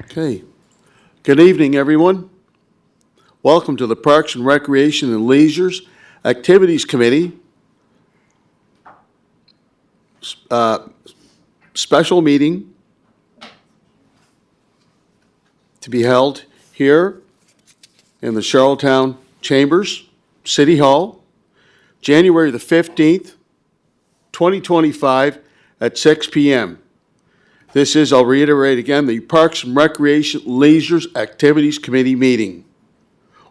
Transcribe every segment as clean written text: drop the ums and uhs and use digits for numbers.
Okay. Good evening, everyone. Welcome to the Parks and Recreation and Leisures Activities Committee special meeting to be held here in the Charlottetown Chambers, City Hall, January the 15th, 2025 at 6 p.m. This is, I'll reiterate again, the Parks and Recreation Leisures Activities Committee meeting.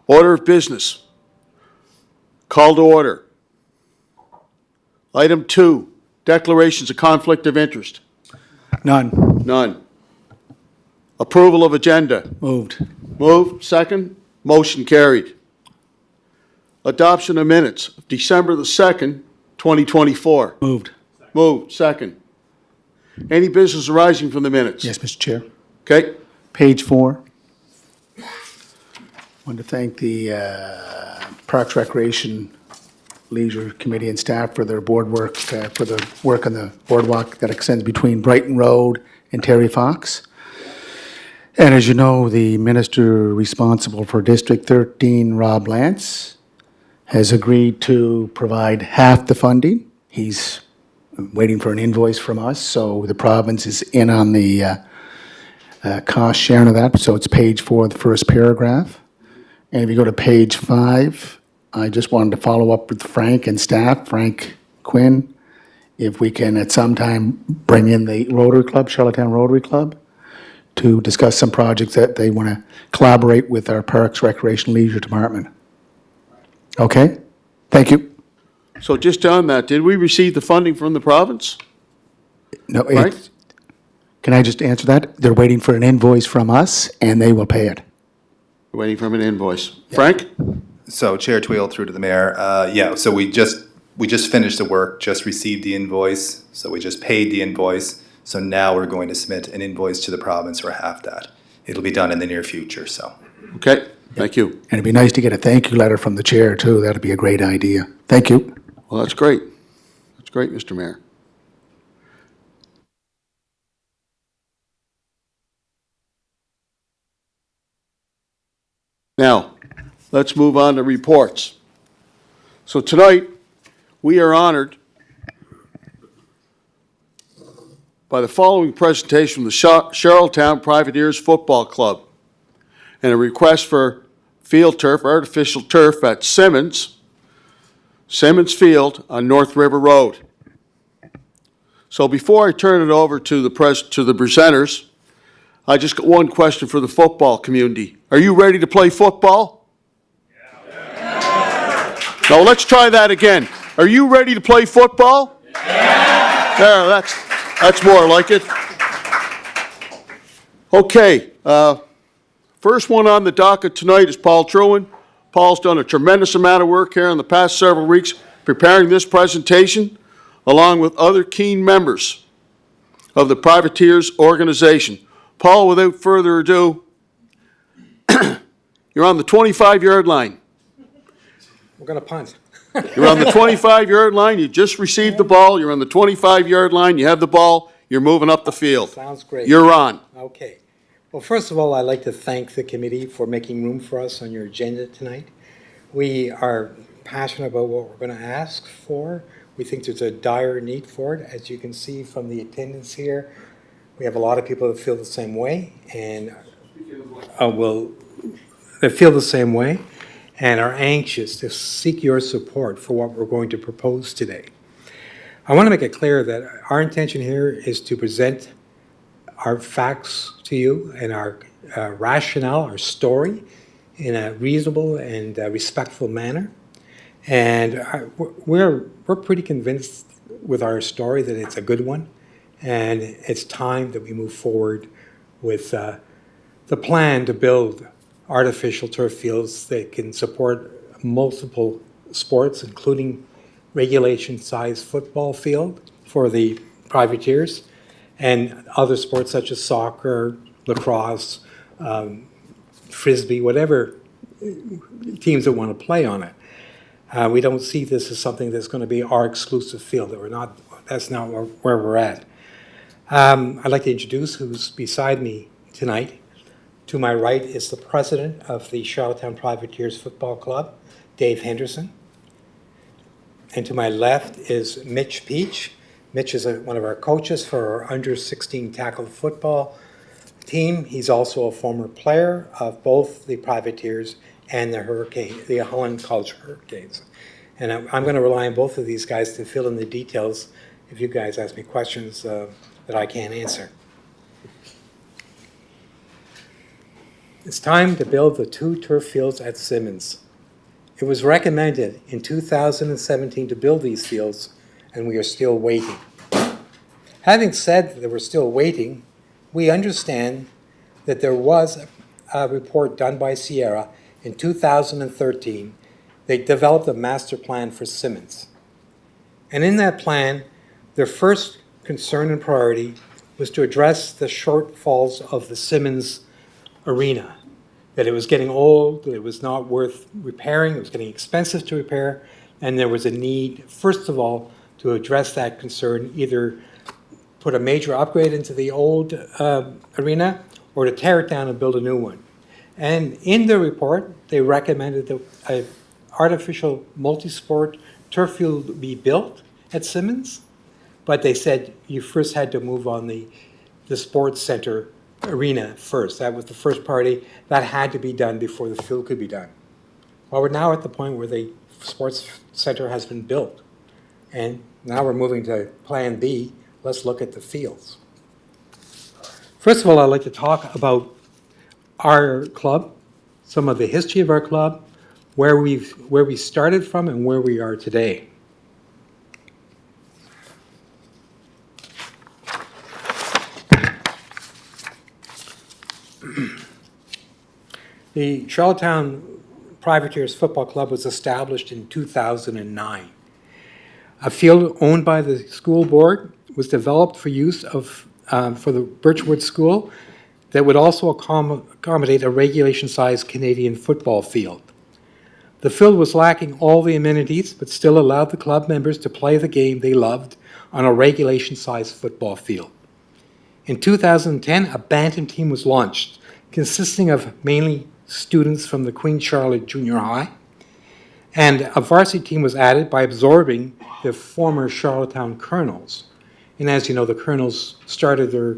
Order of business. Call to order. Item 2, declarations of conflict of interest. None. None. Approval of agenda. Moved. Moved. Second. Motion carried. Adoption of minutes of December the 2nd, 2024. Moved. Moved. Second. Any business arising from the minutes? Yes, Mr. Chair. Okay. Page 4. Want to thank the Parks, Recreation, Leisure Committee and staff for their board work, for the work on the boardwalk that extends between Brighton Road and Terry Fox. And as you know, the minister responsible for District 13, Rob Lance, has agreed to provide half the funding. He's waiting for an invoice from us, so the province is in on the cost sharing of that. So it's page 4, the first paragraph. And if you go to page 5, I just wanted to follow up with Frank and staff, Frank Quinn, if we can at some time bring in the Rotary Club, Charlottetown Rotary Club, to discuss some projects that they want to collaborate with our Parks, Recreation, Leisure Department. Okay? Thank you. So just on that, did we receive the funding from the province? No, Frank? can I just answer that? They're waiting for an invoice from us, and they will pay it. Waiting for an invoice. Frank? So Chair Twill through to the mayor. So we just finished the work, just received the invoice, so we just paid the invoice. So now we're going to submit an invoice to the province for half that. It'll be done in the near future, so. Okay, thank you. And it'd be nice to get a thank you letter from the chair, too. That'd be a great idea. Thank you. Well, that's great. That's great, Mr. Mayor. Now, let's move on to reports. So tonight, we are honored by the following presentation from the Charlottetown Privateers Football Club and a request for field turf, artificial turf at Simmons Field on North River Road. So before I turn it over to the presenters, I just got one question for the football community. Are you ready to play football? Yeah. No, let's try that again. Are you ready to play football? Yeah. There, that's more like it. Okay, first one on the docket tonight is Paul Trewin. Paul's done a tremendous amount of work here in the past several weeks preparing this presentation, along with other keen members of the Privateers organization. Paul, without further ado, you're on the 25-yard line. We're going to punt. You're on the 25-yard line. You just received the ball. You're on the 25-yard line. You have the ball. You're moving up the field. Sounds great. You're on. Okay. Well, first of all, I'd like to thank the committee for making room for us on your agenda tonight. We are passionate about what we're going to ask for. We think there's a dire need for it. As you can see from the attendance here, we have a lot of people that feel the same way and are anxious to seek your support for what we're going to propose today. I want to make it clear that our intention here is to present our facts to you and our rationale, our story, in a reasonable and respectful manner. And we're pretty convinced with our story that it's a good one, and it's time that we move forward with the plan to build artificial turf fields that can support multiple sports, including regulation-sized football field for the privateers, and other sports such as soccer, lacrosse, frisbee, whatever teams that want to play on it. We don't see this as something that's going to be our exclusive field. That's not where we're at. I'd like to introduce who's beside me tonight. To my right is the president of the Charlottetown Privateers Football Club, Dave Henderson. And to my left is Mitch Peach. Mitch is one of our coaches for our under-16 tackle football team. He's also a former player of both the Privateers and the Holland College Hurricanes. And I'm going to rely on both of these guys to fill in the details if you guys ask me questions that I can't answer. It's time to build the 2 turf fields at Simmons. It was recommended in 2017 to build these fields, and we are still waiting. Having said that we're still waiting, we understand that there was a report done by Sierra in 2013. They developed a master plan for Simmons. And in that plan, their first concern and priority was to address the shortfalls of the Simmons arena, that it was getting old, that it was not worth repairing, it was getting expensive to repair, and there was a need, first of all, to address that concern, either put a major upgrade into the old arena or to tear it down and build a new one. And in the report, they recommended that an artificial multi-sport turf field be built at Simmons, but they said you first had to move on the sports center arena first. That was the first priority. That had to be done before the field could be done. Well, we're now at the point where the sports center has been built. And now we're moving to Plan B. Let's look at the fields. First of all, I'd like to talk about our club, some of the history of our club, where we started from and where we are today. The Charlottetown Privateers Football Club was established in 2009. A field owned by the school board was developed for use for the Birchwood School that would also accommodate a regulation-sized Canadian football field. The field was lacking all the amenities, but still allowed the club members to play the game they loved on a regulation-sized football field. In 2010, a bantam team was launched, consisting of mainly students from the Queen Charlotte Junior High, and a varsity team was added by absorbing the former Charlottetown Colonels. And as you know, the Colonels started their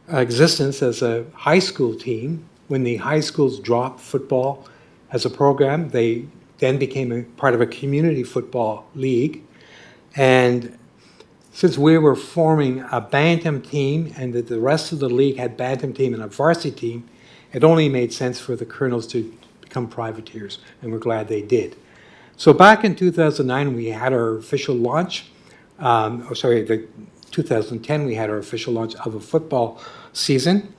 existence as a high school team. When the high schools dropped football as a program, they then became a part of a community football league. And since we were forming a bantam team and that the rest of the league had bantam team and a varsity team, it only made sense for the Colonels to become Privateers, and we're glad they did. So back in 2009, we had our official launch. 2010, we had our official launch of a football season,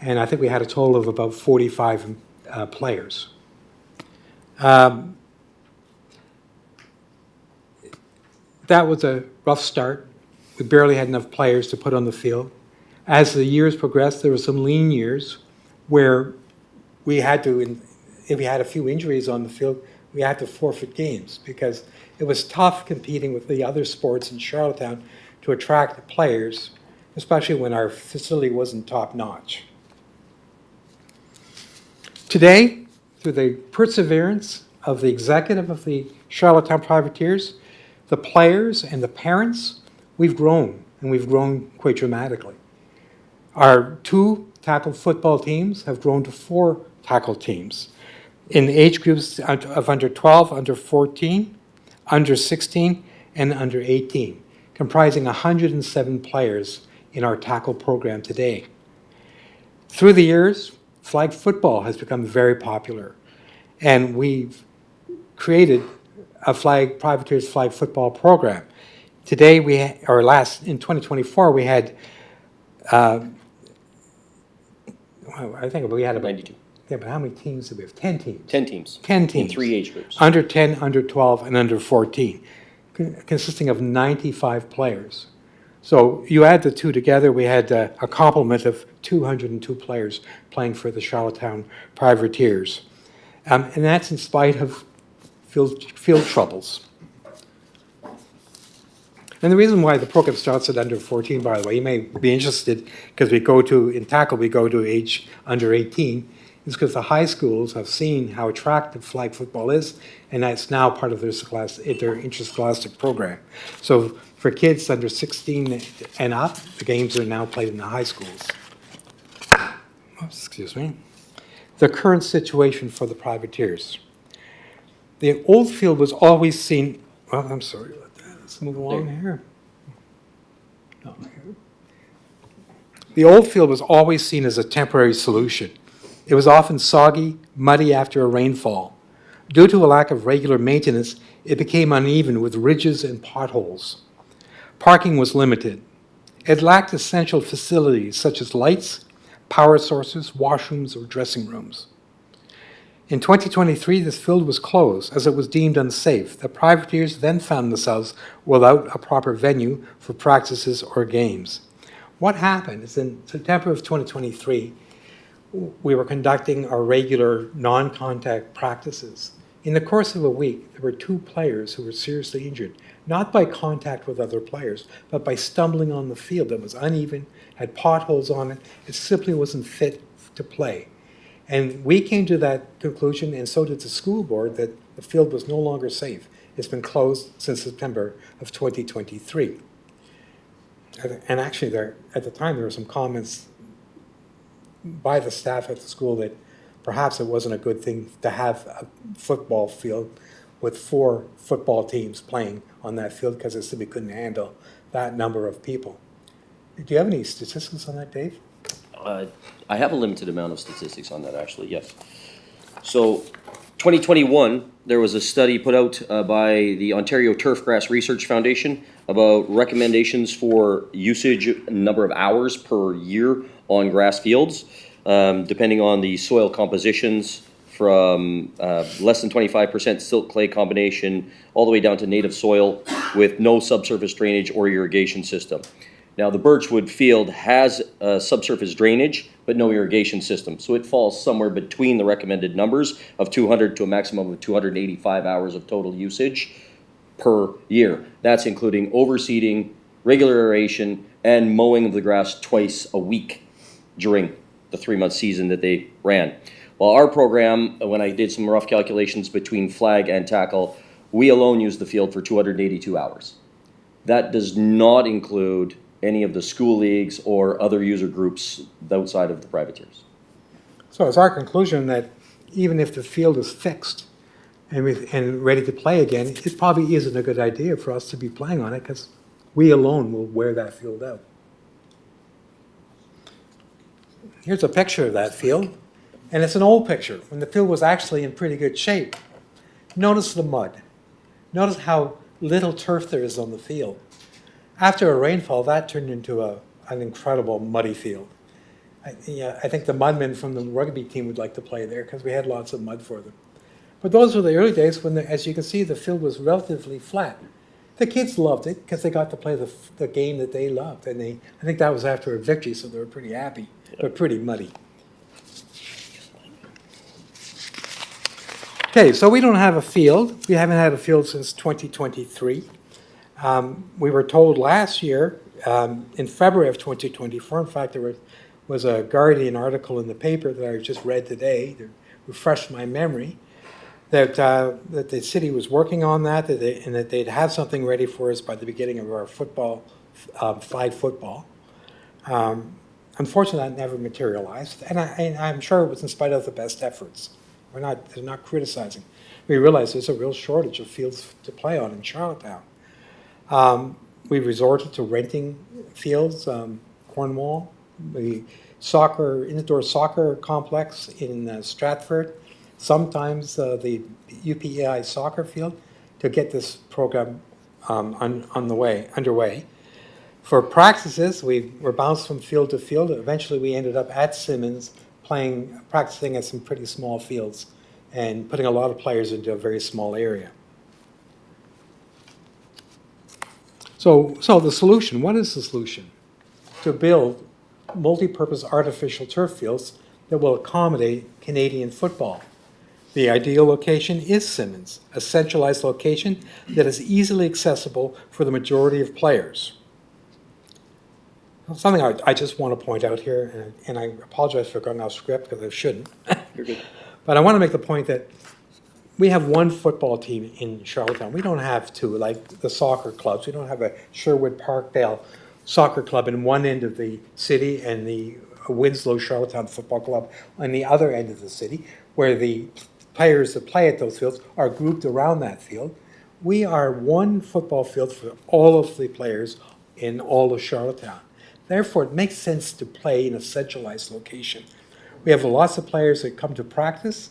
and I think we had a total of about 45 players. That was a rough start. We barely had enough players to put on the field. As the years progressed, there were some lean years where we had to, if we had a few injuries on the field, we had to forfeit games because it was tough competing with the other sports in Charlottetown to attract players, especially when our facility wasn't top-notch. Today, through the perseverance of the executive of the Charlottetown Privateers, the players and the parents, we've grown, and we've grown quite dramatically. Our 2 tackle football teams have grown to 4 tackle teams in the age groups of under 12, under 14, under 16, and under 18, comprising 107 players in our tackle program today. Through the years, flag football has become very popular, and we've created a Privateers flag football program. Today, in 2024, we had I think we had about 92. Yeah, but how many teams did we have? 10 teams. 10 teams. 10 teams. In 3 age groups. Under 10, under 12, and under 14, consisting of 95 players. So you add the 2 together, we had a complement of 202 players playing for the Charlottetown Privateers. And that's in spite of field troubles. And the reason why the program starts at under 14, by the way, you may be interested, because in tackle, we go to age under 18, is because the high schools have seen how attractive flag football is, and that's now part of their interscholastic program. So for kids under 16 and up, the games are now played in the high schools. Excuse me. The current situation for the privateers. The old field was always seen, well, I'm sorry about that. Let's move along here. No, here. The old field was always seen as a temporary solution. It was often soggy, muddy after a rainfall. Due to a lack of regular maintenance, it became uneven with ridges and potholes. Parking was limited. It lacked essential facilities such as lights, power sources, washrooms, or dressing rooms. In 2023, this field was closed as it was deemed unsafe. The privateers then found themselves without a proper venue for practices or games. What happened is in September of 2023, we were conducting our regular non-contact practices. In the course of a week, there were 2 players who were seriously injured, not by contact with other players, but by stumbling on the field that was uneven, had potholes on it. It simply wasn't fit to play. And we came to that conclusion, and so did the school board, that the field was no longer safe. It's been closed since September of 2023. And actually, at the time, there were some comments by the staff at the school that perhaps it wasn't a good thing to have a football field with 4 football teams playing on that field, because it simply couldn't handle that number of people. Do you have any statistics on that, Dave? I have a limited amount of statistics on that, actually, yes. So 2021, there was a study put out by the Ontario Turfgrass Research Foundation about recommendations for usage number of hours per year on grass fields, depending on the soil compositions, from less than 25% silt clay combination all the way down to native soil with no subsurface drainage or irrigation system. Now, the Birchwood field has subsurface drainage, but no irrigation system. So it falls somewhere between the recommended numbers of 200 to a maximum of 285 hours of total usage per year. That's including overseeding, regular aeration, and mowing of the grass twice a week during the 3-month season that they ran. Well, our program, when I did some rough calculations between flag and tackle, we alone used the field for 282 hours. That does not include any of the school leagues or other user groups outside of the privateers. So it's our conclusion that even if the field is fixed and ready to play again, it probably isn't a good idea for us to be playing on it, because we alone will wear that field out. Here's a picture of that field, and it's an old picture when the field was actually in pretty good shape. Notice the mud. Notice how little turf there is on the field. After a rainfall, that turned into an incredible muddy field. I think the mudmen from the rugby team would like to play there, because we had lots of mud for them. But those were the early days when, as you can see, the field was relatively flat. The kids loved it because they got to play the game that they loved. And I think that was after a victory, so they were pretty happy, but pretty muddy. Okay, so we don't have a field. We haven't had a field since 2023. We were told last year, in February of 2024, in fact, there was a Guardian article in the paper that I just read today that refreshed my memory, that the city was working on that, and that they'd have something ready for us by the beginning of our flag football. Unfortunately, that never materialized, and I'm sure it was in spite of the best efforts. They're not criticizing. We realize there's a real shortage of fields to play on in Charlottetown. We resorted to renting fields, Cornwall, the indoor soccer complex in Stratford, sometimes the UPEI soccer field, to get this program underway. For practices, we were bounced from field to field. Eventually, we ended up at Simmons practicing at some pretty small fields and putting a lot of players into a very small area. So the solution, what is the solution? To build multi-purpose artificial turf fields that will accommodate Canadian football. The ideal location is Simmons, a centralized location that is easily accessible for the majority of players. Something I just want to point out here, and I apologize for going off script because I shouldn't. You're good. But I want to make the point that we have one football team in Charlottetown. We don't have two, like the soccer clubs. We don't have a Sherwood Parkdale Soccer Club in one end of the city and the Winslow Charlottetown Football Club on the other end of the city, where the players that play at those fields are grouped around that field. We are one football field for all of the players in all of Charlottetown. Therefore, it makes sense to play in a centralized location. We have lots of players that come to practice.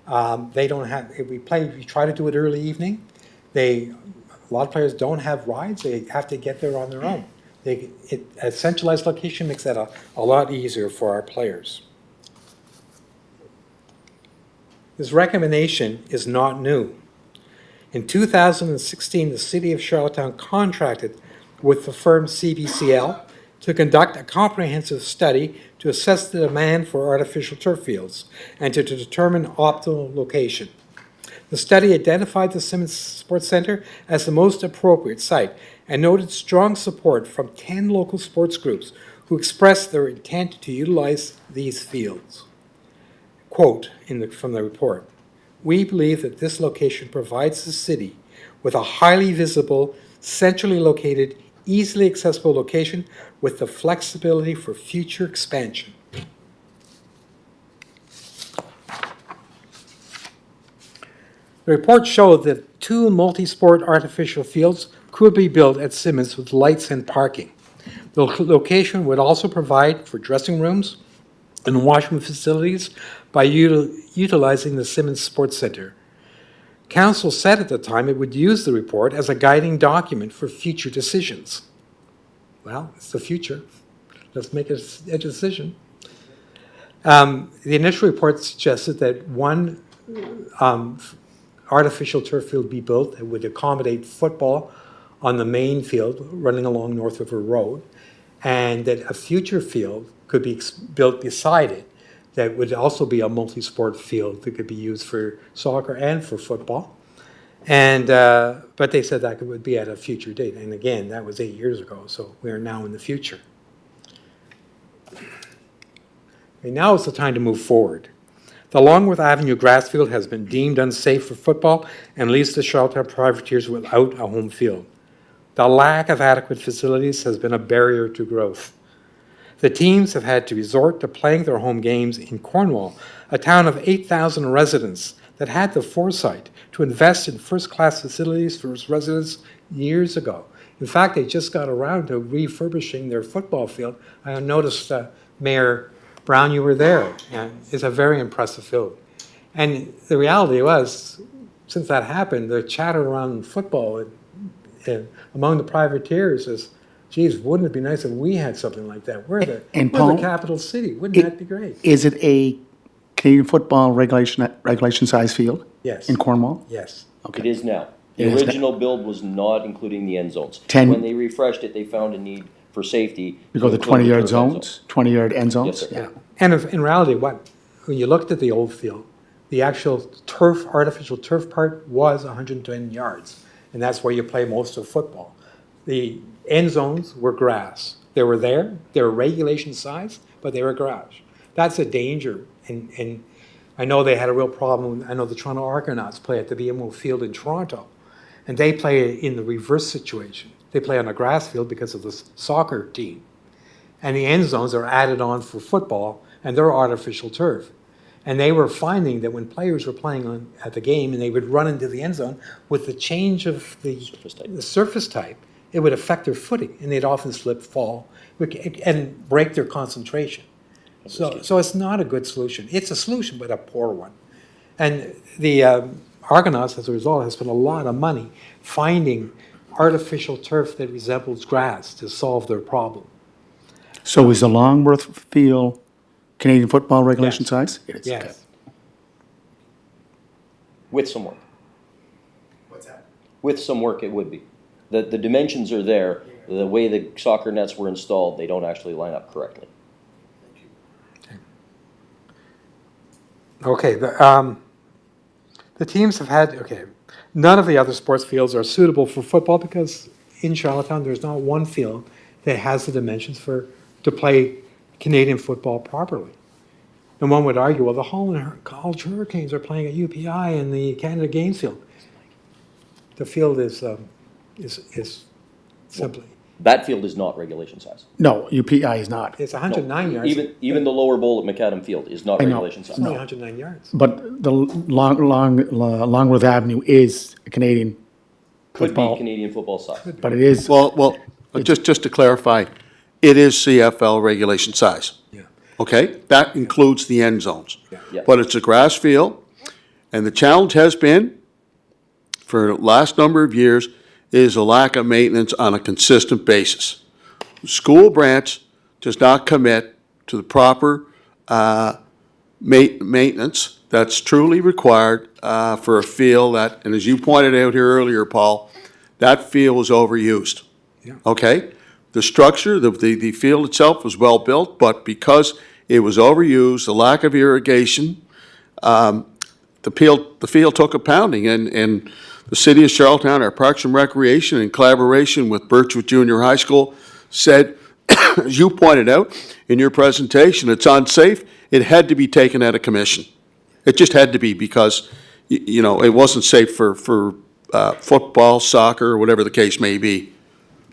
They don't have, if we try to do it early evening. A lot of players don't have rides. They have to get there on their own. A centralized location makes that a lot easier for our players. This recommendation is not new. In 2016, the City of Charlottetown contracted with the firm CBCL to conduct a comprehensive study to assess the demand for artificial turf fields and to determine optimal location. The study identified the Simmons Sports Center as the most appropriate site and noted strong support from 10 local sports groups who expressed their intent to utilize these fields. Quote from the report, "We believe that this location provides the city with a highly visible, centrally located, easily accessible location with the flexibility for future expansion." The report showed that 2 multi-sport artificial fields could be built at Simmons with lights and parking. The location would also provide for dressing rooms and washroom facilities by utilizing the Simmons Sports Center. Council said at the time it would use the report as a guiding document for future decisions. Well, it's the future. Let's make a decision. The initial report suggested that one artificial turf field be built that would accommodate football on the main field running along North River Road, and that a future field could be built beside it that would also be a multi-sport field that could be used for soccer and for football. And but they said that would be at a future date. And again, that was 8 years ago, so we are now in the future. And now is the time to move forward. The Longworth Avenue grass field has been deemed unsafe for football and leaves the Charlottetown Privateers without a home field. The lack of adequate facilities has been a barrier to growth. The teams have had to resort to playing their home games in Cornwall, a town of 8,000 residents that had the foresight to invest in first-class facilities for its residents years ago. In fact, they just got around to refurbishing their football field. I noticed Mayor Brown, you were there. It's a very impressive field. And the reality was, since that happened, the chatter around football among the privateers is, geez, wouldn't it be nice if we had something like that? We're the Paul, capital city. Wouldn't that be great? Is it a Canadian football regulation size field? Yes. In Cornwall? Yes. It is now. It The is original build was not including the end zones. 10 When they refreshed it, they found a need for safety. You go to the include 20-yard turf end zones, 20-yard end zones? Yes, sir. Yeah. And in reality, when you looked at the old field, the actual artificial turf part was 110 yards. And that's where you play most of football. The end zones were grass. They were there. They were regulation size, but they were grass. That's a danger. And I know they had a real problem. I know the Toronto Argonauts play at the BMO Field in Toronto, and they play in the reverse situation. They play on a grass field because of the soccer team. And the end zones are added on for football, and they're artificial turf. And they were finding that when players were playing at the game and they would run into the end zone, with the change of the surface type, it would affect their footing, and they'd often slip, fall, and break their concentration. So it's not a good solution. It's a solution, but a poor one. And the Argonauts, as a result, have spent a lot of money finding artificial turf that resembles grass to solve their problem. So is the Longworth field Canadian football regulation Yes. size? It is. Yes. With some work. What's that? With some work, it would be. The dimensions are there. The way the soccer nets were installed, they don't actually line up correctly. Okay. The teams have had, okay, none of the other sports fields are suitable for football because in Charlottetown, there's not one field that has the dimensions to play Canadian football properly. And one would argue, well, the Holland College Hurricanes are playing at UPI in the Canada Games field. The field is simply, That field is not regulation size. No, UPI is not. it's 109 yards. Even the lower bowl at McAdam Field is not I know. regulation size. It's only 109 yards. But the Longworth Avenue is a Canadian Could football, be Canadian football size. but it is, Well, just to clarify, it is CFL regulation size. Yeah. Okay? That includes the end zones. Yeah. But it's a grass field, and the challenge has been, for the last number of years, is a lack of maintenance on a consistent basis. The school branch does not commit to the proper maintenance that's truly required for a field that, and as you pointed out here earlier, Paul, that field was overused. Yeah. Okay? The structure, the field itself was well-built, but because it was overused, the lack of irrigation, the field took a pounding, and the city of Charlottetown, our Parks and Recreation, in collaboration with Birchwood Junior High School, said, as you pointed out in your presentation, it's unsafe. It had to be taken out of commission. It just had to be because, you know, it wasn't safe for football, soccer, or whatever the case may be.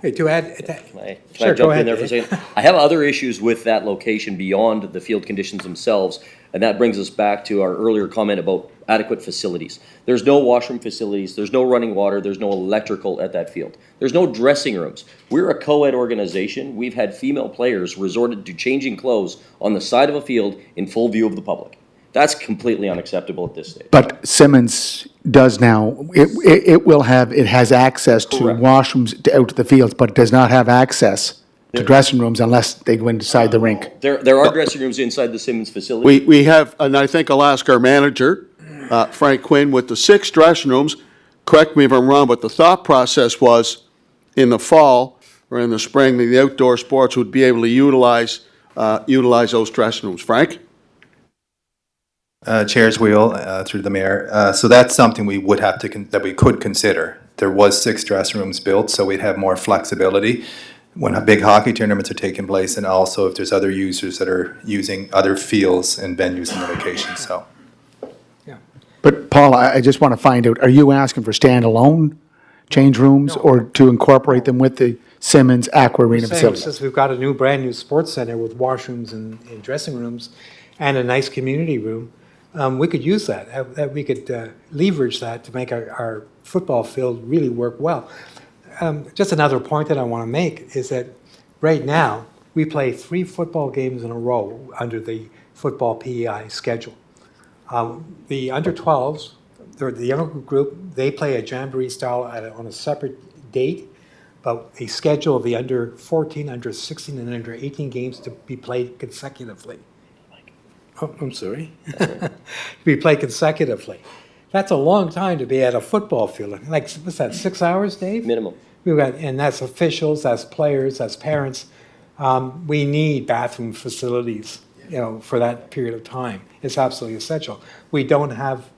Hey, to add, Can I Sure, go jump ahead, in there for a Dave. second? I have other issues with that location beyond the field conditions themselves, and that brings us back to our earlier comment about adequate facilities. There's no washroom facilities, there's no running water, there's no electrical at that field. There's no dressing rooms. We're a co-ed organization. We've had female players resorted to changing clothes on the side of a field in full view of the public. That's completely unacceptable at this stage. but Simmons does now, it has access to Correct. washrooms out to the fields, but it does not have access to dressing rooms unless they go inside the rink. There are dressing rooms inside the Simmons facility. We have, and I think I'll ask our manager, Frank Quinn, with the 6 dressing rooms, correct me if I'm wrong, but the thought process was in the fall or in the spring, the outdoor sports would be able to utilize those dressing rooms. Frank? Chair's wheel through the mayor. So that's something we would have to, that we could consider. There was 6 dressing rooms built, so we'd have more flexibility when big hockey tournaments are taking place, and also if there's other users that are using other fields and venues in the location, so. But Paul, I just want to find out, are you asking for standalone change rooms or to incorporate them with the Simmons Aqua Arena saying, facility? since we've got a new, brand-new sports center with washrooms and dressing rooms and a nice community room, we could use that we could leverage that to make our football field really work well. Just another point that I want to make is that right now, we play 3 football games in a row under the football PEI schedule. The under-12s, the younger group, they play a jamboree style on a separate date, but they schedule the under-14, under-16, and under-18 games to be played consecutively. Oh, I'm sorry. To be played consecutively. That's a long time to be at a football field. Like, what's that, 6 hours, Dave? Minimum. We've got, and that's officials, that's players, that's parents. We need bathroom facilities, you know, for that period of time. It's absolutely essential. We don't have,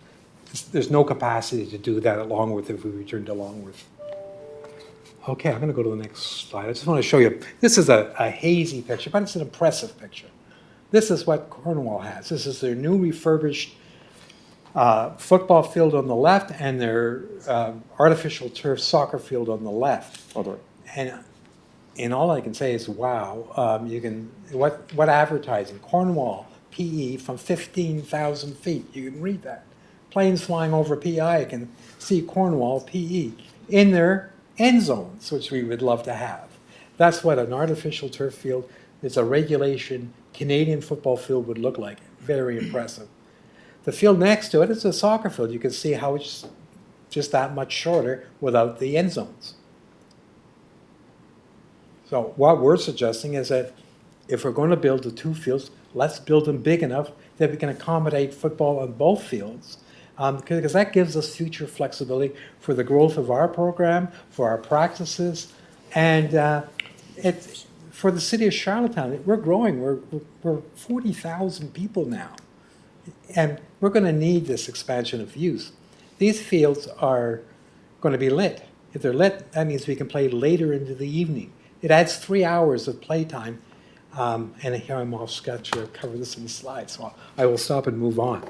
there's no capacity to do that at Longworth if we return to Longworth. Okay, I'm going to go to the next slide. I just want to show you. This is a hazy picture, but it's an impressive picture. This is what Cornwall has. This is their new refurbished football field on the left and their artificial turf soccer field on the left. Oh, right. And all I can say is, wow, you can, what advertising? Cornwall, PE from 15,000 feet. You can read that. Planes flying over PI can see Cornwall, PE in their end zones, which we would love to have. That's what an artificial turf field, it's a regulation Canadian football field would look like. Very impressive. The field next to it is a soccer field. You can see how it's just that much shorter without the end zones. So what we're suggesting is that if we're going to build the 2 fields, let's build them big enough that we can accommodate football on both fields, because that gives us future flexibility for the growth of our program, for our practices, and it's for the city of Charlottetown. We're growing. We're 40,000 people now, and we're going to need this expansion of use. these fields are going to be lit. If they're lit, that means we can play later into the evening. It adds 3 hours of playtime. And here I'm off sketch to cover this in the slides, so I will stop and move on.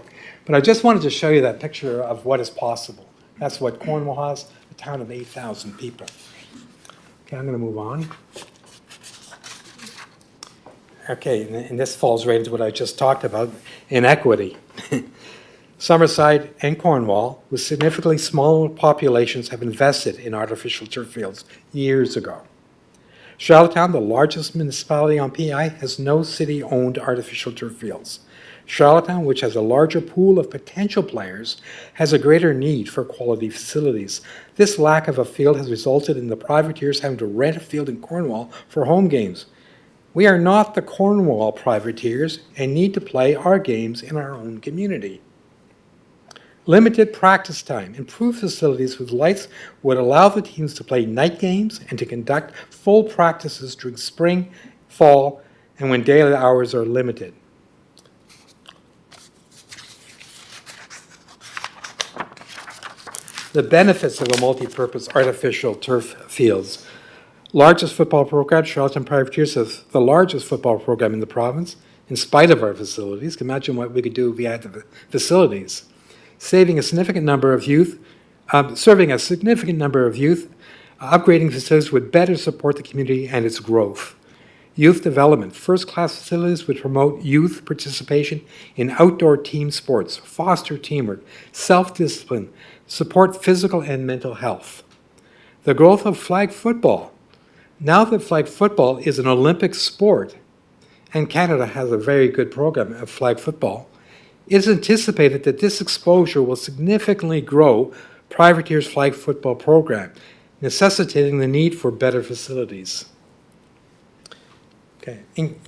But I just wanted to show you that picture of what is possible. That's what Cornwall has, a town of 8,000 people. Okay, I'm going to move on. Okay, and this falls right into what I just talked about, inequity. Summerside and Cornwall, with significantly smaller populations, have invested in artificial turf fields years ago. Charlottetown, the largest municipality on PEI, has no city-owned artificial turf fields. Charlottetown, which has a larger pool of potential players, has a greater need for quality facilities. This lack of a field has resulted in the privateers having to rent a field in Cornwall for home games. We are not the Cornwall privateers and need to play our games in our own community. Limited practice time, improved facilities with lights would allow the teams to play night games and to conduct full practices during spring, fall, and when daily hours are limited. The benefits of a multi-purpose artificial turf fields. Largest football program, Charlottetown Privateers has the largest football program in the province, in spite of our facilities. Imagine what we could do if we had the facilities. Serving a significant number of youth, upgrading facilities would better support the community and its growth. Youth development. First-class facilities would promote youth participation in outdoor team sports, foster teamwork, self-discipline, support physical and mental health. The growth of flag football. Now that flag football is an Olympic sport, and Canada has a very good program of flag football, it is anticipated that this exposure will significantly grow Privateers' flag football program, necessitating the need for better facilities. Okay.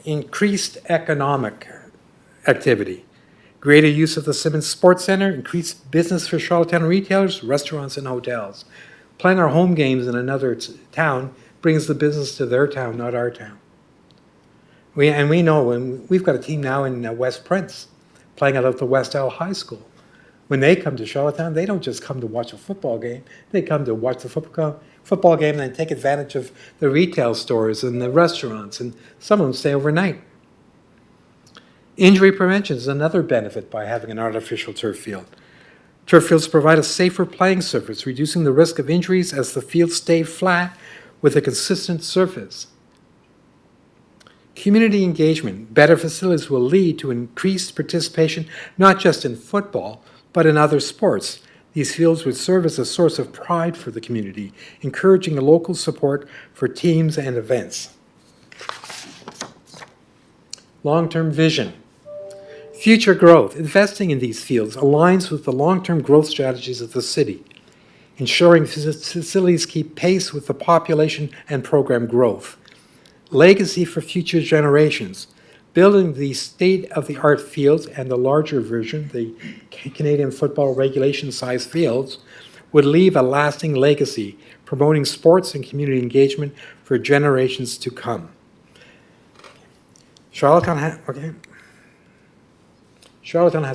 Increased economic activity. Greater use of the Simmons Sports Centre, increased business for Charlottetown retailers, restaurants, and hotels. Playing our home games in another town brings the business to their town, not our town. We know when we've got a team now in West Prince playing out of the West Isle High School. When they come to Charlottetown, they don't just come to watch a football game. They come to watch the football game and then take advantage of the retail stores and the restaurants, and some of them stay overnight. Injury prevention is another benefit by having an artificial turf field. Turf fields provide a safer playing surface, reducing the risk of injuries as the fields stay flat with a consistent surface. Community engagement, better facilities will lead to increased participation, not just in football, but in other sports. These fields would serve as a source of pride for the community, encouraging local support for teams and events. Long-term vision. Future growth. Investing in these fields aligns with the long-term growth strategies of the city, ensuring facilities keep pace with the population and program growth. Legacy for future generations. Building the state-of-the-art fields and the larger version, the Canadian football regulation-size fields, would leave a lasting legacy, promoting sports and community engagement for generations to come. Charlottetown has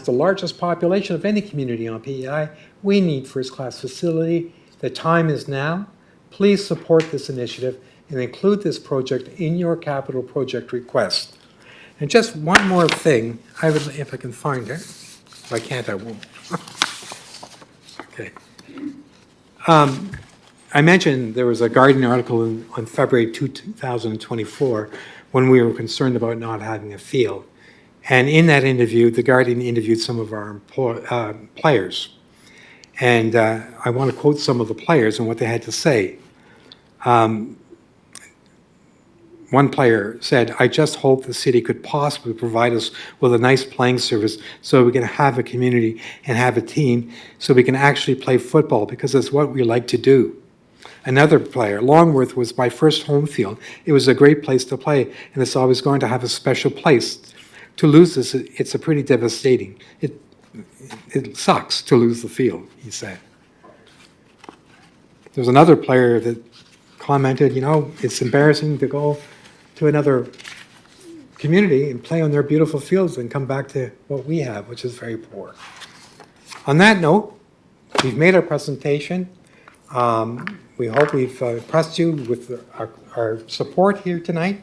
the largest population of any community on PEI. We need first-class facility. The time is now. Please support this initiative and include this project in your capital project request. And just one more thing, if I can find it. If I can't, I won't. Okay. I mentioned there was a Guardian article on February 2024 when we were concerned about not having a field. And in that interview, the Guardian interviewed some of our players. And I want to quote some of the players and what they had to say. One player said, "I just hope the city could possibly provide us with a nice playing surface so we can have a community and have a team so we can actually play football because that's what we like to do." Another player, Longworth, was my first home field. It was a great place to play, and it's always going to have a special place. To lose this, it's a pretty devastating. It sucks to lose the field, he said. There's another player that commented, it's embarrassing to go to another community and play on their beautiful fields and come back to what we have, which is very poor. On that note, we've made our presentation. We hope we've impressed you with our support here tonight,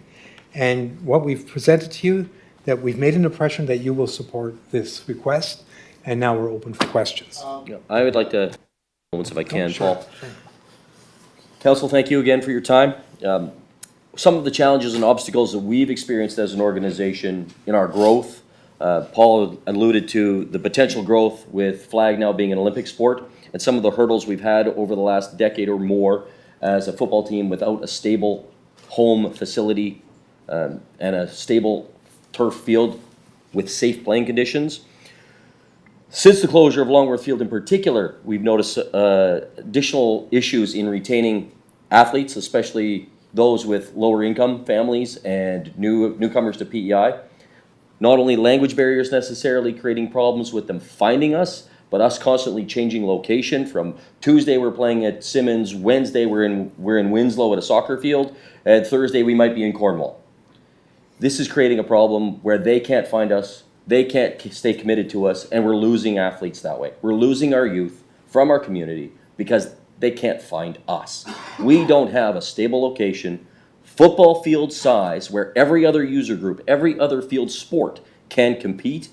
and what we've presented to you, that we've made an impression that you will support this request, and now we're open for questions. Yeah, I would like to, if I can, Sure, Paul. sure. Council, thank you again for your time. Some of the challenges and obstacles that we've experienced as an organization in our growth, Paul alluded to the potential growth with flag now being an Olympic sport, and some of the hurdles we've had over the last decade or more as a football team without a stable home facility and a stable turf field with safe playing conditions. Since the closure of Longworth Field in particular, we've noticed additional issues in retaining athletes, especially those with lower income families and newcomers to PEI. Not only language barriers necessarily creating problems with them finding us, but us constantly changing location. From Tuesday we're playing at Simmons, Wednesday we're in Winslow at a soccer field, and Thursday we might be in Cornwall. This is creating a problem where they can't find us, they can't stay committed to us, and we're losing athletes that way. We're losing our youth from our community because they can't find us. We don't have a stable location, football field size, where every other user group, every other field sport can compete.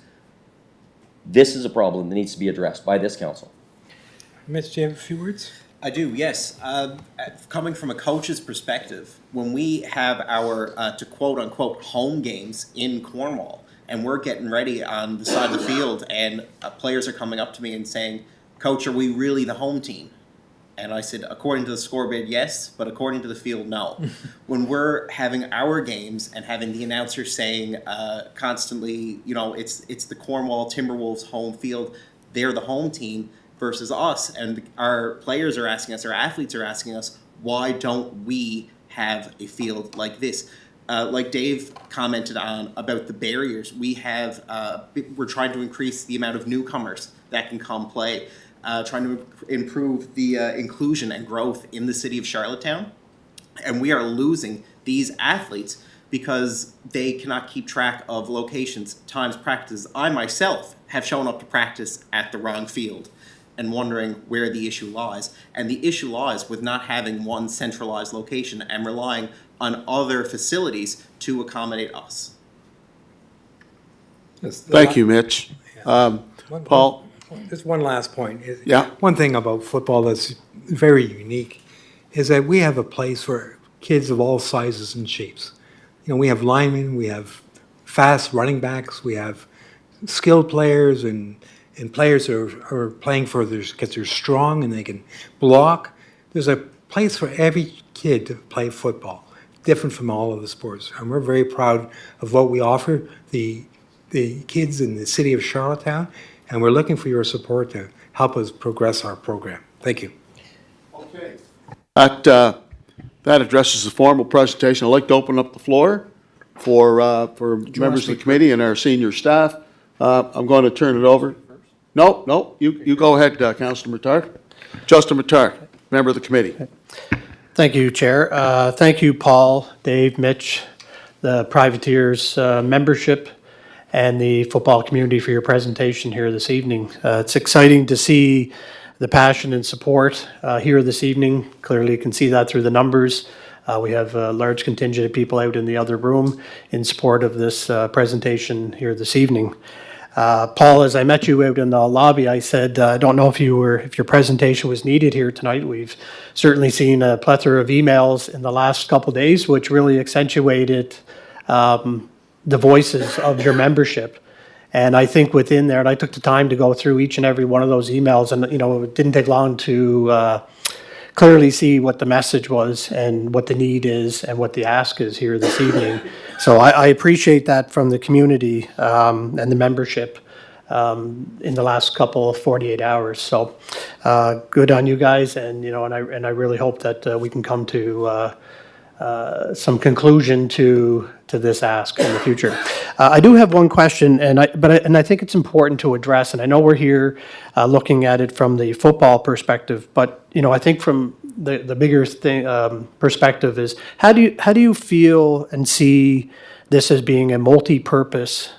This is a problem that needs to be addressed by this council. Mitch, do you have a few words? I do, yes. Coming from a coach's perspective, when we have our, to quote unquote, home games in Cornwall, and we're getting ready on the side of the field, and players are coming up to me and saying, "Coach, are we really the home team?" And I said, according to the scoreboard, yes, but according to the field, no. When we're having our games and having the announcer saying constantly, you know, it's the Cornwall Timberwolves home field, they're the home team versus us, and our players are asking us, our athletes are asking us, why don't we have a field like this? Like Dave commented on about the barriers, we're trying to increase the amount of newcomers that can come play. Trying to improve the inclusion and growth in the city of Charlottetown. And we are losing these athletes because they cannot keep track of locations, times, practices. I myself have shown up to practice at the wrong field and wondering where the issue lies. And the issue lies with not having one centralized location and relying on other facilities to accommodate us. Thank you, Mitch. Paul? Just one last point. Yeah. One thing about football that's very unique is that we have a place for kids of all sizes and shapes. You know, we have linemen, we have fast running backs, we have skilled players and players who are playing for because they're strong and they can block. There's a place for every kid to play football, different from all of the sports. And we're very proud of what we offer the kids in the city of Charlottetown. And we're looking for your support to help us progress our program. Thank you. Okay. That addresses the formal presentation. I'd like to open up the floor for members of the committee and our senior staff. I'm going to turn it over. No, you go ahead, Councilor Mattard. Justin Mattard, member of the committee. Thank you, Chair. Thank you, Paul, Dave, Mitch, the Privateers membership, and the football community for your presentation here this evening. It's exciting to see the passion and support here this evening. Clearly, you can see that through the numbers. We have a large contingent of people out in the other room in support of this presentation here this evening. Paul, as I met you out in the lobby, I said, I don't know if your presentation was needed here tonight. We've certainly seen a plethora of emails in the last couple of days, which really accentuated the voices of your membership. And I think within there, and I took the time to go through each and every one of those emails, and it didn't take long to clearly see what the message was and what the need is and what the ask is here this evening. So I appreciate that from the community and the membership in the last couple of 48 hours. So good on you guys, and I really hope that we can come to some conclusion to this ask in the future. I do have one question, and I think it's important to address. And I know we're here looking at it from the football perspective, but I think from the bigger thing perspective is how do you feel and see this as being a multi-purpose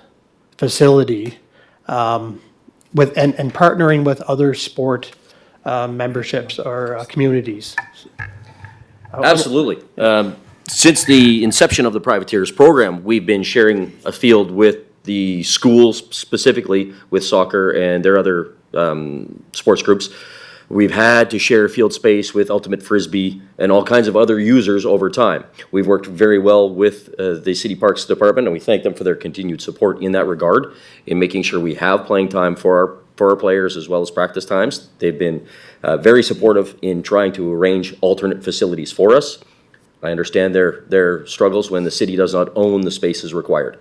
facility with and partnering with other sport memberships or communities. Absolutely. Since the inception of the Privateers program, we've been sharing a field with the schools, specifically with soccer and their other sports groups. We've had to share field space with Ultimate Frisbee and all kinds of other users over time. We've worked very well with the City Parks Department, and we thank them for their continued support in that regard, in making sure we have playing time for our players as well as practice times. They've been very supportive in trying to arrange alternate facilities for us. I understand their struggles when the city does not own the spaces required.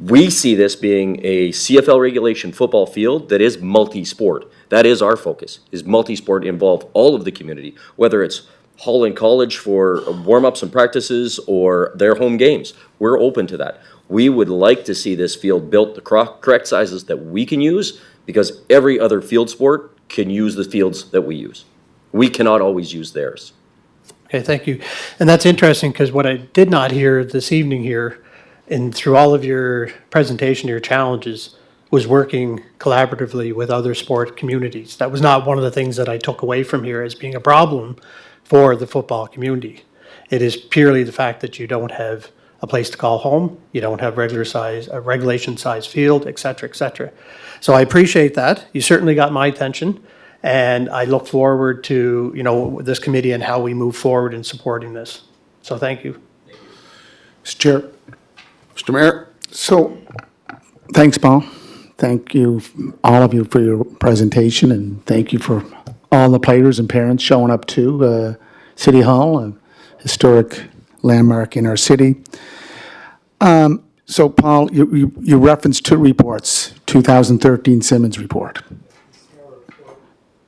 We see this being a CFL regulation football field that is multi-sport. That is our focus, is multi-sport, involve all of the community, whether it's Holland College for warm-ups and practices or their home games. We're open to that. We would like to see this field built the correct sizes that we can use, because every other field sport can use the fields that we use. We cannot always use theirs. Okay, thank you. And that's interesting, because what I did not hear this evening here, and through all of your presentation, your challenges, was working collaboratively with other sport communities. That was not one of the things that I took away from here as being a problem for the football community. It is purely the fact that you don't have a place to call home, you don't have a regulation size field, et cetera, et cetera. So I appreciate that. You certainly got my attention, and I look forward to, this committee and how we move forward in supporting this. So thank you. Mr. Chair. Mr. Mayor? So, thanks, Paul. Thank you, all of you, for your presentation, and thank you for all the players and parents showing up to City Hall, a historic landmark in our city. So, Paul, you referenced two reports, 2013 Simmons report.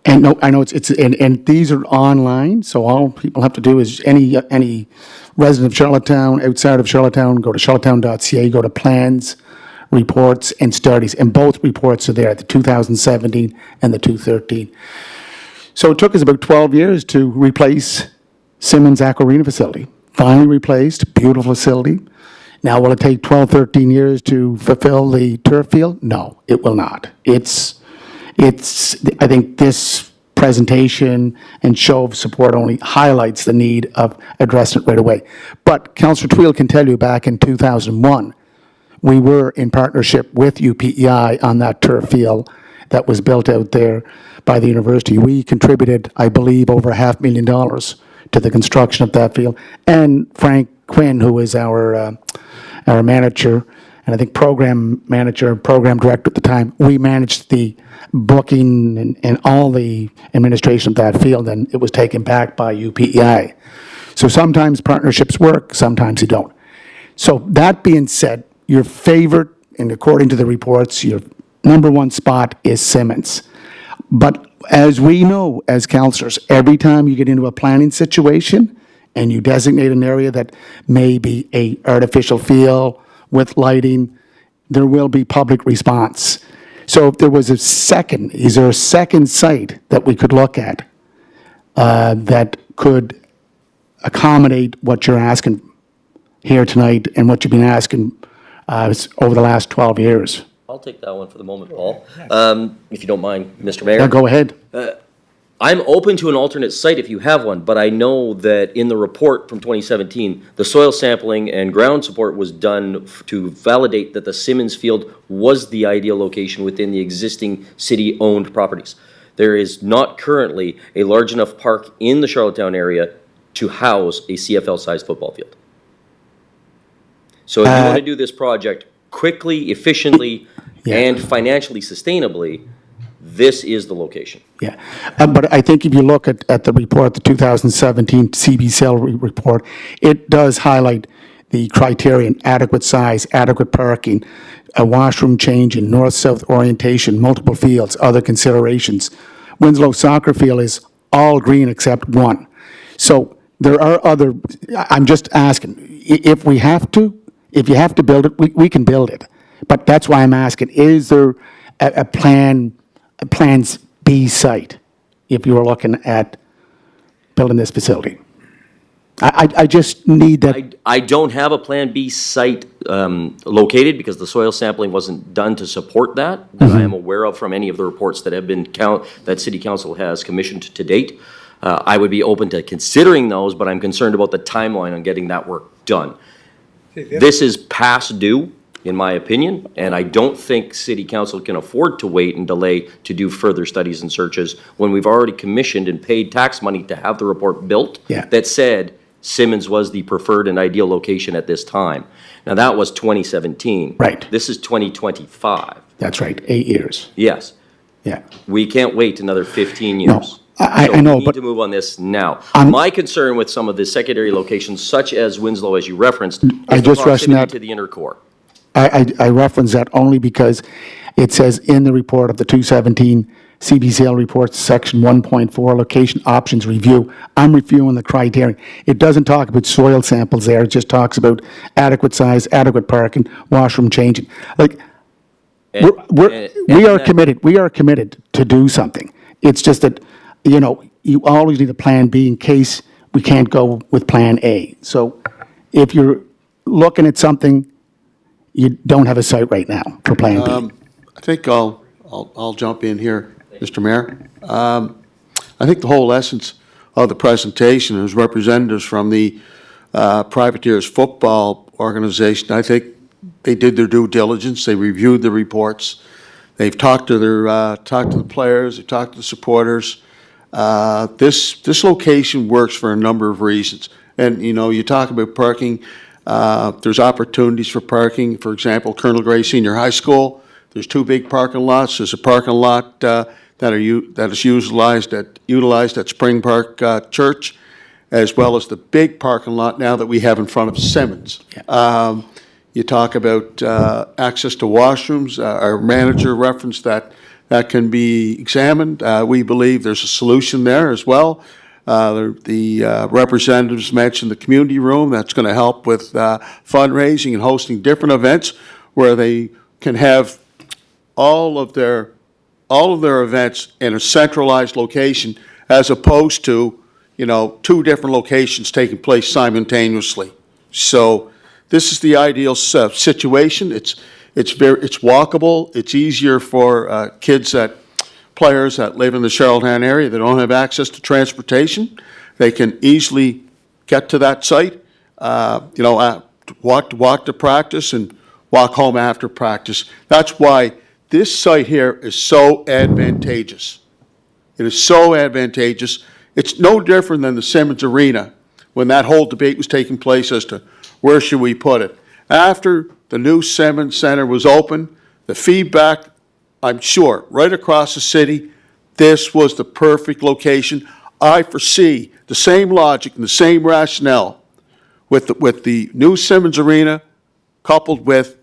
And no, I know and these are online, so all people have to do is any resident of Charlottetown, outside of Charlottetown, go to charlottetown.ca, go to plans, reports, and studies, and both reports are there, the 2017 and the 2013. So it took us about 12 years to replace Simmons Aquarina facility. Finally replaced, beautiful facility. Now, will it take 12, 13 years to fulfill the turf field? No, it will not. I think this presentation and show of support only highlights the need of addressing it right away. But Councillor Tweel can tell you back in 2001, we were in partnership with UPEI on that turf field that was built out there by the university. We contributed, I believe, over $500,000 to the construction of that field. And Frank Quinn, who is our manager, and I think program manager, program director at the time, we managed the booking and all the administration of that field, and it was taken back by UPEI. So sometimes partnerships work, sometimes they don't. So that being said, your favorite, and according to the reports, your number one spot is Simmons. But as we know as councillors, every time you get into a planning situation and you designate an area that may be a artificial field with lighting, there will be public response. So if there was is there a second site that we could look at that could accommodate what you're asking here tonight and what you've been asking over the last 12 years? I'll take that one for the moment, Paul. If you don't mind, Mr. Mayor. Yeah, go ahead. I'm open to an alternate site if you have one, but I know that in the report from 2017, the soil sampling and ground support was done to validate that the Simmons Field was the ideal location within the existing city-owned properties. There is not currently a large enough park in the Charlottetown area to house a CFL-sized football field. So if you want to do this project quickly, efficiently, and financially sustainably, this is the location. Yeah, but I think if you look at the report, the 2017 CBCL report, it does highlight the criterion: adequate size, adequate parking, a washroom change in north-south orientation, multiple fields, other considerations. Winslow Soccer Field is all green except one. So there are other, I'm just asking, if you have to build it, we can build it. But that's why I'm asking, is there a plans B site if you were looking at building this facility? I just need that, I don't have a Plan B site located because the soil sampling wasn't done to support that I am aware of from any of the reports that have been that City Council has commissioned to date. I would be open to considering those, but I'm concerned about the timeline on getting that work done. This is past due, in my opinion, and I don't think City Council can afford to wait and delay to do further studies and searches when we've already commissioned and paid tax money to have the report built Yeah. that said Simmons was the preferred and ideal location at this time. Now, that was 2017. Right. This is 2025. that's right, 8 years, Yes. yeah. We can't wait another 15 years. No, I So know, we need but- to move on this now. My concern with some of the secondary locations, such as Winslow, as you referenced, I is the just proximity referenced that. to the inner core. I reference that only because it says in the report of the 217 CBCL reports, section 1.4, location options review. I'm reviewing the criteria. It doesn't talk about soil samples there. It just talks about adequate size, adequate parking, washroom changing. Like, we are that- committed. We are committed to do something. It's just that, you know, you always need a plan B in case we can't go with plan A. So if you're looking at something, you don't have a site right now for plan B. I think I'll jump in here, Mr. Mayor. I think the whole essence of the presentation is representatives from the Privateers Football Organization. I think they did their due diligence. They reviewed the reports. They've talked to the players. They talked to the supporters. This location works for a number of reasons. And, you know, you talk about parking. There's opportunities for parking. For example, Colonel Gray Senior High School, there's 2 big parking lots. There's a parking lot that is utilized at Spring Park Church, as well as the big parking lot now that we have in front of Simmons. You talk about access to washrooms. Our manager referenced that can be examined. We believe there's a solution there as well. The representatives mentioned the community room. That's going to help with fundraising and hosting different events where they can have all of their events in a centralized location as opposed to, you know, 2 different locations taking place simultaneously. So this is the ideal situation. It's walkable. It's easier for players that live in the Charlottetown area that don't have access to transportation. They can easily get to that site, walk to practice and walk home after practice. That's why this site here is so advantageous. It is so advantageous. It's no different than the Simmons Arena when that whole debate was taking place as to where should we put it. After the new Simmons Center was open, the feedback, I'm sure, right across the city, this was the perfect location. I foresee the same logic and the same rationale with the new Simmons Arena coupled with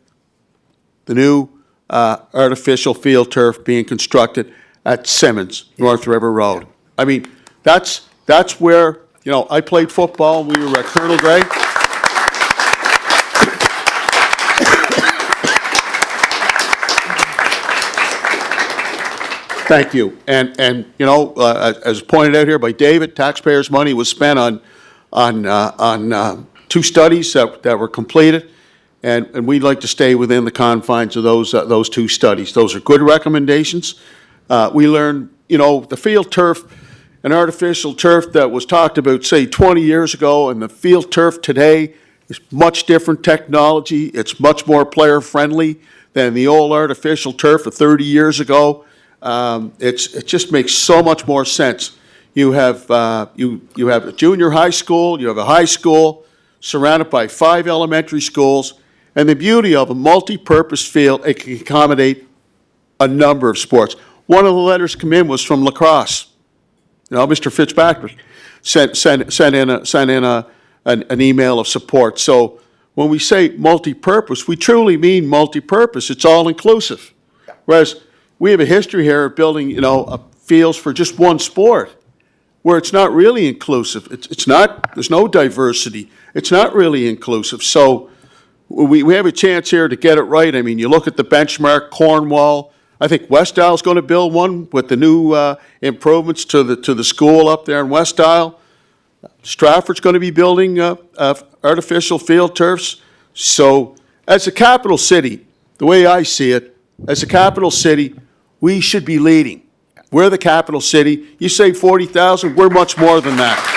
the new artificial field turf being constructed at Simmons, North River Road. I mean, that's where, you know, I played football. We were at Colonel Gray. Thank you. And you know, as pointed out here by David, taxpayers' money was spent on 2 studies that were completed, and we'd like to stay within the confines of those 2 studies. Those are good recommendations. We learned, you know, the field turf, an artificial turf that was talked about, say, 20 years ago, and the field turf today is much different technology. It's much more player-friendly than the old artificial turf of 30 years ago. It just makes so much more sense. You have you have a junior high school, you have a high school surrounded by 5 elementary schools, and the beauty of a multi-purpose field, it can accommodate a number of sports. One of the letters come in was from lacrosse. You know, Mr. Fitzpatrick sent in an email of support. So when we say multi-purpose, we truly mean multi-purpose. It's all inclusive. Whereas we have a history here of building, you know, fields for just one sport, where it's not really inclusive. It's not. There's no diversity. It's not really inclusive. So we have a chance here to get it right. I mean, you look at the benchmark, Cornwall. I think West Isle's going to build one with the new improvements to the school up there in West Isle. Stratford's going to be building artificial field turfs. So as a capital city, the way I see it, as a capital city, we should be leading. We're the capital city. You say 40,000, we're much more than that.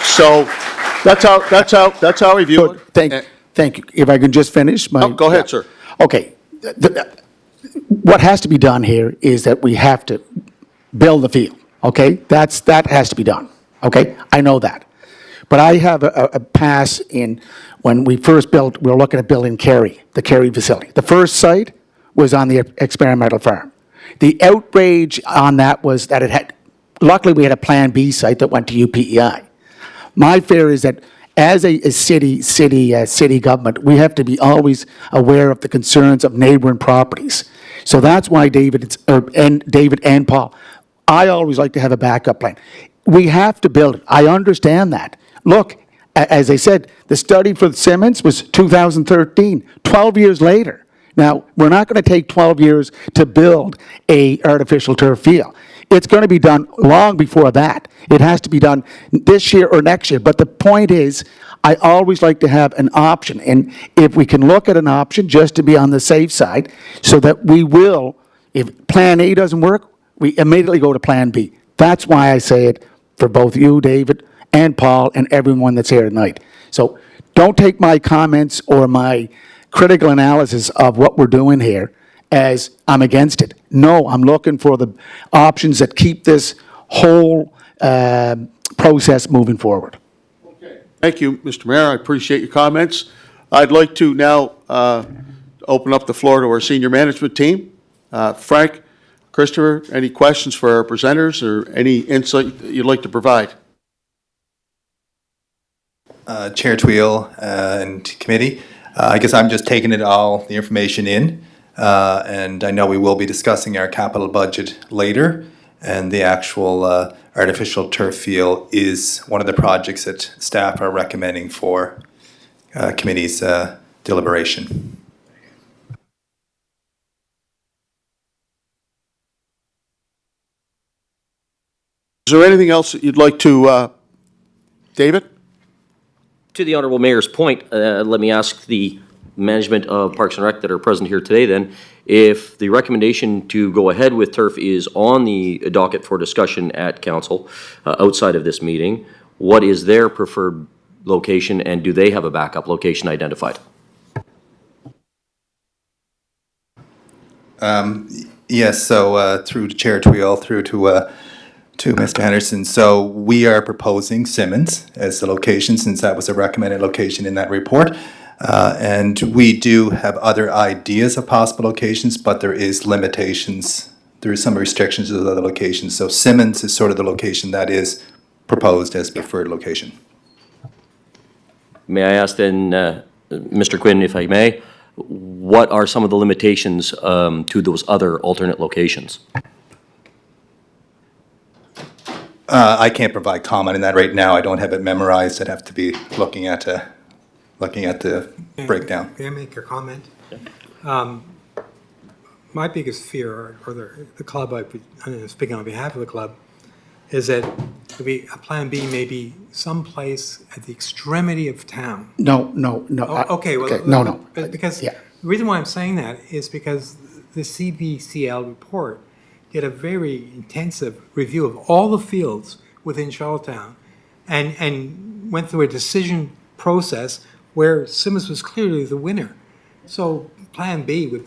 So that's how I view it. Thank you. If I can just finish my. Oh, go ahead, sir. Okay. What has to be done here is that we have to build the field, okay? That has to be done, okay? I know that. But I have a pass in, when we first built, we were looking at building Cary, the Cary facility. The first site was on the experimental farm. The outrage on that was that it had, luckily we had a Plan B site that went to UPEI. My fear is that as a city government, we have to be always aware of the concerns of neighboring properties. So that's why David and Paul, I always like to have a backup plan. We have to build it. I understand that. Look, as I said, the study for Simmons was 2013, 12 years later. Now, we're not going to take 12 years to build a artificial turf field. It's going to be done long before that. It has to be done this year or next year. But the point is, I always like to have an option. And if we can look at an option just to be on the safe side, so that we will, if Plan A doesn't work, we immediately go to Plan B. That's why I say it for both you, David, and Paul, and everyone that's here tonight. So don't take my comments or my critical analysis of what we're doing here as I'm against it. No, I'm looking for the options that keep this whole process moving forward. Thank you, Mr. Mayor. I appreciate your comments. I'd like to now open up the floor to our senior management team. Frank, Christopher, any questions for our presenters or any insight that you'd like to provide? Chair Tweel and committee, I guess I'm just taking the information in, and I know we will be discussing our capital budget later, and the actual artificial turf field is one of the projects that staff are recommending for committee's deliberation. Is there anything else that you'd like to, David? To the Honorable Mayor's point, let me ask the management of Parks and Rec that are present here today then, if the recommendation to go ahead with turf is on the docket for discussion at council outside of this meeting, what is their preferred location and do they have a backup location identified? Yes, so through to Chair Tweel, through to Mr. Henderson. So we are proposing Simmons as the location, since that was a recommended location in that report. And we do have other ideas of possible locations, but there is limitations. There is some restrictions to the other locations. So Simmons is sort of the location that is proposed as preferred location. May I ask then, Mr. Quinn, if I may, what are some of the limitations to those other alternate locations? I can't provide comment on that right now. I don't have it memorized. I'd have to be looking at the breakdown. May I make a comment? My biggest fear, or the club, I'm speaking on behalf of the club, is that a Plan B may be someplace at the extremity of town. No. Okay, well, No. because Yeah. the reason why I'm saying that is because the CBCL report did a very intensive review of all the fields within Charlottetown and went through a decision process where Simmons was clearly the winner. So Plan B would,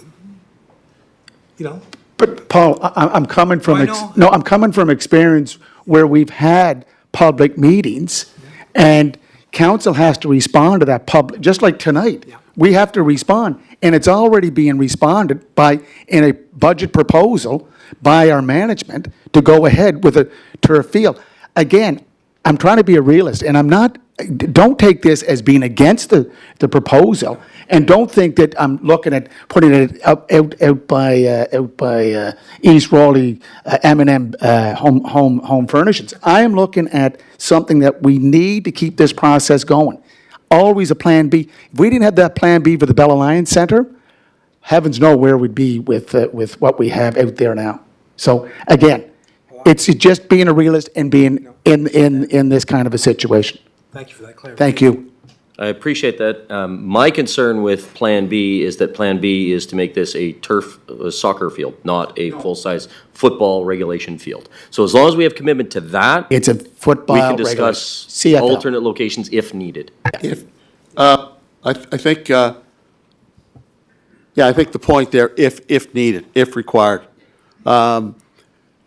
But Paul, I'm coming from, I know. I'm coming from experience where we've had public meetings and council has to respond to that public, just like tonight. Yeah. We have to respond, and it's already being responded by, in a budget proposal by our management to go ahead with a turf field. Again, I'm trying to be a realist, and I'm not, don't take this as being against the proposal, and don't think that I'm looking at putting it out by East Raleigh, M&M Home Furnishings. I am looking at something that we need to keep this process going. Always a Plan B. If we didn't have that Plan B for the Bell Alliance Center, heavens know where we'd be with what we have out there now. So again, it's just being a realist and being in this kind of a situation. Thank you for that clarification. Thank you. I appreciate that. My concern with Plan B is that Plan B is to make this a turf soccer field, not a full-size football regulation field. So as long as we have commitment to that, It's a football we can regular discuss CFL. alternate locations if needed. If, I think, yeah, I think the point there, if needed, if required.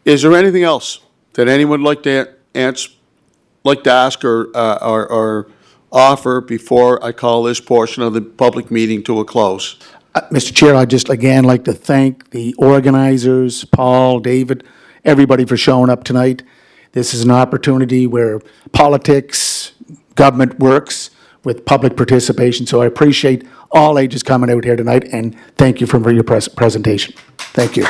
Is there anything else that anyone would like to ask or offer before I call this portion of the public meeting to a close? Mr. Chair, I'd just again like to thank the organizers, Paul, David, everybody for showing up tonight. This is an opportunity where politics, government works with public participation, so I appreciate all ages coming out here tonight, and thank you for your presentation. Thank you.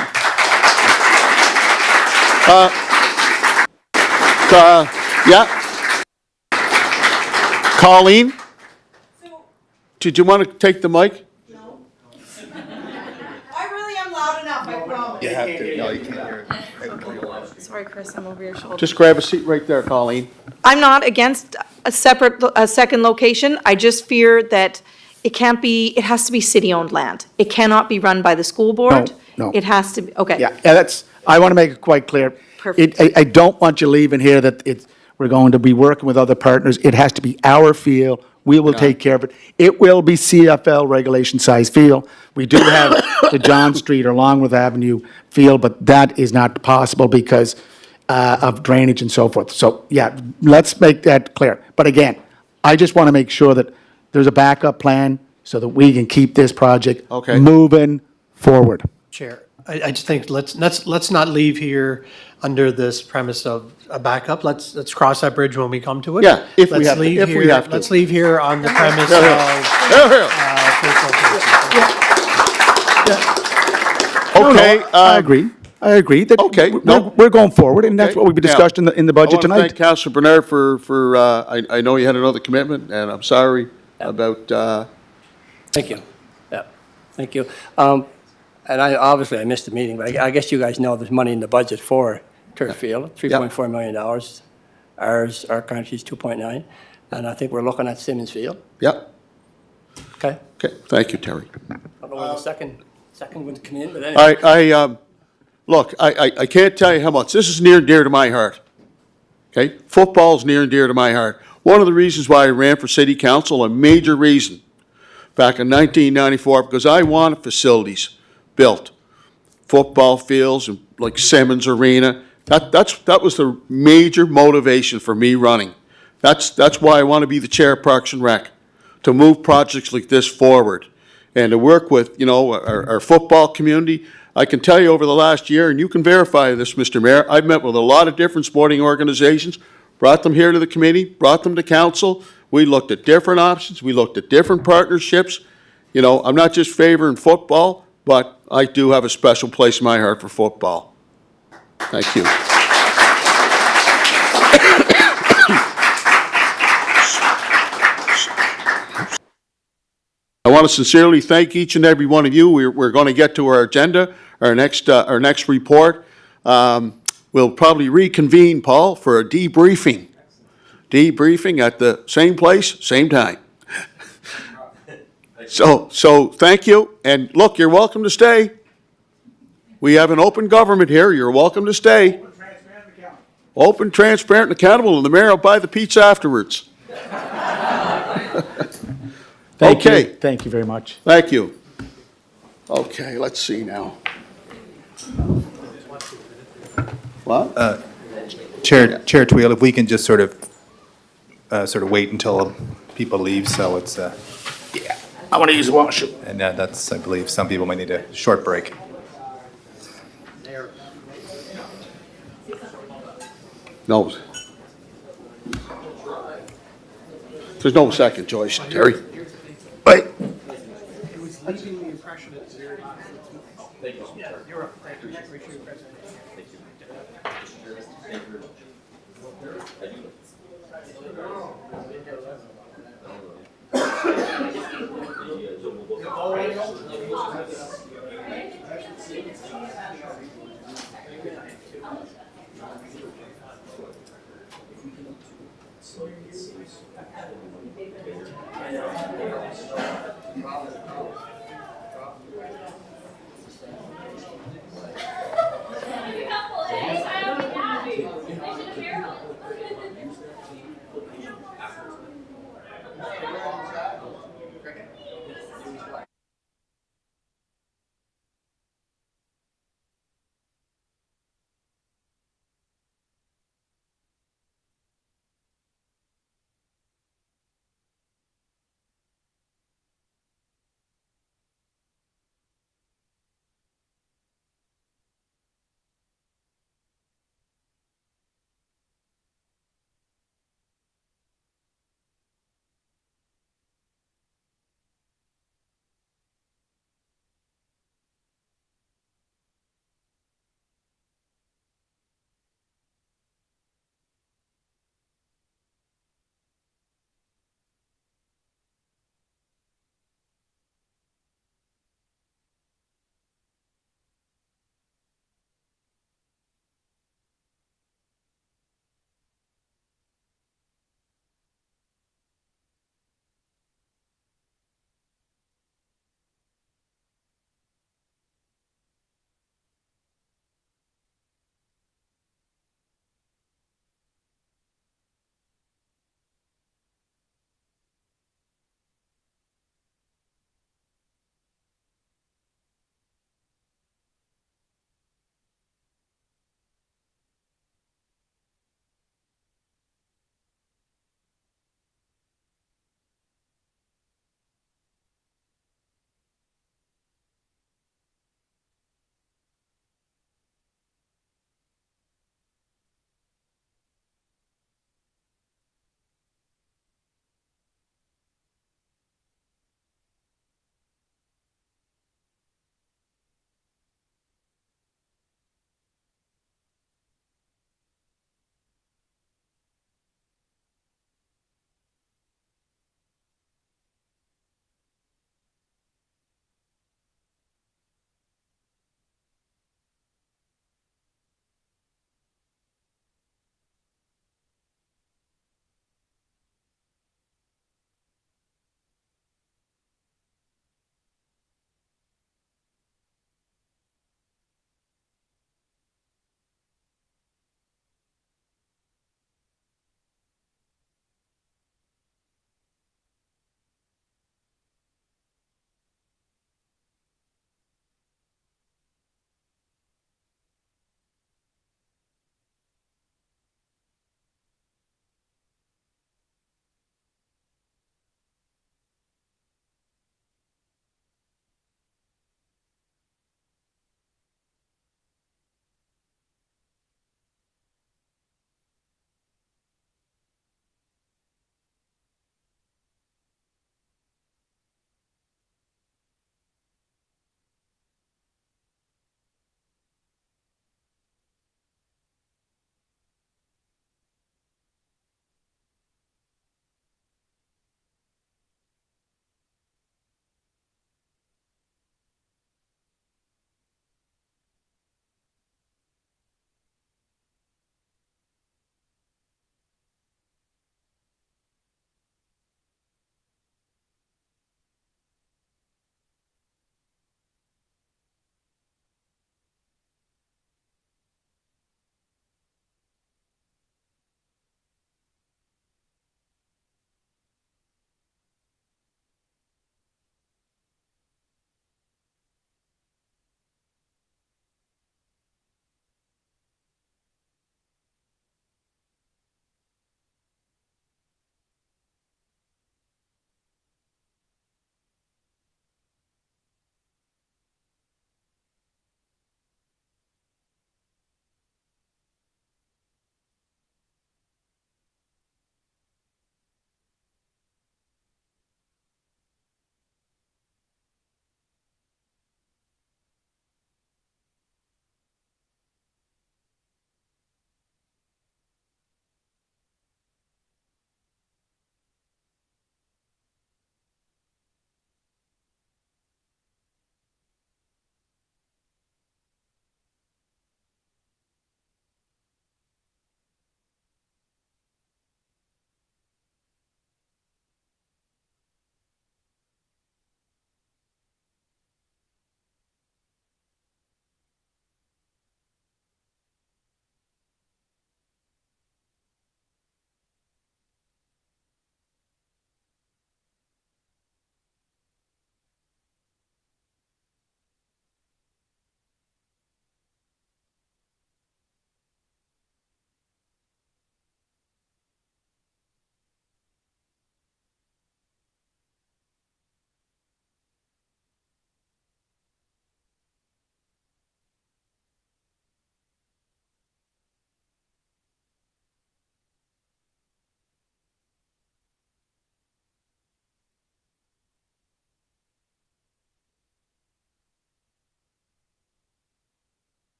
Yeah? Colleen, did you want to take the mic? No. I really am loud enough, I promise. You have to, no, you can't hear. Sorry, Chris, I'm over your shoulder. Just grab a seat right there, Colleen. I'm not against a second location. I just fear that it can't be, it has to be city-owned land. It cannot be run by the school board. No. It has to be, okay. Yeah, that's, I want to make it quite clear. Perfect. I don't want you leaving here that we're going to be working with other partners. It has to be our field. We will take care of it. It will be CFL regulation size field. We do have the John Street or Longworth Avenue field, but that is not possible because of drainage and so forth. So, yeah, let's make that clear. But again, I just want to make sure that there's a backup plan so that we can keep this project Okay. moving forward. Chair, I just think let's not leave here under this premise of a backup. Let's cross that bridge when we come to it. Yeah, if we Let's have to, leave if we here- have to. Let's leave here on the premise Here, here. of. Here, here. Okay. I agree. I agree that Okay, we're- no. we're going forward, and that's Okay. what we discussed in the budget I tonight. want to thank Councilor Bernard for I know you had another commitment, and I'm sorry about, Thank you. Yeah, thank you. And obviously I missed the meeting, but I guess you guys know there's money in the budget for turf field, $3.4 million. Our country's 2.9, and I think we're looking at Simmons Field. yep. Okay? Okay, thank you, Terry. I don't know when the second would come in, but anyway. Look, I can't tell you how much, this is near and dear to my heart. Okay? Football's near and dear to my heart. One of the reasons why I ran for city council, a major reason, back in 1994, because I wanted facilities built. Football fields, and like Simmons Arena. That was the major motivation for me running. That's why I want to be the chair of Parks and Rec, to move projects like this forward and to work with, our football community. I can tell you over the last year, and you can verify this, Mr. Mayor, I've met with a lot of different sporting organizations, brought them here to the committee, brought them to council. We looked at different options. We looked at different partnerships. I'm not just favoring football, but I do have a special place in my heart for football. Thank you. I want to sincerely thank each and every one of you. We're going to get to our agenda, our next report. We'll probably reconvene, Paul, for a debriefing. Debriefing at the same place, same time. So thank you, and look, you're welcome to stay. We have an open government here, you're welcome to stay. Open, transparent, and accountable, and the mayor will buy the pizza afterwards. Thank you. Okay. Thank you very much. Thank you. Okay, let's see now. What? Chair Twill, if we can just sort of wait until people leave, so it's, I want to use the washroom. and that's, I believe, some people might need a short break. No. There's no second choice, Terry. Wait.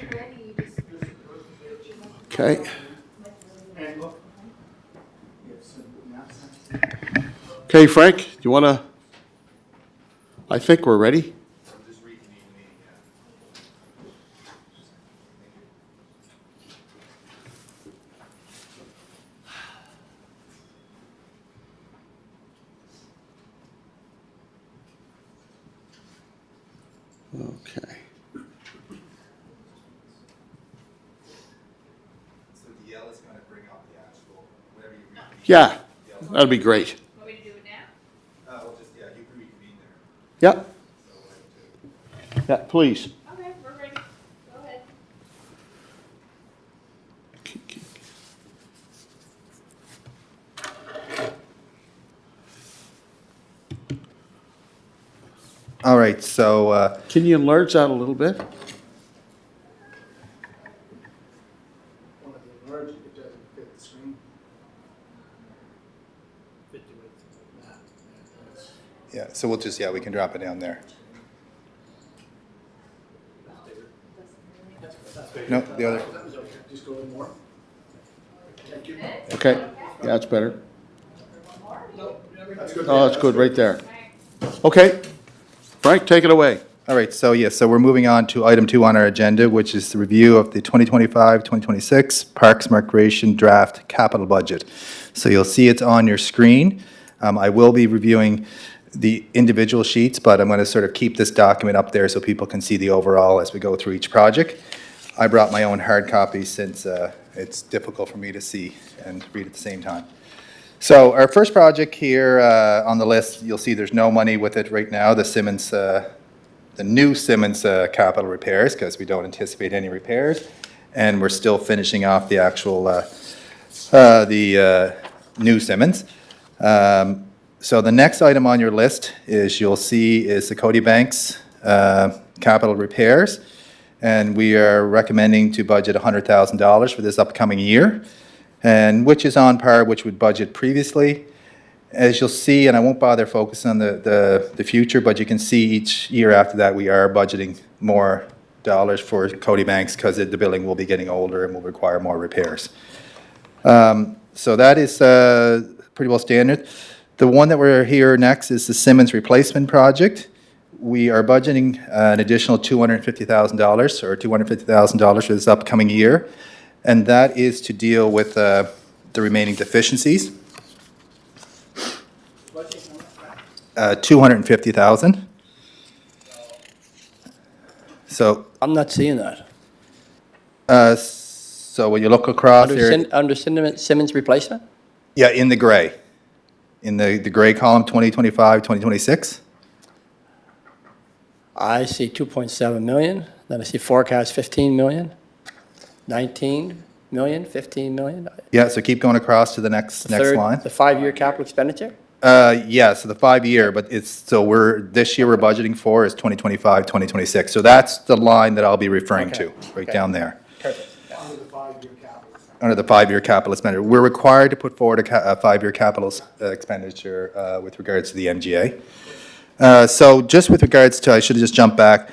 right. Okay. Okay, Frank, do you want to? I think we're ready. Okay. So DL is going to bring up the actual, whatever you read. Yeah, that'd be great. Want me to do it now? Well, just, yeah, you can reconvene there. Yep. Yeah, please. Okay, we're ready. Go ahead. All right, so, Can you enlarge that a little bit? yeah, so we'll just, yeah, we can drop it down there. No, the other. Okay, yeah, that's better. Oh, that's good, right there. Okay, Frank, take it away. All right, so yes, so we're moving on to item 2 on our agenda, which is the review of the 2025-2026 Parks and Recreation Draft Capital Budget. So you'll see it's on your screen. I will be reviewing the individual sheets, but I'm going to sort of keep this document up there so people can see the overall as we go through each project. I brought my own hard copy since it's difficult for me to see and read at the same time. So our first project here on the list, you'll see there's no money with it right now, the Simmons, the new Simmons capital repairs, because we don't anticipate any repairs. And we're still finishing off the actual, new Simmons. So the next item on your list is, you'll see, is the Cody Banks capital repairs. And we are recommending to budget $100,000 for this upcoming year, and which is on par, which would budget previously. As you'll see, and I won't bother focusing on the future, but you can see each year after that, we are budgeting more dollars for Cody Banks because the building will be getting older and will require more repairs. So that is pretty well standard. The one that we're here next is the Simmons replacement project. We are budgeting an additional $250,000 or $250,000 for this upcoming year, and that is to deal with the remaining deficiencies. 250,000. So, I'm not seeing that. so when you look across there, Under Simmons replacement? yeah, in the gray, in the gray column, 2025, 2026. I see 2.7 million, then I see forecast 15 million, 19 million, 15 million. Yeah, so keep going across to the next Third, line. the 5-year capital expenditure? Yeah, so the 5-year, but it's, so this year we're budgeting for is 2025, 2026. So that's the line that I'll be referring to, right down there. Perfect. Under the 5-year capital expenditure. We're required to put forward a 5-year capital expenditure with regards to the MGA. So just with regards to, I should have just jumped back,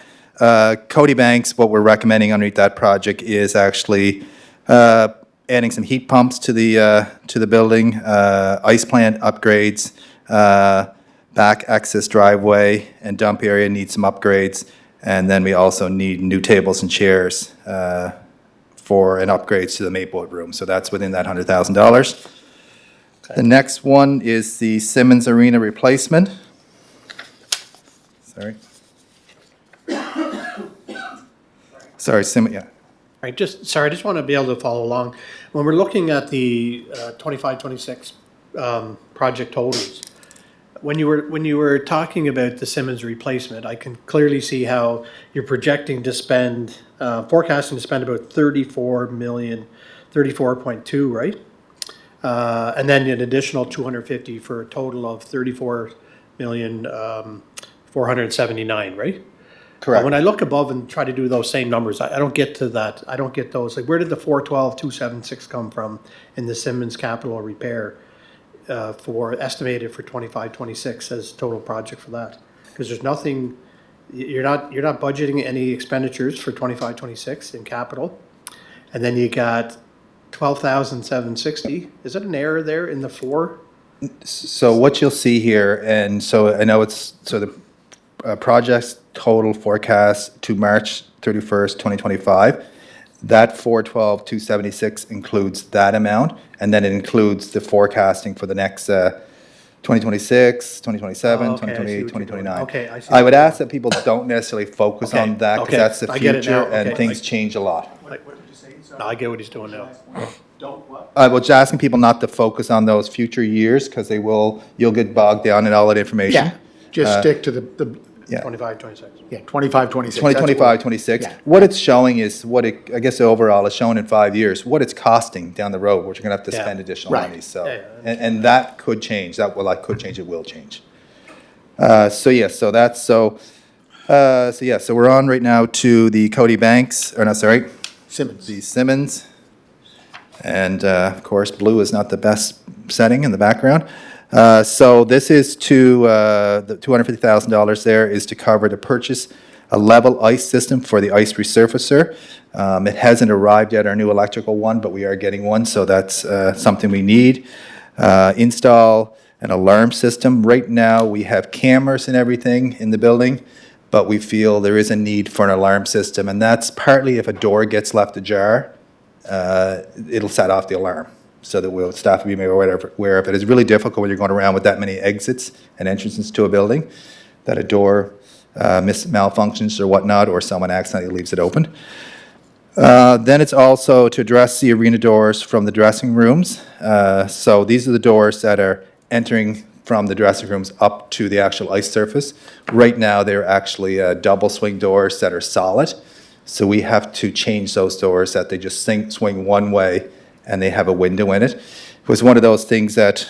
Cody Banks, what we're recommending underneath that project is actually adding some heat pumps to the building, ice plant upgrades, back access driveway and dump area needs some upgrades, and then we also need new tables and chairs for an upgrades to the Maplewood room. So that's within that $100,000. The next one is the Simmons Arena replacement. Sorry. Sorry, yeah. Right, I just want to be able to follow along. When we're looking at the 25, 26 project totals, when you were talking about the Simmons replacement, I can clearly see how you're projecting to spend, forecasting to spend about 34 million, 34.2, right? And then an additional 250 for a total of 34 million, 479, right? Correct. When I look above and try to do those same numbers, I don't get to that. I don't get those. Like, where did the 412, 276 come from in the Simmons capital repair estimated for 25, 26 as total project for that? Because there's nothing, you're not budgeting any expenditures for 25, 26 in capital. And then you got 12,760. Is that an error there in the 4? So what you'll see here, and so I know it's, so the project's total forecast to March 31st, 2025, that 412,276 includes that amount, and then it includes the forecasting for the next 2026, 2027, Oh, okay, I see 2028, what you're doing. 2029. Okay, I see I what would you're ask that people don't necessarily focus Okay, on that, because okay, that's the I get it now, future, and okay. things change a lot. No, I get what he's doing now. I was just asking people not to focus on those future years, because you'll get bogged down in all that information. Yeah, just stick to the, Yeah. 25, 26. yeah, 25, 26. 2025, 26. Yeah. What it's showing is what it, I guess overall is shown in 5 years, what it's costing down the road, what you're gonna have to Yeah. spend additional Right. money, so. Yeah, yeah. And that could change, that could change, it will change. So we're on right now to the Cody Banks, or no, sorry, Simmons. the Simmons. And of course, blue is not the best setting in the background. So this is to, the $250,000 there is to cover to purchase a level ice system for the ice resurfacer. It hasn't arrived yet, our new electrical one, but we are getting one, so that's something we need. Install an alarm system. Right now, we have cameras and everything in the building, but we feel there is a need for an alarm system, and that's partly if a door gets left ajar, it'll set off the alarm, so that staff will be made aware of it. It's really difficult when you're going around with that many exits and entrances to a building, that a door malfunctions or whatnot, or someone accidentally leaves it open. Then it's also to address the arena doors from the dressing rooms. So these are the doors that are entering from the dressing rooms up to the actual ice surface. Right now, they're actually double swing doors that are solid. So we have to change those doors that they just swing one way and they have a window in it. It was one of those things that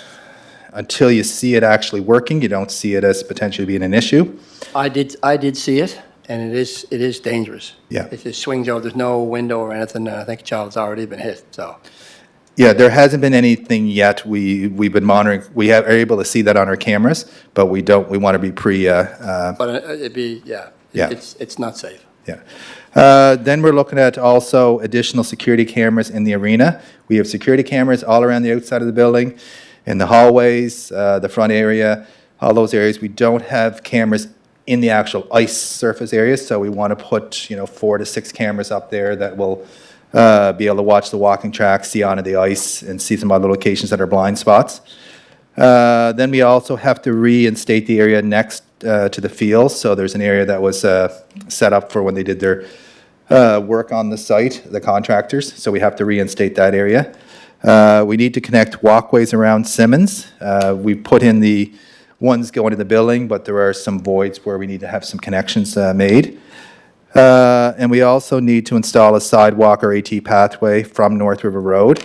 until you see it actually working, you don't see it as potentially being an issue. I did see it, and it is dangerous. Yeah. It's a swing door, there's no window or anything, and I think a child's already been hit, so. Yeah, there hasn't been anything yet. We've been monitoring, are able to see that on our cameras, but we want to be But it'd be, Yeah. it's not safe. Yeah. Then we're looking at also additional security cameras in the arena. We have security cameras all around the outside of the building, in the hallways, the front area, all those areas. We don't have cameras in the actual ice surface areas, so we want to put, 4 to 6 cameras up there that will be able to watch the walking track, see onto the ice, and see some other locations that are blind spots. Then we also have to reinstate the area next to the field. So there's an area that was set up for when they did their work on the site, the contractors. So we have to reinstate that area. We need to connect walkways around Simmons. We put in the ones going to the building, but there are some voids where we need to have some connections made. And we also need to install a sidewalk or AT pathway from North River Road.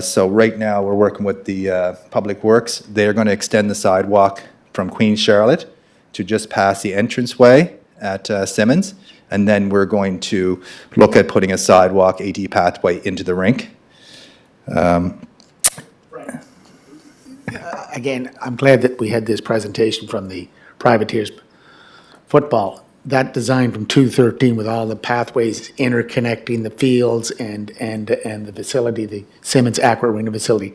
So right now, we're working with the Public Works. They're going to extend the sidewalk from Queen Charlotte to just past the entranceway at Simmons. And then we're going to look at putting a sidewalk AT pathway into the rink. Again, I'm glad that we had this presentation from the Privateers football. That design from 213 with all the pathways interconnecting the fields and the facility, the Simmons Aqua Arena facility.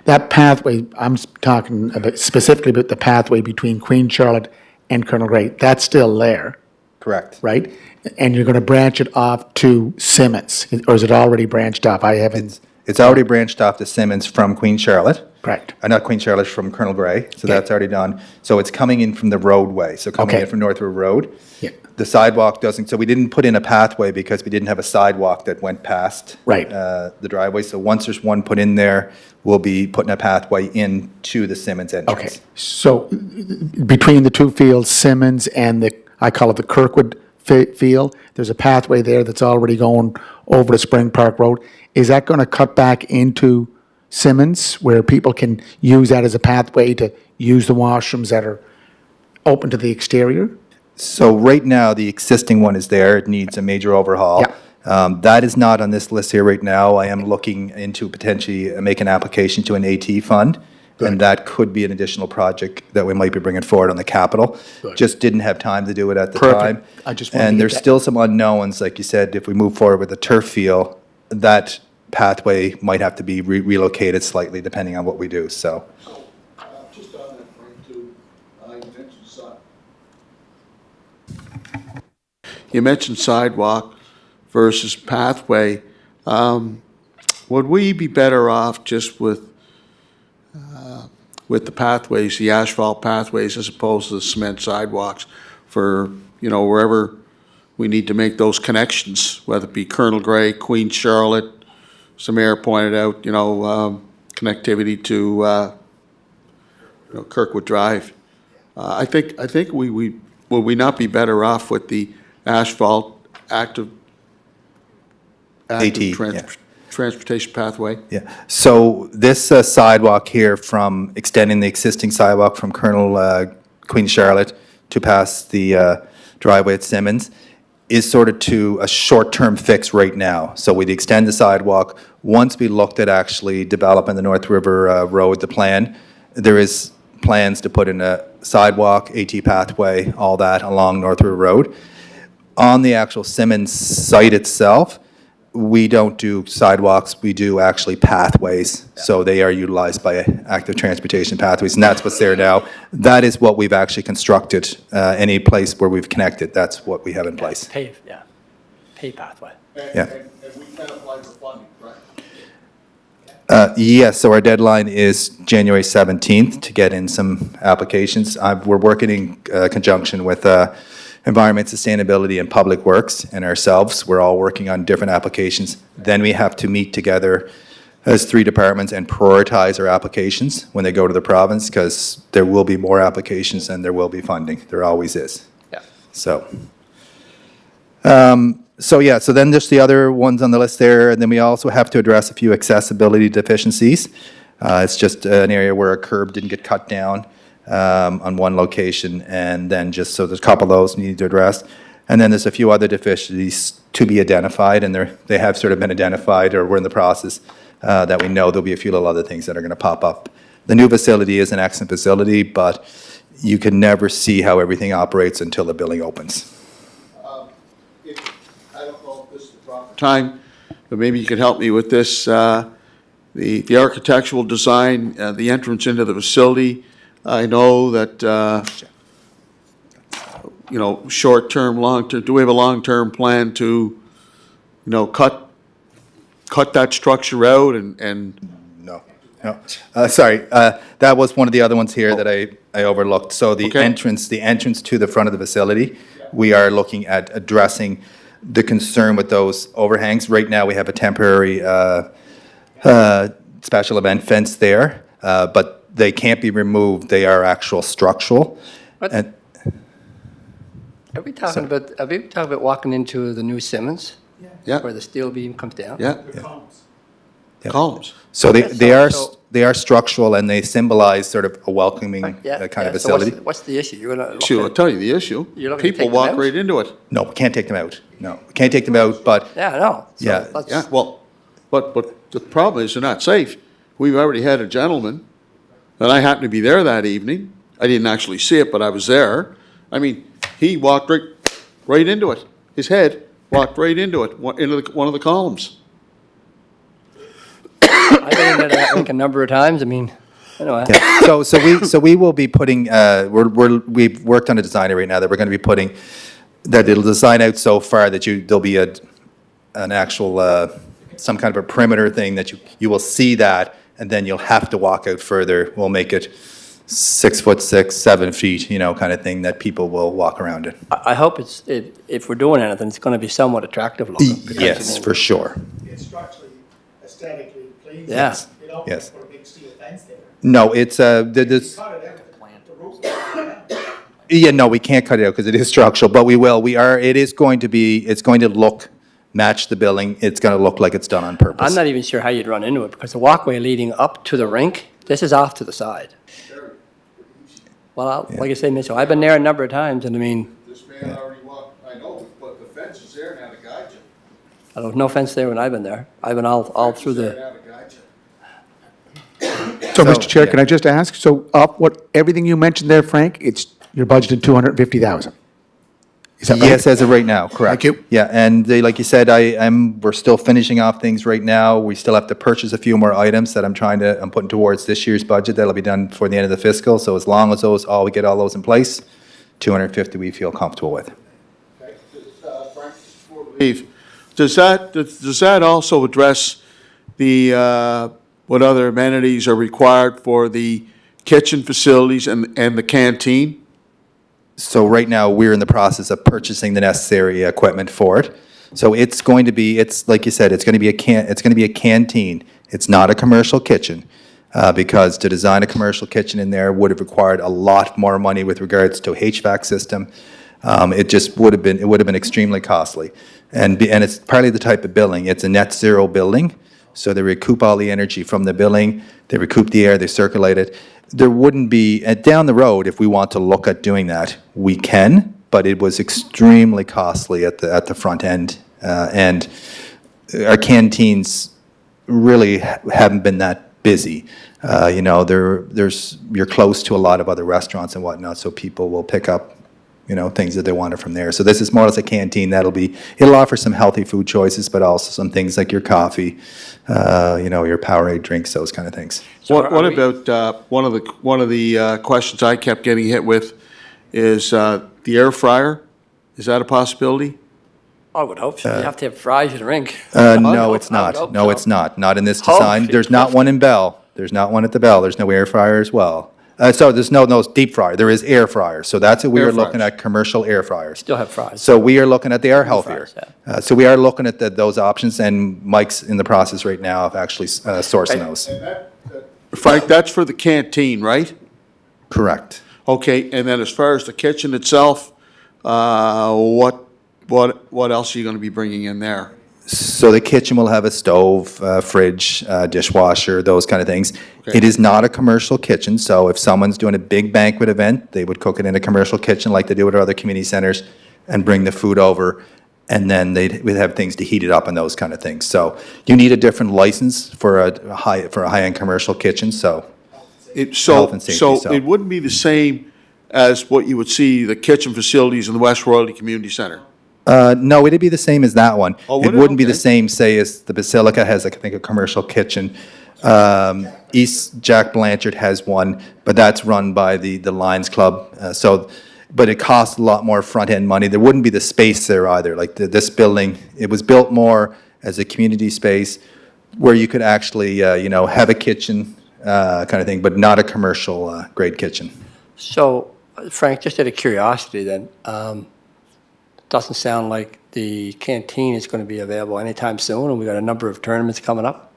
That pathway, I'm talking about specifically about the pathway between Queen Charlotte and Colonel Gray. That's still there, Correct. right? And you're going to branch it off to Simmons, or is it already branched off? I haven't. It's already branched off to Simmons from Queen Charlotte. Correct. Not Queen Charlotte, from Colonel Gray, so that's already done. So it's coming in from the roadway, so coming Okay. in from North River Road. Yeah. The sidewalk doesn't, so we didn't put in a pathway because we didn't have a sidewalk that went past Right. the driveway. So once there's one put in there, we'll be putting a pathway into the Simmons entrance. Okay, so between the two fields, Simmons and I call it the Kirkwood field, there's a pathway there that's already going over to Spring Park Road. Is that going to cut back into Simmons where people can use that as a pathway to use the washrooms that are open to the exterior? So right now, the existing one is there. It needs a major overhaul. Yeah. That is not on this list here right now. I am looking into potentially make an application to an AT fund And that could be an additional project that we might be bringing forward on the capital. Good. Just didn't have time to do it at the Perfect. time. I just wanted to And get there's that- still some unknowns, like you said, if we move forward with the turf field, that pathway might have to be relocated slightly depending on what we do, so. Just on that point too, you mentioned sidewalk versus pathway. Would we be better off just with the pathways, the asphalt pathways, as opposed to the cement sidewalks for, wherever we need to make those connections, whether it be Colonel Gray, Queen Charlotte, some mayor pointed out, connectivity to, Kirkwood Drive. I think would we not be better off with the asphalt active AT, yeah. transportation pathway? Yeah, so this sidewalk here from extending the existing sidewalk from Colonel Queen Charlotte to past the driveway at Simmons is sort of to a short-term fix right now. So we'd extend the sidewalk. Once we looked at actually developing the North River Road, the plan, there is plans to put in a sidewalk, AT pathway, all that along North River Road. On the actual Simmons site itself, we don't do sidewalks, we do actually pathways. So they are utilized by active transportation pathways, and that's what's there now. That is what we've actually constructed, any place where we've connected, that's what we have in place. Pave, yeah. Pave pathway. Yeah. And we can apply for funding, correct? Yes, so our deadline is January 17th to get in some applications. We're working in conjunction with Environment, Sustainability, and Public Works and ourselves. We're all working on different applications. Then we have to meet together as three departments and prioritize our applications when they go to the province, because there will be more applications than there will be funding. There always is. Yeah. So so then there's the other ones on the list there, and then we also have to address a few accessibility deficiencies. It's just an area where a curb didn't get cut down on one location, and then so there's a couple of those we need to address. And then there's a few other deficiencies to be identified, and they have sort of been identified, or we're in the process, that we know there'll be a few little other things that are going to pop up. The new facility is an excellent facility, but you can never see how everything operates until the building opens. I don't know if this is the proper time, but maybe you could help me with this. The architectural design, the entrance into the facility, I know that, short-term, long-term, do we have a long-term plan to, cut that structure out and No. Sorry, that was one of the other ones here that I overlooked. So the Okay. entrance to the front of the facility, we are looking at addressing the concern with those overhangs. Right now, we have a temporary special event fence there, but they can't be removed. They are actual structural. What? And Are we talking about walking into the new Simmons? Yeah. Where the steel beam comes down? yeah, Yeah. columns. So Okay, they are structural, and they symbolize sort of a welcoming Yeah, kind of yeah. So facility. what's the issue? You're gonna look Issue, I'll at- tell you the issue. You're looking to People take them walk out? right into it. No, we can't take them out. No, we can't take them out, but Yeah, I know. So Yeah, let's- Yeah, well, but the problem is they're not safe. We've already had a gentleman, and I happened to be there that evening. I didn't actually see it, but I was there. I mean, he walked right into it. His head walked right into it, into one of the columns. I've been into that rink a number of times. I mean, anyway. yeah. So we will be putting, we've worked on a designer right now that we're going to be putting, that it'll design out so far that there'll be an actual, some kind of a perimeter thing that you will see that, and then you'll have to walk out further. We'll make it 6'6", 7 feet, kind of thing that people will walk around in. I hope if we're doing anything, it's gonna be somewhat attractive looking. because, Yes, I mean, for sure. It's structurally, aesthetically pleasing. Yeah. You don't Yes. put a big steel fence there. No, it's, this. Cut it out, the roof. Yeah, no, we can't cut it out because it is structural, but we will. It's going to match the building. It's going to look like it's done on purpose. I'm not even sure how you'd run into it, because the walkway leading up to the rink, this is off to the side. Well, like I say, Mitchell, I've been there a number of times, and I mean, This man already walked, I know, but the fence is there now to guide you. there was no fence there when I've been there. I've been all through the, Now to guide you. So, Mr. Chair, yeah. can I just ask, so everything you mentioned there, Frank, you're budgeted 250,000? Is that right? Yes, as of right now, correct. Thank you. Yeah, and like you said, we're still finishing off things right now. We still have to purchase a few more items that I'm putting towards this year's budget. That'll be done before the end of the fiscal. So as long as we get all those in place, 250 we feel comfortable with. Leave. Does that also address the, what other amenities are required for the kitchen facilities and the canteen? So right now, we're in the process of purchasing the necessary equipment for it. So it's like you said, it's going to be a canteen. It's not a commercial kitchen, because to design a commercial kitchen in there would have required a lot more money with regards to HVAC system. It would have been extremely costly. And it's partly the type of building. It's a net zero building, so they recoup all the energy from the building, they recoup the air, they circulate it. There wouldn't be, down the road, if we want to look at doing that, we can, but it was extremely costly at the front end. And our canteens really haven't been that busy. You're close to a lot of other restaurants and whatnot, so people will pick up, things that they wanted from there. So this is more or less a canteen it'll offer some healthy food choices, but also some things like your coffee, your Powerade drinks, those kind of things. What about, one of the questions I kept getting hit with is the air fryer? Is that a possibility? I would hope so. You have to have fries and drink. No, it's I would not. hope No, so. it's not. Not in this Hope design. it There's not could. one in Bell. There's not one at the Bell. There's no air fryer as well. So there's no deep fryer. There is air fryer. So that's what we Air are looking fryers. at, commercial air fryers. Still have fries. So we are looking at, they are healthier. fries, So we are looking at those options, and Mike's in the process right now of actually sourcing those. Frank, that's for the canteen, right? Correct. Okay, and then as far as the kitchen itself, what else are you gonna be bringing in there? So the kitchen will have a stove, fridge, dishwasher, those kind of things. Okay. It is not a commercial kitchen, so if someone's doing a big banquet event, they would cook it in a commercial kitchen like they do at other community centers and bring the food over, and then we'd have things to heat it up and those kind of things. So you need a different license for a high-end commercial kitchen, so. Health and safety, So so. it wouldn't be the same as what you would see the kitchen facilities in the West Royalty Community Center? No, it'd be the same as that one. Oh, would It it? wouldn't be the Okay. same, say, as the Basilica has, I think, a commercial kitchen. East Jack Blanchard has one, but that's run by the Lions Club. But it costs a lot more front-end money. There wouldn't be the space there either. Like this building, it was built more as a community space where you could actually, have a kitchen kind of thing, but not a commercial grade kitchen. So, Frank, just out of curiosity then, doesn't sound like the canteen is going to be available anytime soon, and we got a number of tournaments coming up.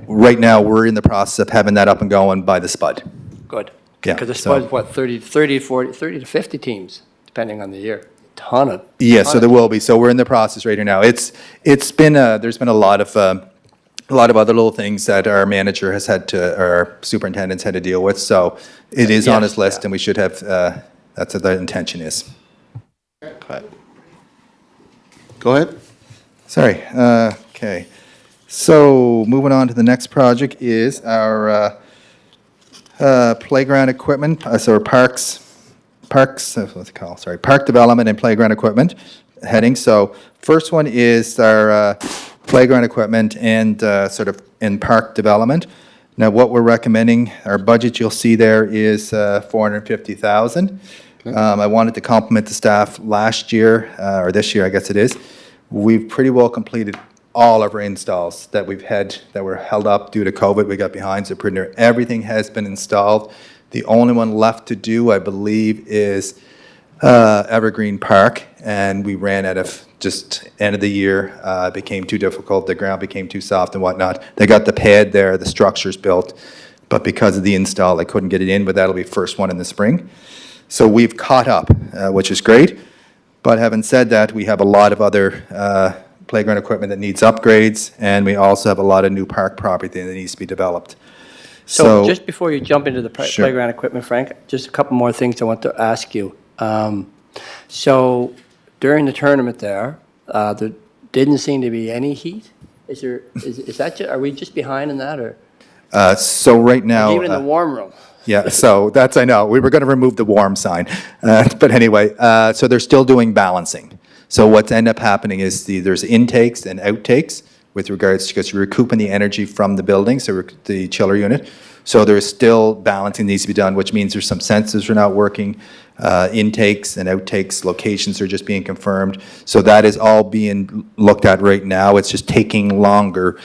Right now, we're in the process of having that up and going by the Spud. Good. Yeah, Because it's so- what, 30 to 50 teams, depending on the year. Ton of. Yeah, so there will be. So we're in the process right here now. There's been a lot of other little things that our manager has our superintendent's had to deal with. So it is on Yes, his list, yeah. and we should have. That's what the intention is. Go ahead. Sorry. Okay. So moving on to the next project is our playground equipment. So our parks. What's it called? Sorry, park development and playground equipment heading. So first one is our playground equipment and sort of in park development. Now, what we're recommending, our budget you'll see there is $450,000. I wanted to compliment the staff last year, or this year, I guess it is. We've pretty well completed all of our installs that we've had that were held up due to COVID. We got behind, so pretty near everything has been installed. The only one left to do, I believe, is Evergreen Park, and we ran out of just end of the year. It became too difficult. The ground became too soft and whatnot. They got the pad there, the structure's built, but because of the install, they couldn't get it in, but that'll be first one in the spring. So we've caught up, which is great. But having said that, we have a lot of other playground equipment that needs upgrades, and we also have a lot of new park property that needs to be developed. So just before you jump into the Sure. playground equipment, Frank, just a couple more things I want to ask you. So during the tournament there didn't seem to be any heat? Is that, are we just behind in that, or? So right now. Even in the warm room. Yeah, so that's, I know, we were going to remove the warm sign. But anyway, so they're still doing balancing. So what's end up happening is there's intakes and outtakes with regards to, because you're recouping the energy from the building, so the chiller unit. So there's still balancing needs to be done, which means there's some sensors are not working. Intakes and outtakes locations are just being confirmed. So that is all being looked at right now. It's just taking longer.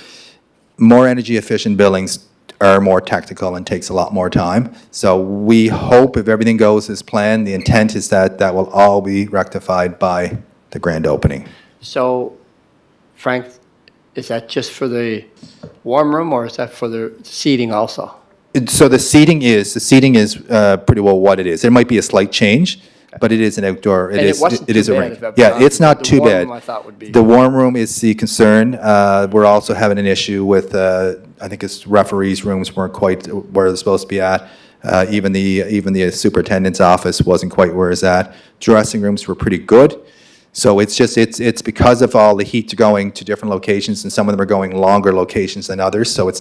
More energy efficient buildings are more technical and takes a lot more time. So we hope if everything goes as planned, the intent is that that will all be rectified by the grand opening. So, Frank, is that just for the warm room, or is that for the seating also? So the seating is pretty well what it is. There might be a slight change, but it is an outdoor, And it wasn't it is too a bad, ring. if I've Yeah, been it's not honest. too The warm bad. room I thought would be- The warm room is the concern. We're also having an issue with, I think it's referees' rooms weren't quite where they're supposed to be at. Even the superintendent's office wasn't quite where it's at. Dressing rooms were pretty good. So it's just, it's because of all the heat going to different locations, and some of them are going longer locations than others, so it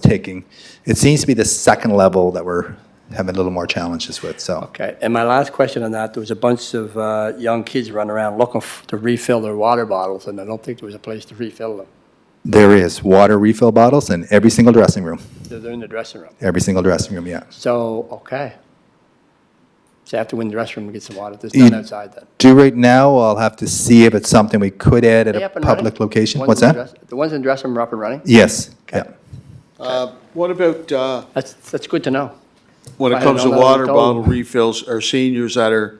seems to be the second level that we're having a little more challenges with, so. Okay, and my last question on that, there was a bunch of young kids running around looking to refill their water bottles, and I don't think there was a place to refill them. There is water refill bottles in every single dressing room, They're in the dressing room. every single dressing room, yeah. So, okay. So after we in the restroom, we get some water. There's You- none outside then. Do right now, I'll have to see if it's something we could add at They a up and running? public location. The ones What's in the that? The ones in the dressing room are up and running? Yes, yeah. What about, That's good to know. when I it had comes to known that, I water would've told bottle them. refills, are seniors that are,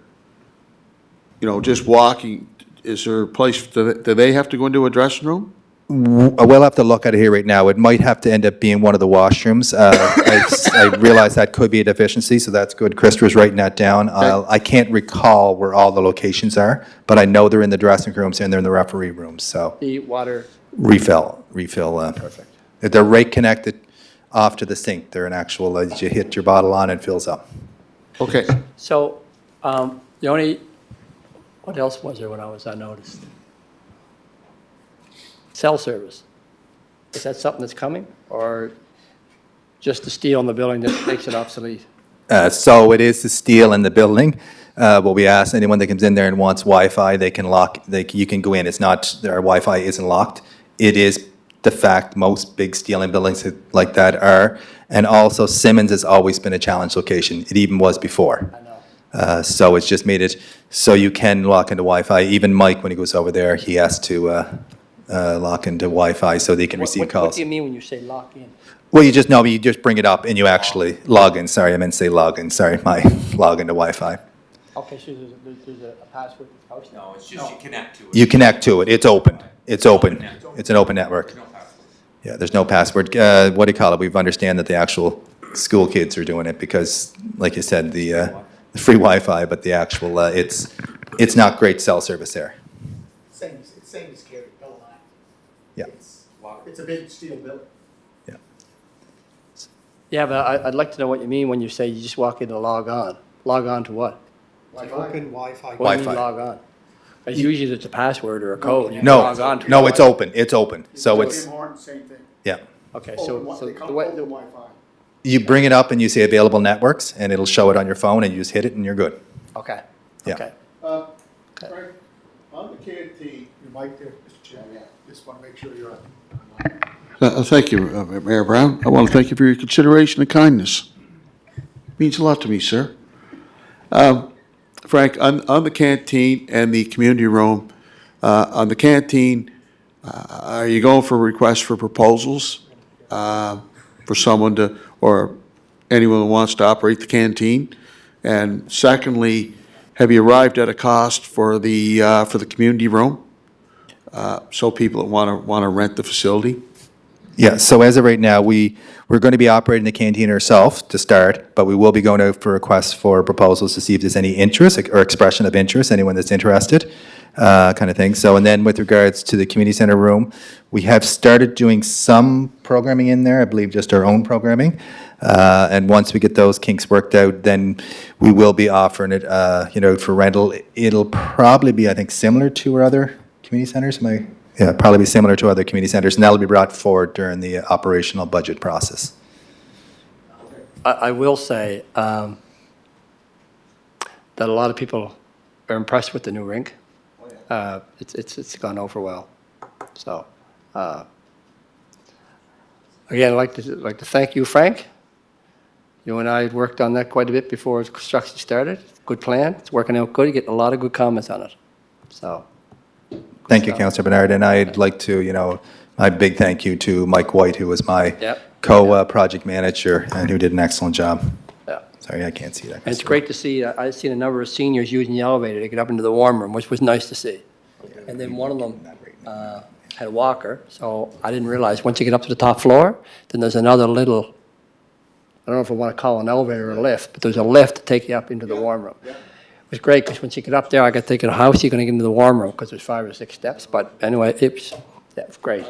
just walking, is there a place, do they have to go into a dressing room? We'll have to look at it here right now. It might have to end up being one of the washrooms. I realize that could be a deficiency, so that's good. Krista's writing that down. I can't recall where all the locations are, but I know they're in the dressing rooms and they're in the referee rooms, so The water, refill. Perfect. They're right connected off to the sink. They're an actual, you hit your bottle on and it fills up. Okay, so, the only, what else was there when I was unnoticed? Cell service. Is that something that's coming, or just the steel in the building that makes it obsolete? So it is the steel in the building. What we ask, anyone that comes in there and wants Wi-Fi, they can you can go in. It's not, our Wi-Fi isn't locked. It is the fact most big steel in buildings like that are. And also Simmons has always been a challenge location. It even was before. I know. So it's just made it so you can lock into Wi-Fi. Even Mike, when he goes over there, he has to lock into Wi-Fi so they can receive What calls. do you mean when you say lock in? Well, you just bring it up and you actually log in. Sorry, I meant to say log in. Sorry, my log into Wi-Fi. Okay, so there's a password that's posted? No, It's just you connect to it. You connect to it. It's open. It's open. It's an open network. Yeah, there's no password. What do you call it? We've understand that the actual school kids are doing it because, like you said, the free Wi-Fi, but the actual, it's not great cell service there. Same as Gary, Bill Line. Yeah. It's a big steel building. Yeah. Yeah, but I'd like to know what you mean when you say you just walk in and log on. Log on to what? Open Wi-Fi. What do you mean Wi-Fi. log on? Because usually it's a password or a code. You No, log on to no, it. it's open. It's open. So it's, Same thing. yeah. Okay, so the way, Wi-Fi. You bring it up and you say available networks and it'll show it on your phone and you just hit it and you're good. okay, Yeah. okay. Frank, on the canteen. Your mic there, Mr. Chair, yeah, just want to make sure you're on. Thank you, Mayor Brown. I want to thank you for your consideration and kindness. Means a lot to me, sir. Frank, on the canteen and the community room, on the canteen, are you going for requests for proposals for someone to, or anyone who wants to operate the canteen? And secondly, have you arrived at a cost for the community room? So people that want to rent the facility? Yeah, so as of right now, we're going to be operating the canteen ourselves to start, but we will be going out for requests for proposals to see if there's any interest or expression of interest, anyone that's interested, kind of thing. So, and then with regards to the community center room, we have started doing some programming in there, I believe just our own programming. And once we get those kinks worked out, then we will be offering it, for rental. It'll probably be, I think, similar to our other community centers. Probably be similar to other community centers, and that'll be brought forward during the operational budget process. I will say that a lot of people are impressed with the new rink. It's gone over well. So, again, I'd like to thank you, Frank. You and I worked on that quite a bit before construction started. Good plan. It's working out good. You're getting a lot of good comments on it. So, Thank you, stuff. Councillor Bernard, and I'd like to, my big thank you to Mike White, who was my Yep. co-project manager and who did an excellent job. yeah. Sorry, I can't see that. And it's great to see, I've seen a number of seniors using the elevator to get up into the warm room, which was nice to see. And then one of them had a walker, so I didn't realize, once you get up to the top floor, then there's another little, I don't know if I want to call it an elevator or a lift, but there's a lift to take you up into the warm room. It was great, because once you get up there, I got thinking, how is you going to get into the warm room, because there's 5 or 6 steps, but anyway, it was great,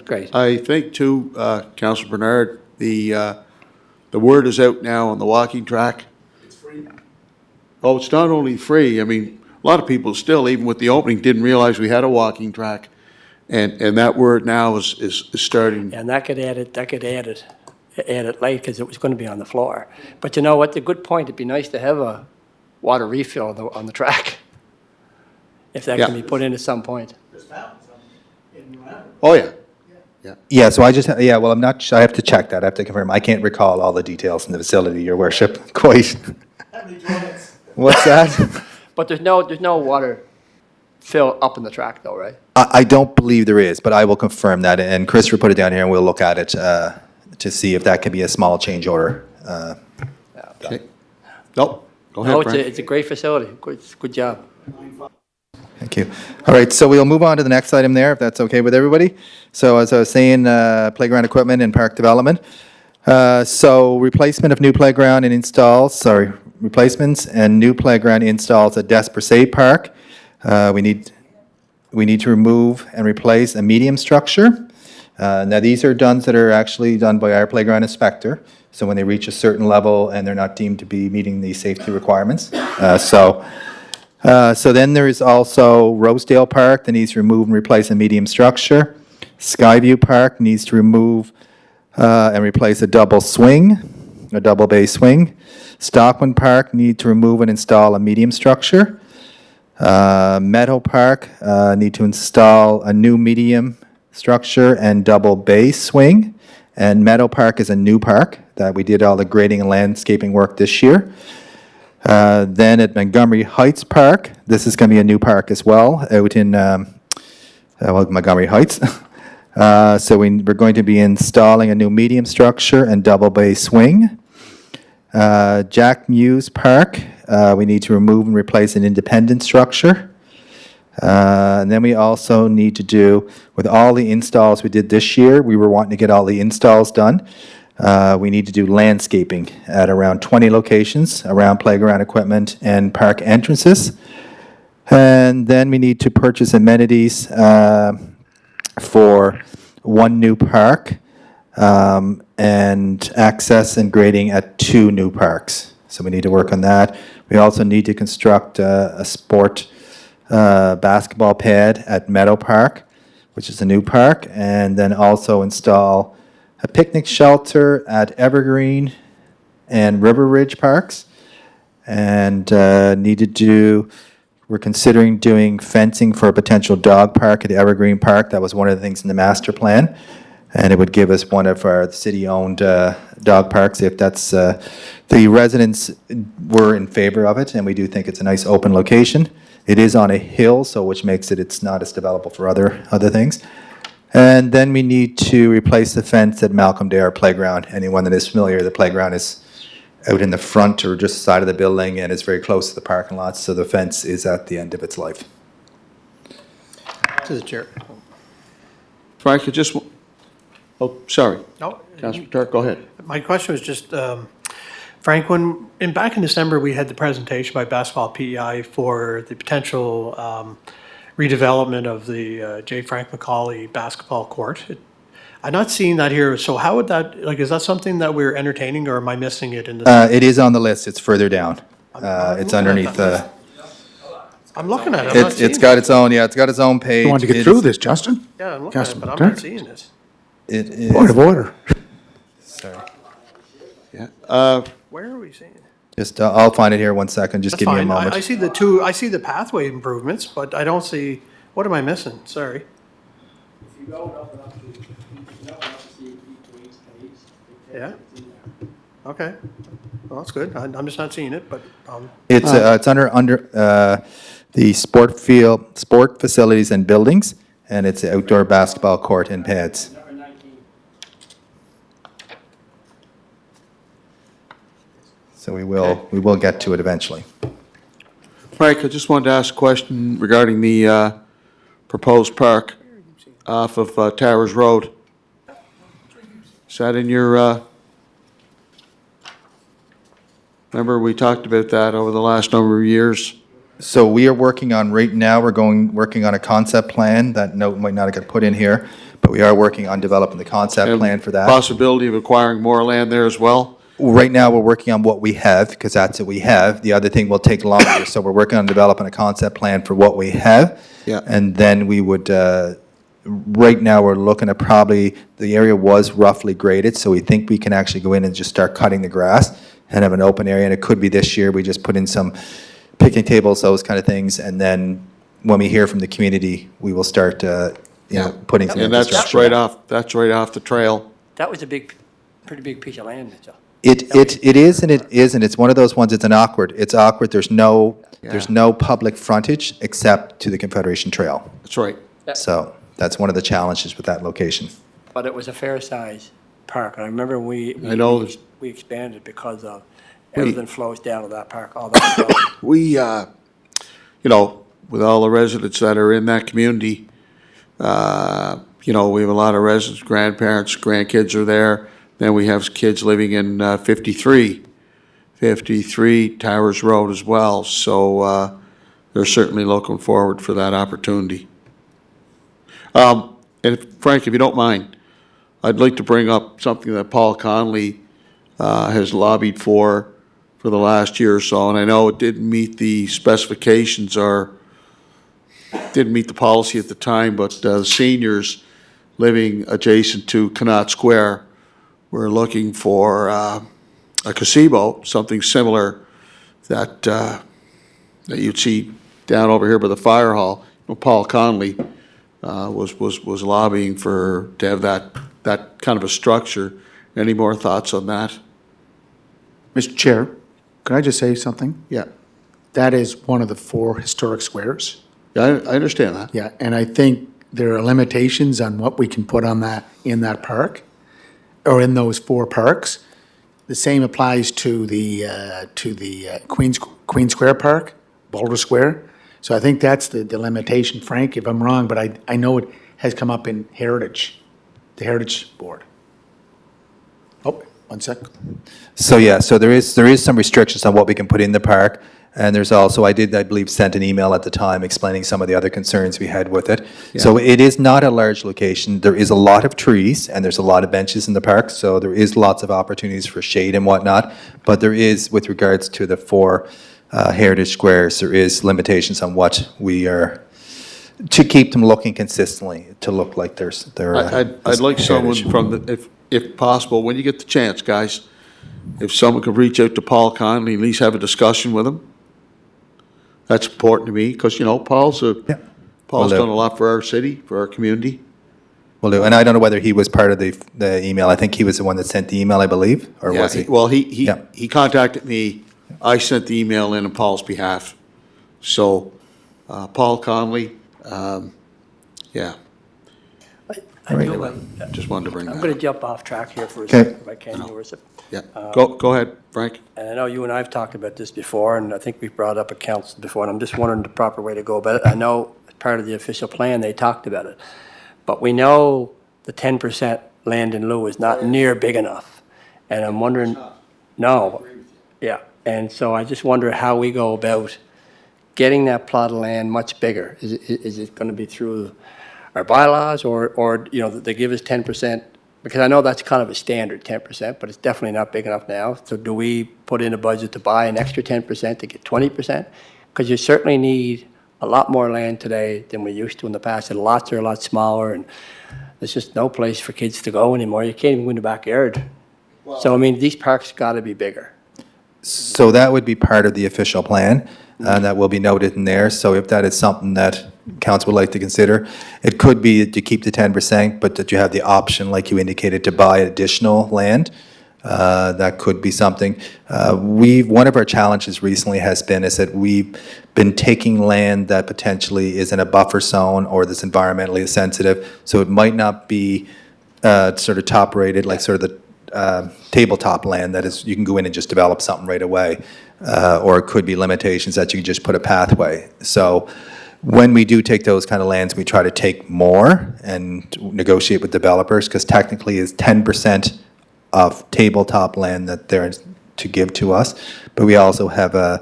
great. I think too, Councillor Bernard, the word is out now on the walking track. It's free. Oh, it's not only free, I mean, a lot of people still, even with the opening, didn't realize we had a walking track. And that word now is starting. And that could add it late, because it was going to be on the floor. But you know what, the good point, it'd be nice to have a water refill on the track, if that can Yeah. be put in at some point. Oh, yeah. Yeah, so well, I'm not, I have to check that, I have to confirm. I can't recall all the details in the facility, Your Worship, quite. What's that? But there's no water fill up in the track though, right? I don't believe there is, but I will confirm that, and Chris will put it down here and we'll look at it to see if that could be a small change order. Okay. Nope. Go No, ahead, Frank. it's a great facility. Good job. Thank you. All right, so we'll move on to the next item there, if that's okay with everybody. So as I was saying, playground equipment and park development. So replacement of new playground and replacements and new playground installs at Desperate Park. We need to remove and replace a medium structure. Now, these are that are actually done by our playground inspector. So when they reach a certain level and they're not deemed to be meeting the safety requirements. So then there is also Rosedale Park that needs to remove and replace a medium structure. Skyview Park needs to remove and replace a double bay swing. Stockman Park need to remove and install a medium structure. Meadow Park need to install a new medium structure and double bay swing. And Meadow Park is a new park that we did all the grading and landscaping work this year. Then at Montgomery Heights Park, this is going to be a new park as well, out in Montgomery Heights. So we're going to be installing a new medium structure and double bay swing. Jack Muse Park, we need to remove and replace an independent structure. And then we also need to do, with all the installs we did this year, we were wanting to get all the installs done. We need to do landscaping at around 20 locations around playground equipment and park entrances. And then we need to purchase amenities for one new park and access and grading at 2 new parks. So we need to work on that. We also need to construct a sport basketball pad at Meadow Park, which is a new park, and then also install a picnic shelter at Evergreen and River Ridge Parks. And we're considering doing fencing for a potential dog park at Evergreen Park. That was one of the things in the master plan. And it would give us one of our city-owned dog parks if that's, the residents were in favor of it, and we do think it's a nice open location. It is on a hill, so which makes it's not as developable for other things. And then we need to replace the fence at Malcolm Dare Playground. Anyone that is familiar, the playground is out in the front or just side of the building and is very close to the parking lot, so the fence is at the end of its life. To the chair. Frank, oh, sorry. No, Councillor Turk, go ahead. my question was just, Frank, back in December, we had the presentation by Basketball PEI for the potential redevelopment of the J. Frank McCauley basketball court. I'm not seeing that here, so how would that, is that something that we're entertaining, or am I missing it in the? It is on the list. It's further down. It's underneath the. I'm looking at it, I'm not seeing It's it. got its own. Yeah, it's got its own page. You want to get It through is- this, Justin? Yeah, I'm looking at it, but I'm Councilman not Turk. seeing it. It is. Point of order. Sorry. Yeah. Where are we seeing it? Just, I'll find it here one second, just That's give me a fine. I moment. see I see the pathway improvements, but I don't see, what am I missing? Sorry. Yeah? Okay. Well, that's good. I'm just not seeing it, but, It's under the sport facilities and buildings, and it's the outdoor basketball court and pads. So we will get to it eventually. Frank, I just wanted to ask a question regarding the proposed park off of Towers Road. Is that in your, remember we talked about that over the last number of years? So we are working on, right now, working on a concept plan. That note might not get put in here, but we are working on developing the concept plan for that. Possibility of acquiring more land there as well? Right now, we're working on what we have, because that's what we have. The other thing will take longer, so we're working on developing a concept plan for what we have. Yeah. And then we would, right now, we're looking at probably, the area was roughly graded, so we think we can actually go in and just start cutting the grass and have an open area, and it could be this year, we just put in some picnic tables, those kind of things, and then when we hear from the community, we will start, putting some And that's infrastructure. right off the trail. That was a pretty big piece of land, Mitchell. It is and it isn't. It's one of those ones, it's awkward. There's no public frontage except to the Confederation Trail. That's right. So that's one of the challenges with that location. But it was a fair size park. And I rember we expanded it because of everything flows down to that park, all that stuff. We, with all the residents that are in that community, we have a lot of residents, grandparents, grandkids are there. Then we have kids living in 53 Towers Road as well. So they're certainly looking forward for that opportunity. And Frank, if you don't mind, I'd like to bring up something that Paul Conley has lobbied for the last year or so. And I know it didn't meet the specifications or didn't meet the policy at the time, but the seniors living adjacent to Connaught Square, we're looking for a gazebo, something similar that you'd see down over here by the fire hall. Paul Conley was lobbying to have that kind of a structure. Any more thoughts on that? Mr. Chair, can I just say something? Yeah, That is one of the 4 historic squares. yeah, I understand that. Yeah, and I think there are limitations on what we can put on that, in that park, or in those 4 parks. The same applies to the Queen Square Park, Boulder Square. So I think that's the limitation. Frank, if I'm wrong, but I know it has come up in Heritage, the Heritage Board. Oh, one sec. So there is some restrictions on what we can put in the park. And there's also, I believe, sent an email at the time explaining some of the other concerns we had with it. So it is not a large location. There is a lot of trees and there's a lot of benches in the park. So there is lots of opportunities for shade and whatnot. But there is, with regards to the 4 heritage squares, there is limitations on what we are, to keep them looking consistently, to look like they're I'd like someone heritage. from if possible, when you get the chance, guys, if someone could reach out to Paul Conley, at least have a discussion with him. That's important to me, because, Paul's Will do. done a lot for our city, for our community. Will do. And I don't know whether he was part of the email. I think he was the one that sent the email, I believe, or was he? Well, Yeah. he contacted me. I sent the email in on Paul's behalf. So, Paul Conley, yeah, I do, just wanted to bring I'm that going up. to jump off track here for a Okay. second, if I can, Yours. Yeah, go ahead, Frank. And I know you and I have talked about this before, and I think we've brought up at council before, and I'm just wondering the proper way to go about it. I know as part of the official plan, they talked about it. But we know the 10% land in lieu is not near big enough. And I'm wondering, no, yeah. And so I just wonder how we go about getting that plot of land much bigger. Is it going to be through our bylaws or they give us 10%? Because I know that's kind of a standard 10%, but it's definitely not big enough now. So do we put in a budget to buy an extra 10% to get 20%? Because you certainly need a lot more land today than we used to in the past. The lots are a lot smaller and there's just no place for kids to go anymore. You can't even go in the backyard. So, I mean, these parks got to be bigger. So that would be part of the official plan, that will be noted in there. So if that is something that council would like to consider, it could be to keep the 10%, but that you have the option, like you indicated, to buy additional land. That could be something. One of our challenges recently has been is that we've been taking land that potentially is in a buffer zone or that's environmentally sensitive, so it might not be sort of top rated, like sort of the tabletop land that is, you can go in and just develop something right away. Or it could be limitations that you can just put a pathway. So when we do take those kind of lands, we try to take more and negotiate with developers, because technically it's 10% of tabletop land that they're to give to us. But we also have to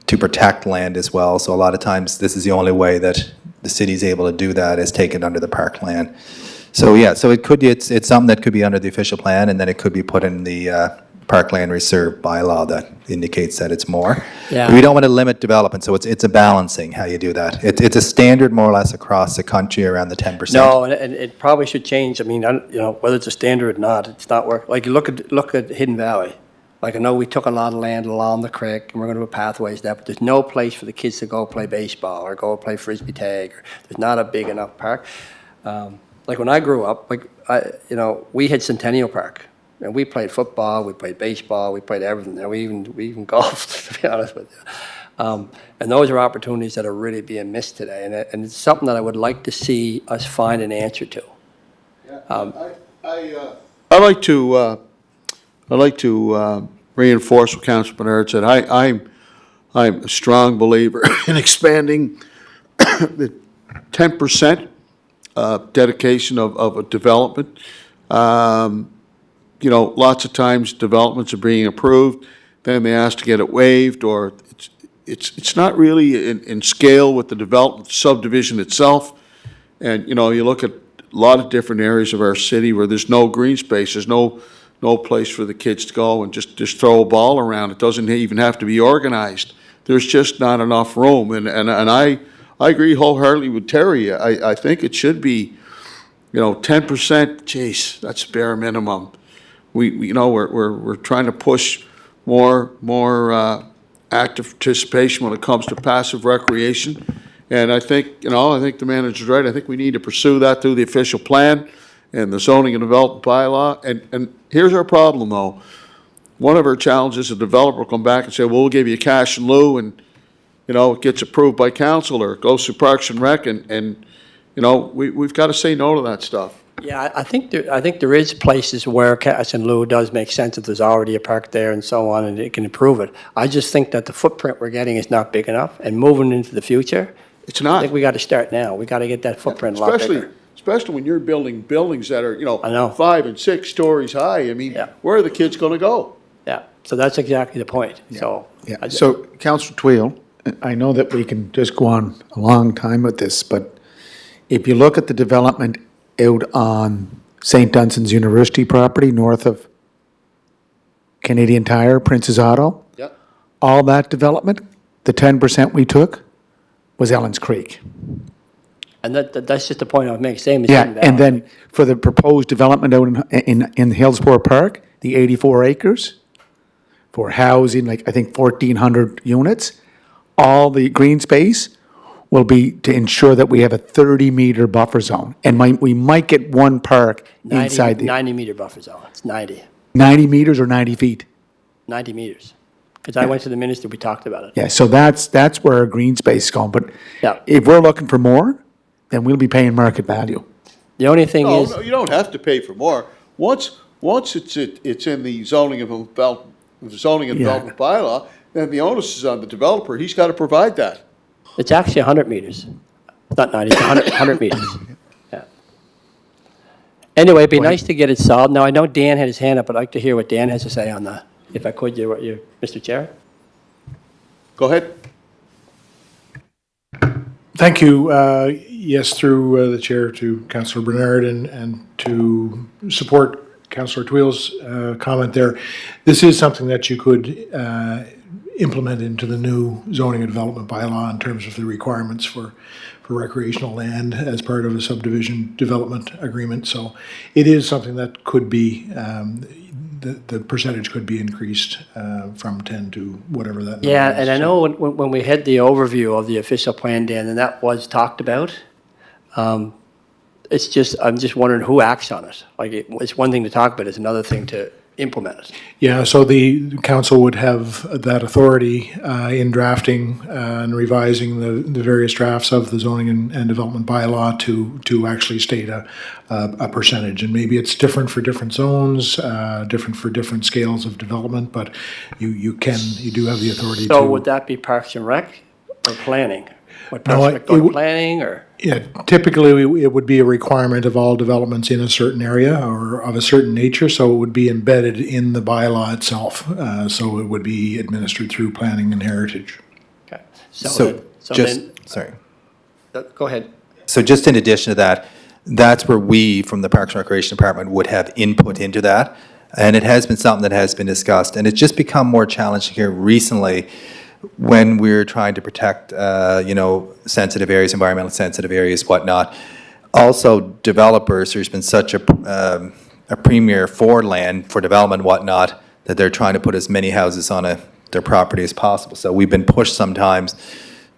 protect land as well. So a lot of times this is the only way that the city's able to do that, is take it under the parkland. So yeah, so it's something that could be under the official plan, and then it could be put in the parkland reserve bylaw that indicates that it's more. Yeah. We don't want to limit development, so it's a balancing how you do that. It's a standard more or less across the country around the 10%. No, and it probably should change. I mean, whether it's a standard or not, it's not work. Like, you look at Hidden Valley. Like, I know we took a lot of land along the creek, and we're going to do pathways there, but there's no place for the kids to go play baseball or go play frisbee tag. Or there's not a big enough park. Like, when I grew up, we had Centennial Park, and we played football, we played baseball, we played everything. And we even golfed, to be honest with you. And those are opportunities that are really being missed today, and it's something that I would like to see us find an answer to. I'd like to reinforce what Councilor Bernard said. I'm a strong believer in expanding the 10% dedication of a development. Lots of times developments are being approved, then they ask to get it waived, or it's not really in scale with the development subdivision itself. And, you look at a lot of different areas of our city where there's no green space, there's no place for the kids to go and just throw a ball around. It doesn't even have to be organized. There's just not enough room. And I agree wholeheartedly with Terry. I think it should be, 10%, geez, that's bare minimum. We're trying to push more active participation when it comes to passive recreation. And I think the manager's right. I think we need to pursue that through the official plan and the zoning and development bylaw. And here's our problem, though. One of our challenges, a developer will come back and say, well, we'll give you cash in lieu, and, it gets approved by council or it goes through Parks and Rec, and we've got to say no to that stuff. Yeah, I think there is places where cash in lieu does make sense if there's already a park there and so on, and it can improve it. I just think that the footprint we're getting is not big enough, and moving into the future, It's not. I think we got to start now. We got to get that footprint a lot bigger. Especially when you're building buildings that are, I know. 5 and 6 stories high. I mean, Yeah. where are the kids going to go? Yeah, so that's exactly the point. So, Yeah, so Councillor Twill, I know that we can just go on a long time with this, but if you look at the development out on St. Dunstan's University property, north of Canadian Tire, Prince's Auto, Yeah. all that development, the 10% we took was Ellen's Creek. and that's just the point I was making, same as Yeah, Hidden Valley. and then for the proposed development out in Hillsport Park, the 84 acres for housing, like, I think 1,400 units, all the green space will be to ensure that we have a 30-meter buffer zone. And we might get one park inside the 90-meter buffer zone, it's 90 90 meters or 90 feet. meters. Because I went to the minister, we talked about it. Yeah, so that's where our green space is going. But Yeah. if we're looking for more, then we'll be paying market value. The only thing No, is, no, you don't have to pay for more. Once it's in the zoning and development bylaw, then the onus is on the developer. He's got to provide that. it's actually 100 meters. It's not 90, it's 100 meters. Yeah. Anyway, it'd be nice to get it solved. Now, I know Dan had his hand up. I'd like to hear what Dan has to say on that, if I could, Mr. Chair. Go ahead. Thank you. Yes, through the chair to Councillor Bernard and to support Councillor Twill's comment there. This is something that you could implemented into the new zoning and development bylaw in terms of the requirements for recreational land as part of a subdivision development agreement. So it is something that could be, the percentage could be increased from 10 to whatever that number Yeah, is. and I know when we had the overview of the official plan, Dan, and that was talked about, it's just, I'm just wondering who acts on it. Like, it's one thing to talk about, it's another thing to implement it. Yeah, so the council would have that authority in drafting and revising the various drafts of the zoning and development bylaw to actually state a percentage. And maybe it's different for different zones, different for different scales of development, but you do have the authority to. So would that be Parks and Rec or planning? Would No, Parks and Rec go it to w- planning or? Yeah, typically, it would be a requirement of all developments in a certain area or of a certain nature, so it would be embedded in the bylaw itself. So it would be administered through planning and heritage. Okay. So just, then, sorry. go ahead. So just in addition to that, that's where we, from the Parks and Recreation Department, would have input into that. And it has been something that has been discussed, and it's just become more challenging here recently when we're trying to protect, sensitive areas, environmental sensitive areas, whatnot. Also, developers, there's been such a premier for land, for development, whatnot, that they're trying to put as many houses on their property as possible. So we've been pushed sometimes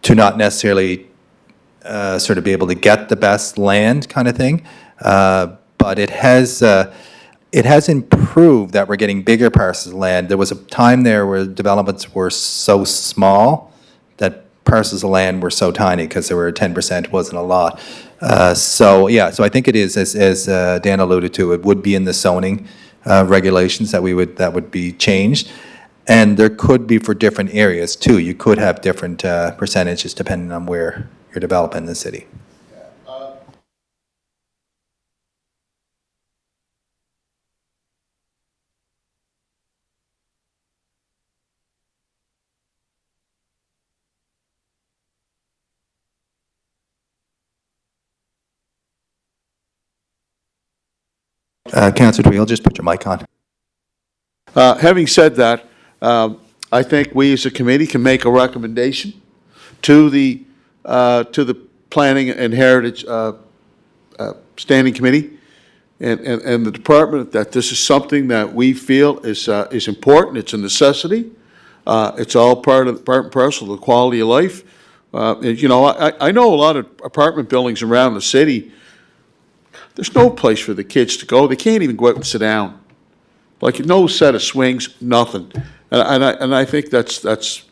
to not necessarily sort of be able to get the best land kind of thing. But it has improved that we're getting bigger parcels of land. There was a time there where developments were so small that parcels of land were so tiny because there were 10% wasn't a lot. So I think it is, as Dan alluded to, it would be in the zoning regulations that would be changed. And there could be for different areas too. You could have different percentages depending on where you're developing the city. Councillor Dweel, just put your mic on. Having said that, I think we as a committee can make a recommendation to the Planning and Heritage Standing Committee and the department that this is something that we feel is important, it's a necessity. It's all part and parcel of the quality of life. I know a lot of apartment buildings around the city, there's no place for the kids to go. They can't even go out and sit down. Like, no set of swings, nothing. And I think that's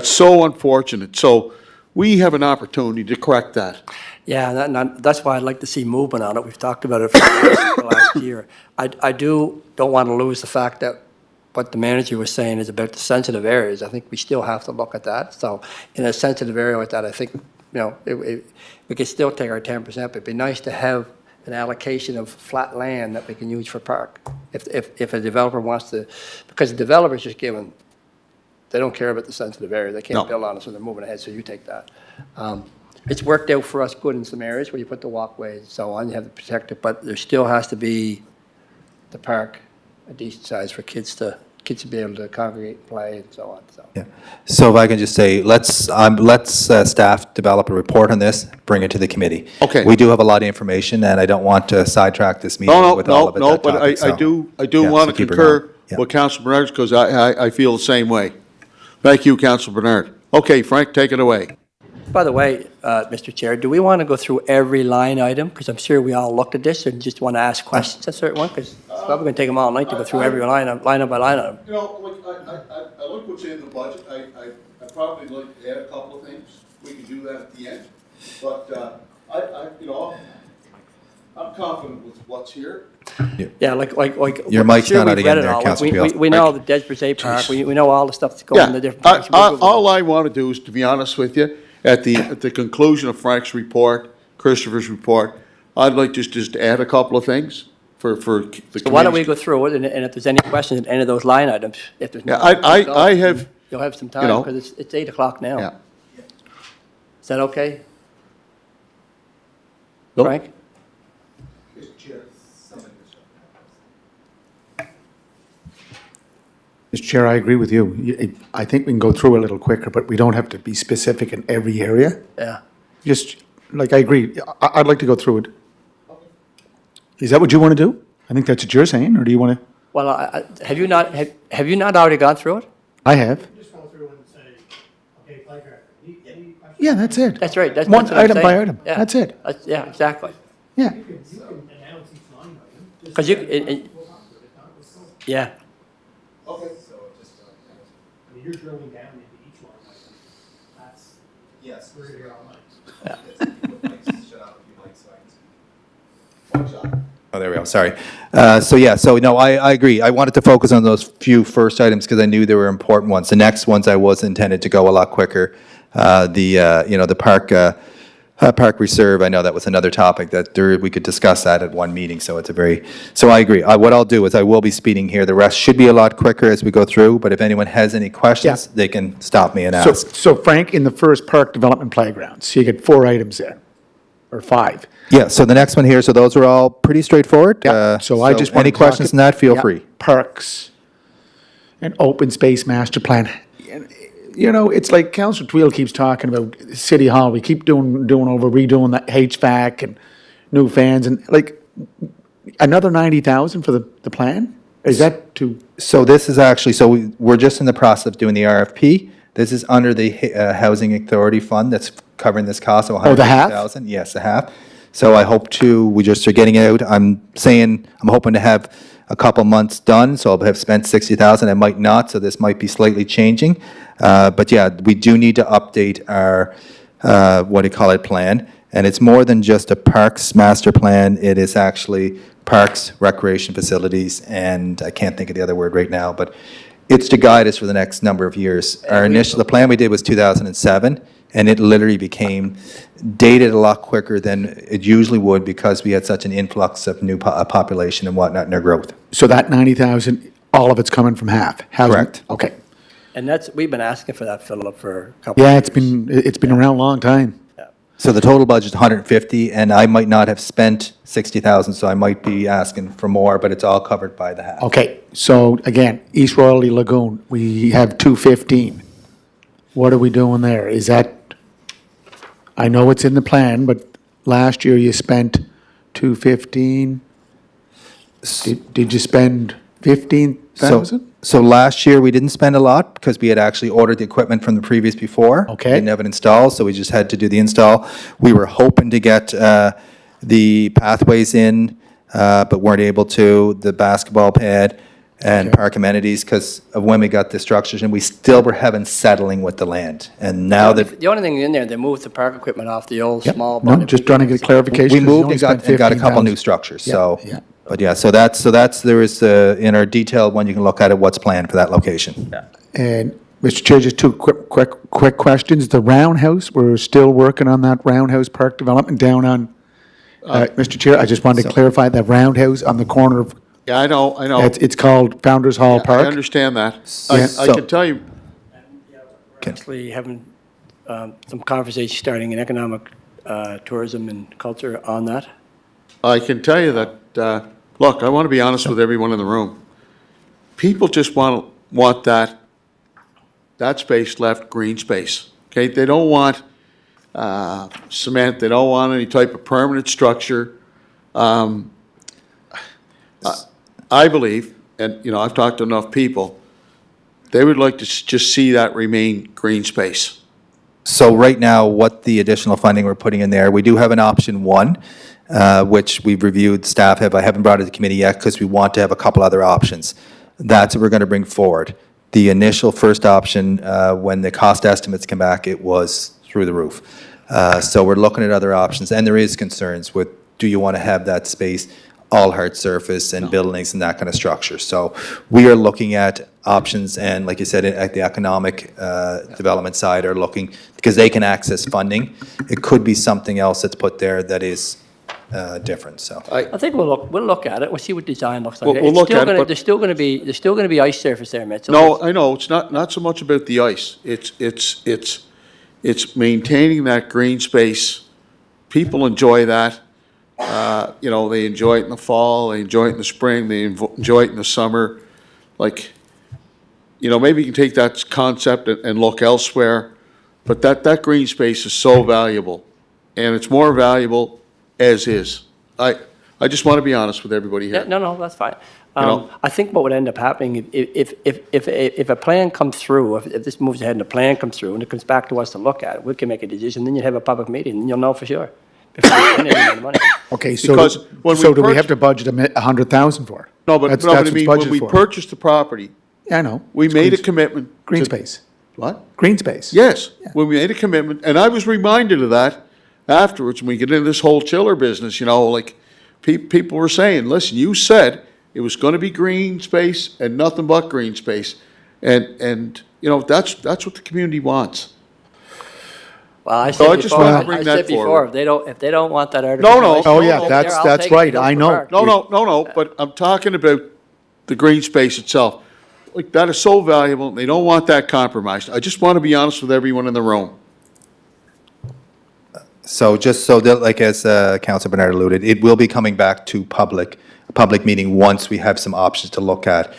so unfortunate. So we have an opportunity to correct that. Yeah, that's why I'd like to see movement on it. We've talked about it for the last year. I don't want to lose the fact that what the manager was saying is about the sensitive areas. I think we still have to look at that. So in a sensitive area like that, I think, we could still take our 10%, but it'd be nice to have an allocation of flat land that we can use for park. If a developer wants to, because the developer's just given, they don't care about the sensitive area. They can't No. build on it, so they're moving ahead, so you take that. It's worked out for us good in some areas where you put the walkways and so on, you have to protect it, but there still has to be the park a decent size for kids to be able to congregate and play and so on, so. Yeah. So if I can just say, let's staff develop a report on this, bring it to the committee. Okay. We do have a lot of information, and I don't want to sidetrack this meeting with all of it. No, that but topic, so- I do Yeah, want so to keep it concur going. Yeah. with Councilor Bernard, because I feel the same way. Thank you, Councilor Bernard. Okay, Frank, take it away. By the way, Mr. Chair, do we want to go through every line item? Because I'm sure we all looked at this and just want to ask questions at certain one, because it's probably going to take them all night to go through every line item by line item. I look what's in the budget. I probably like to add a couple of things. We can do that at the end. But, I'm confident with what's here. Yeah, like. Your I'm mic's sure not on we've read again it there, all. Councillor We Peel. know the Desbridge Park, we know all the stuff that's going in the different Yeah, parks. We'll go with all I want to do is, to be honest with you, at the conclusion of Frank's report, Christopher's report, I'd like just to add a couple of things for the committee. So why don't we go through it, and if there's any questions at any of those line items, if there's. Yeah, not, I have, You'll have some you time, know, because it's 8 o'clock now. yeah. Is that okay, Nope. Frank? Mr. Chair, I agree with you. I think we can go through a little quicker, but we don't have to be specific in every area. Yeah. Just, like, I agree. I'd like to go through it. Is that what you want to do? I think that's what you're saying, or do you want to? Well, have you not, have you not already gone through it? I have. Just go through and say, okay, playground. Yeah, that's it. That's right. That's One what I'm item by saying. item. Yeah. That's it. Yeah, exactly. Yeah. Announce each line item. Because yeah. I mean, you're drilling down into each line item. That's, Yes. we're gonna hear all night. Oh, there we go, sorry. So no, I agree. I wanted to focus on those few first items because I knew they were important ones. The next ones I was intended to go a lot quicker. The park reserve, I know that was another topic that we could discuss that at one meeting, so I agree. What I'll do is I will be speeding here. The rest should be a lot quicker as we go through, but if anyone has any questions, they can stop me and ask. So Frank, in the first park development playgrounds, you get 4 items there, or 5. Yeah, so the next one here, so those are all pretty straightforward. So I just want any to talk questions on that, feel yeah, free. Parks and open space master plan. You know, it's like Councillor Twill keeps talking about City Hall. We keep redoing the HVAC and new fans and like another 90,000 for the plan? Is that too? So this is actually, we're just in the process of doing the RFP. This is under the Housing Authority Fund that's covering this cost of Oh, the half? $150,000. Yes, the half. So I hope we just are getting it out. I'm hoping to have a couple months done, so I'll have spent 60,000. I might not, so this might be slightly changing. But yeah, we do need to update our, plan. And it's more than just a parks master plan. It is actually parks, recreation facilities, and I can't think of the other word right now, but it's to guide us for the next number of years. The plan we did was 2007, and it literally became dated a lot quicker than it usually would because we had such an influx of new population and whatnot in our growth. So that 90,000, all of it's coming from half? Correct. Okay. And we've been asking for that, Philip, for a couple of Yeah, years. it's been around a long time. So the total budget is 150, and I might not have spent 60,000, so I might be asking for more, but it's all covered by the half. Okay, so again, East Royalty Lagoon, we have 215. What are we doing there? Is that, I know it's in the plan, but last year you spent 215. Did you spend 15,000? So last year, we didn't spend a lot because we had actually ordered the equipment from the previous before. Okay. Didn't have it installed, so we just had to do the install. We were hoping to get the pathways in, but weren't able to, the basketball pad and park amenities because of when we got the structures, and we still were having settling with the land. And now that The only thing in there, they moved the park equipment off the old Yep. small. No, just trying to get clarification. we 'cause you moved only and got spent a couple new 15,000. structures, Yeah, so. yeah. But yeah, so that's, there is, in our detailed one, you can look at it, what's planned for that location. And, Mr. Chair, just 2 quick questions. The roundhouse, we're still working on that roundhouse park development down on, Mr. Chair, I just wanted to clarify that roundhouse on the corner of, Yeah, I know. it's called Founder's Hall I Park. understand that. Yeah, I so- can tell you, Actually having some conversation starting in economic tourism and culture on that. that, look, I want to be honest with everyone in the room. People just want that space left green space, okay? They don't want cement, they don't want any type of permanent structure. I believe, and, I've talked to enough people, they would like to just see that remain green space. So right now, what the additional funding we're putting in there, we do have an option 1, which we've reviewed, staff have, I haven't brought it to committee yet because we want to have a couple other options. That's what we're going to bring forward. The initial first option, when the cost estimates come back, it was through the roof. So we're looking at other options, and there is concerns with, do you want to have that space all hard surface and buildings and that kind of structure? So we are looking at options, and like you said, at the economic development side are looking, because they can access funding. It could be something else that's put there that is different, so. I think we'll look at it. We'll see what design looks like. We'll It's look still at it, gonna- but- There's still going to be ice surface there, Mitchell. No, I know, it's not so much about the ice. It's maintaining that green space. People enjoy that. They enjoy it in the fall, they enjoy it in the spring, they enjoy it in the summer. Like, you know, maybe you can take that concept and look elsewhere, but that green space is so valuable, and it's more valuable as is. I just want to be honest with everybody Yeah, here. no, that's fine. know? I think what would end up happening, if a plan comes through, if this moves ahead and a plan comes through and it comes back to us to look at, we can make a decision, then you have a public meeting, and you'll know for sure. Before you spend any of the money. Okay, so, Because when we so do we have purchased- to budget $100,000 for it? No, but, That's no, but I what's mean, when budgeted we for. purchased the property, Yeah, I know. we It's made a green- commitment. Green to- space. What? Green space. Yes, when we made a commitment, and I was reminded of that afterwards, when we get into this whole chiller business, you know, like, people were saying, listen, you said it was gonna be green space and nothing but green space. And, you know, that's what the community wants. Well, I So I said just before, wanted to I bring said that before, forward. if they don't want that artificial. No. light Oh, show yeah, over that's- there, I'll that's take it. right, It goes I to the know. park. No, but I'm talking about the green space itself. Like, that is so valuable, and they don't want that compromised. I just want to be honest with everyone in the room. So just so that, like as Councilor Bernard alluded, it will be coming back to public meeting once we have some options to look at.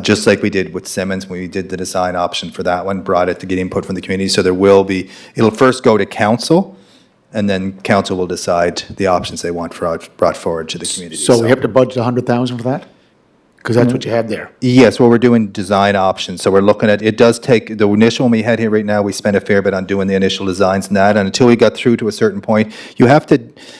Just like we did with Simmons, when we did the design option for that one, brought it to get input from the community. So there will be, it'll first go to council, and then council will decide the options they want brought forward to the community. So we have to budget $100,000 for that? Because that's what you have there. Yes, well, we're doing design options, so we're looking at, it does take, the initial one we had here right now, we spent a fair bit on doing the initial designs and that, and until we got through to a certain point, you have to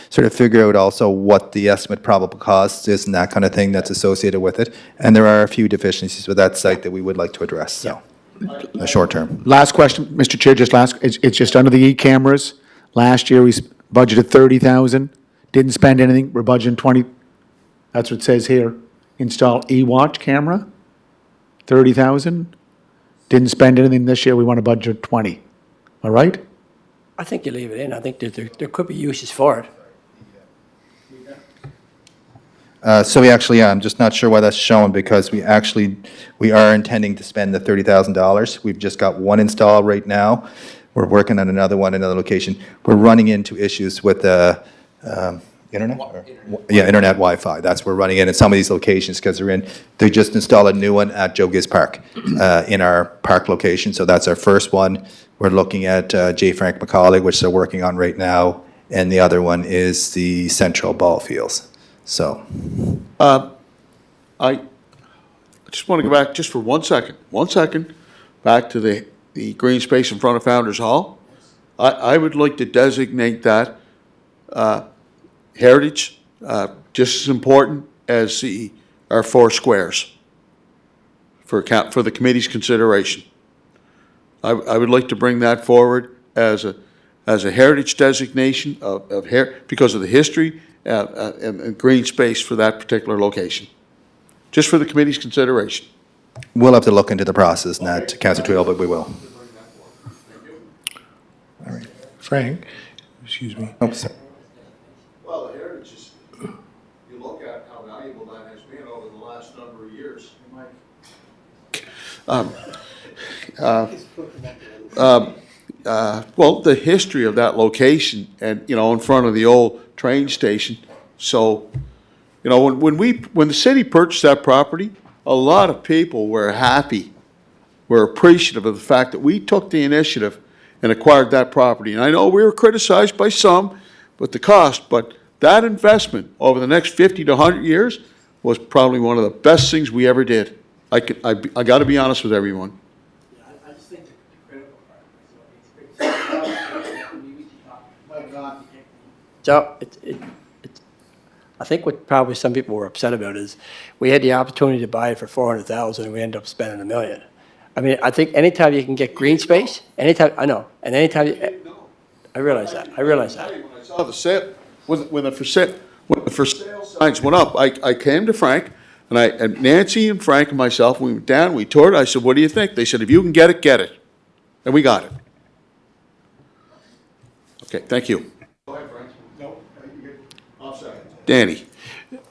sort of figure out also what the estimate probable cost is and that kind of thing that's associated with it, and there are a few deficiencies with that site that we would like to address, so, in the short term. Last question, Mr. Chair, it's just under the e-cameras. Last year, we budgeted $30,000, didn't spend anything, we're budgeting 20. That's what it says here. Install e-watch camera, $30,000. Didn't spend anything this year, we want to budget 20. All right? I think you leave it in. I think there could be uses for it. So we actually, I'm just not sure why that's shown, because we are intending to spend the $30,000. We've just got one install right now. We're working on another one in another location. We're running into issues with the internet? Yeah, internet Wi-Fi. That's where we're running in some of these locations, because they just installed a new one at Joe Giz Park in our park location. So that's our first one. We're looking at J. Frank McCauley, which they're working on right now. And the other one is the Central Ball Fields. So. I just want to go back just for 1 second, back to the green space in front of Founder's Hall. I would like to designate that heritage, just as important as our 4 squares for the committee's consideration. I would like to bring that forward as a heritage designation because of the history and green space for that particular location, just for the committee's consideration. We'll have to look into the process, not Councilor Twill, but we will. Frank, excuse me. Oh, sorry. Well, the heritage is, you look at how valuable that has been over the last number of years. Well, the history of that location and, you know, in front of the old train station. So, you know, when the city purchased that property, a lot of people were happy, were appreciative of the fact that we took the initiative and acquired that property. And I know we were criticized by some, but that investment over the next 50 to 100 years was probably one of the best things we ever did. I got to be honest with everyone. I just think the critical part. So I think what probably some people were upset about is we had the opportunity to buy it for $400,000 and we ended up spending $1 million. I mean, I think anytime you can get green space, I know, and anytime, I realize that. When I saw the sale, when the for sale signs went up, I came to Frank, and Nancy and Frank and myself, we went down, we toured, I said, what do you think? They said, if you can get it, get it. And we got it. Okay, thank you. Go ahead, Frank. No, I'll second. Danny.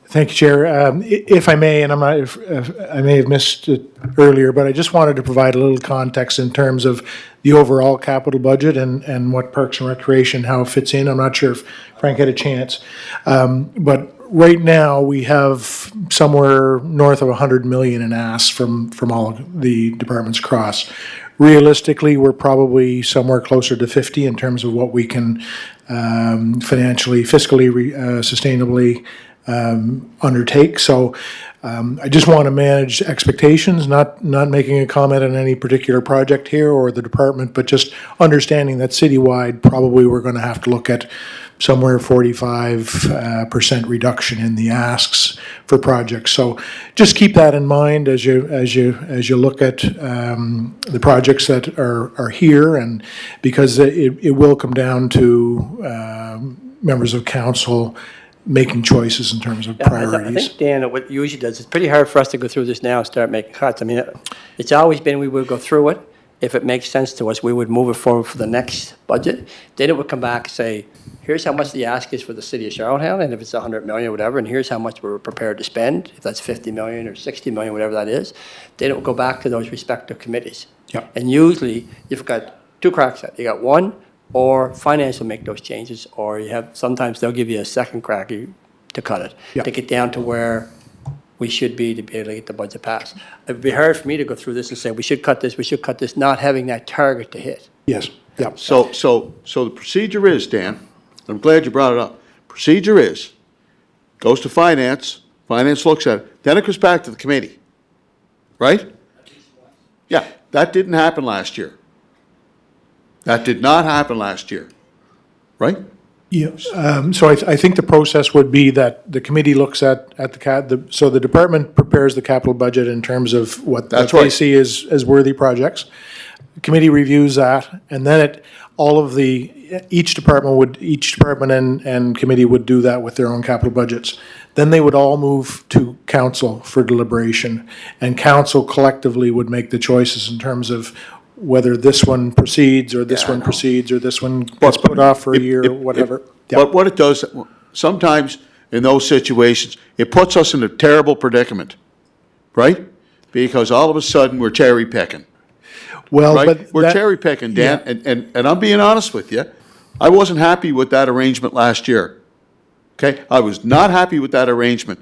Thank you, Chair. If I may, and I may have missed it earlier, but I just wanted to provide a little context in terms of the overall capital budget and what Parks and Recreation, how it fits in. I'm not sure if Frank had a chance. But right now, we have somewhere north of 100 million in asks from all of the departments across. Realistically, we're probably somewhere closer to 50 in terms of what we can financially, fiscally, sustainably undertake. So I just want to manage expectations, not making a comment on any particular project here or the department, but just understanding that citywide, probably we're going to have to look at somewhere 45% reduction in the asks for projects. So just keep that in mind as you look at the projects that are here, and because it will come down to members of council making choices in terms of Yeah, priorities. I think, Dan, what usually does, it's pretty hard for us to go through this now and start making cuts. I mean, it's always been we would go through it. If it makes sense to us, we would move it forward for the next budget. Then it would come back and say, here's how much the ask is for the city of Charlottetown, and if it's 100 million or whatever, and here's how much we're prepared to spend, if that's 50 million or 60 million, whatever that is. Then it will go back to those respective committees. Yeah. And usually, you've got two cracks at it. You got one, or finance will make those changes, or you have, sometimes they'll give you a second crack to cut it, Yeah. to get down to where we should be to be able to get the budget passed. It'd be hard for me to go through this and say, we should cut this, not having that target to hit. Yes, yeah. So the procedure is, Dan, I'm glad you brought it up. Procedure is, goes to finance looks at it, then it goes back to the committee, right? Yeah, that didn't happen last year. That did not happen last year, right? Yes, so I think the process would be that the committee looks at so the department prepares the capital budget in terms of what That's they right. see as worthy projects. The committee reviews that, and then each department and committee would do that with their own capital budgets. Then they would all move to council for deliberation, and council collectively would make the choices in terms of whether this one proceeds, or this one proceeds, or this one gets put off for a year, or whatever. Yeah. But what it does, sometimes in those situations, it puts us in a terrible predicament, right? Because all of a sudden, we're cherry picking, Well, right? but We're that- cherry picking, Dan, and I'm being honest with you. I wasn't happy with that arrangement last year, okay? I was not happy with that arrangement.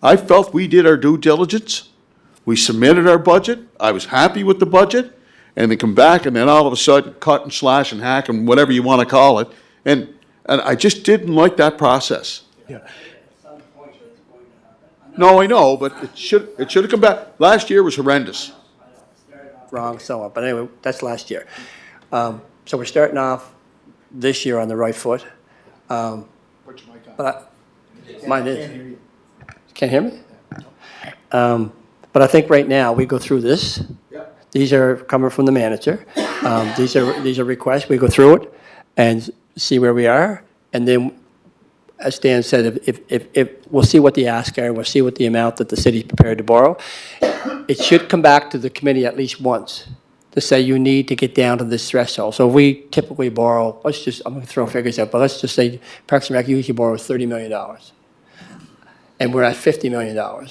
I felt we did our due diligence. We submitted our budget. I was happy with the budget. And they come back, and then all of a sudden, cut and slash and hack and whatever you want to call it. And I just didn't like that process. Yeah. No, I know, but it should have come back. Last year was horrendous. Wrong, so on, but anyway, that's last year. So we're starting off this year on the right foot. Mine is. Can't hear me? But I think right now, we go through this. These are coming from the manager. These are requests. We go through it and see where we are. And then, as Dan said, if we'll see what the ask are, we'll see what the amount that the city's prepared to borrow. It should come back to the committee at least once to say you need to get down to this threshold. So if we typically borrow, I'm going to throw figures out, but let's just say Parks and Rec usually borrows $30 million. And we're at $50 million.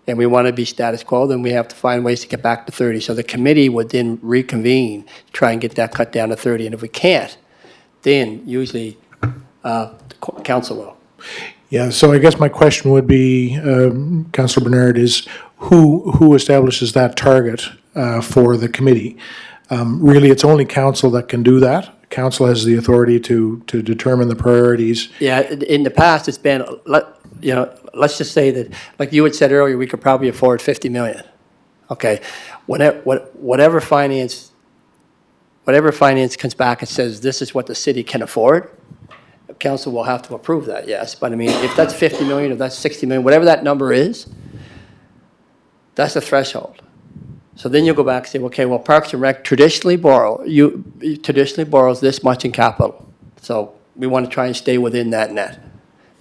And we want to be status quo, then we have to find ways to get back to 30. So the committee would then reconvene, try and get that cut down to 30. And if we can't, then usually the council will. Yeah, so I guess my question would be, Councillor Bernard, is who establishes that target for the committee? Really, it's only council that can do that. Council has the authority to determine the priorities. Yeah, in the past, it's been, let's just say that, like you had said earlier, we could probably afford 50 million. Okay, whatever finance comes back and says this is what the city can afford, council will have to approve that, yes. But I mean, if that's 50 million, if that's 60 million, whatever that number is, that's the threshold. So then you'll go back and say, okay, well, Parks and Rec traditionally borrows this much in capital. So we want to try and stay within that net.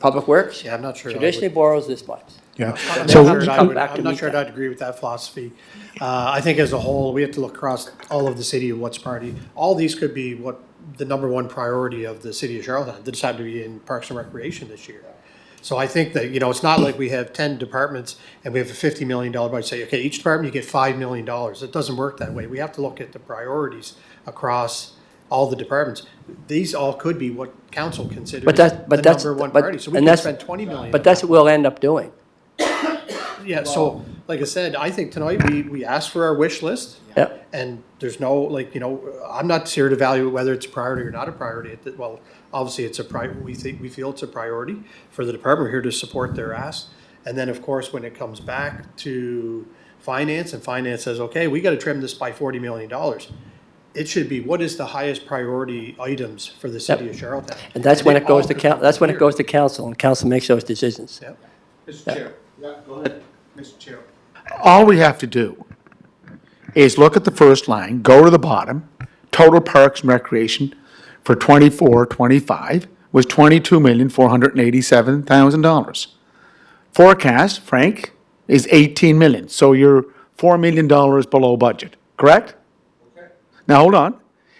Public Works? Yeah, I'm not sure. Traditionally borrows this much. Yeah. I'm So not sure come back to I'm not meet sure that. I'd agree with that philosophy. I think as a whole, we have to look across all of the city of what's priority. All these could be what the number one priority of the city of Charlottetown. They decided to be in Parks and Recreation this year. So I think that, it's not like we have 10 departments and we have a $50 million budget. Say, okay, each department, you get $5 million. It doesn't work that way. We have to look at the priorities across all the departments. These all could be what council considers But the that's, number one but, priority. So we and could that's, spend 20 million. but that's what we'll end up doing. Yeah, so, like I said, I think tonight we asked for our wish list. Yep. And there's no, like, you know, I'm not here to evaluate whether it's a priority or not a priority. Well, obviously, it's we feel it's a priority for the department. We're here to support their ask. And then, of course, when it comes back to finance, and finance says, okay, we got to trim this by $40 million. It should be, what is the highest priority items for the city of Charlottetown? And that's when they it goes all to could come that's when it here. goes to council, and council makes those decisions. Yep. Mr. Chair. Yeah, go ahead, Mr. Chair. All we have to do is look at the first line, go to the bottom, total parks and recreation for 24-25 was $22,487,000. Forecast, Frank, is 18 million, so you're $4 million below budget, correct? Okay. Now, hold on.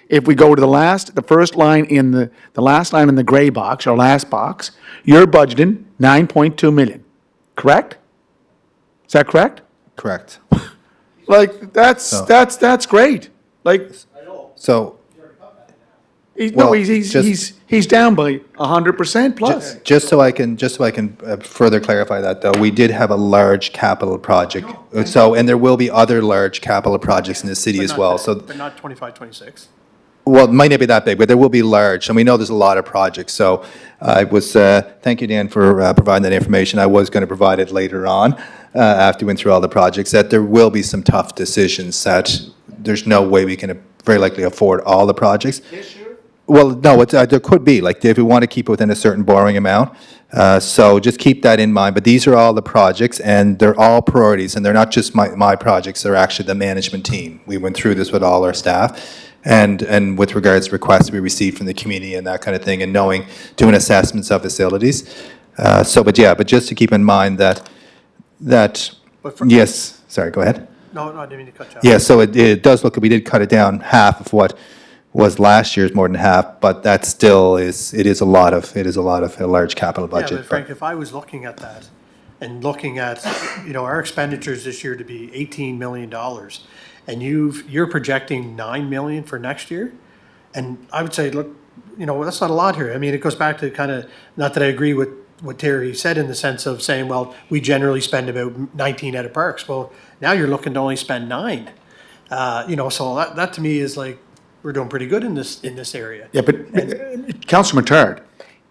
If we go to the first line in the last line in the gray box, or last box, you're budgeting 9.2 million, correct? Is that correct? Correct. Like, that's great. Like, So no, Well, he's down by 100% plus. just so I can further clarify that, though, we did have a large capital project. So, and there will be other large capital projects in the city as well. So, But not 25, 26. well, it might not be that big, but there will be large, and we know there's a lot of projects. So I was, thank you, Dan, for providing that information. I was going to provide it later on, after we went through all the projects, that there will be some tough decisions that there's no way we can very likely afford all the projects. This year? Well, no, there could be, like, if we want to keep it within a certain borrowing amount. So just keep that in mind. But these are all the projects, and they're all priorities, and they're not just my projects, they're actually the management team. We went through this with all our staff. And with regards to requests we received from the community and that kind of thing, and doing assessments of facilities. But just to keep in mind that, yes, sorry, go ahead. No, I didn't mean to cut you off. Yeah, so it does look, we did cut it down half of what was last year's, more than half, but that still is a large capital Yeah, budget. but Frank, if I was looking at that and looking at, you know, our expenditures this year to be $18 million, and you're projecting 9 million for next year, and I would say, look, you know, that's not a lot here. I mean, it goes back to kind of, not that I agree with what Terry said in the sense of saying, well, we generally spend about 19 at a parks. Well, now you're looking to only spend 9. You know, so that to me is like, we're doing pretty good in this area. Yeah, but Councilor Matard,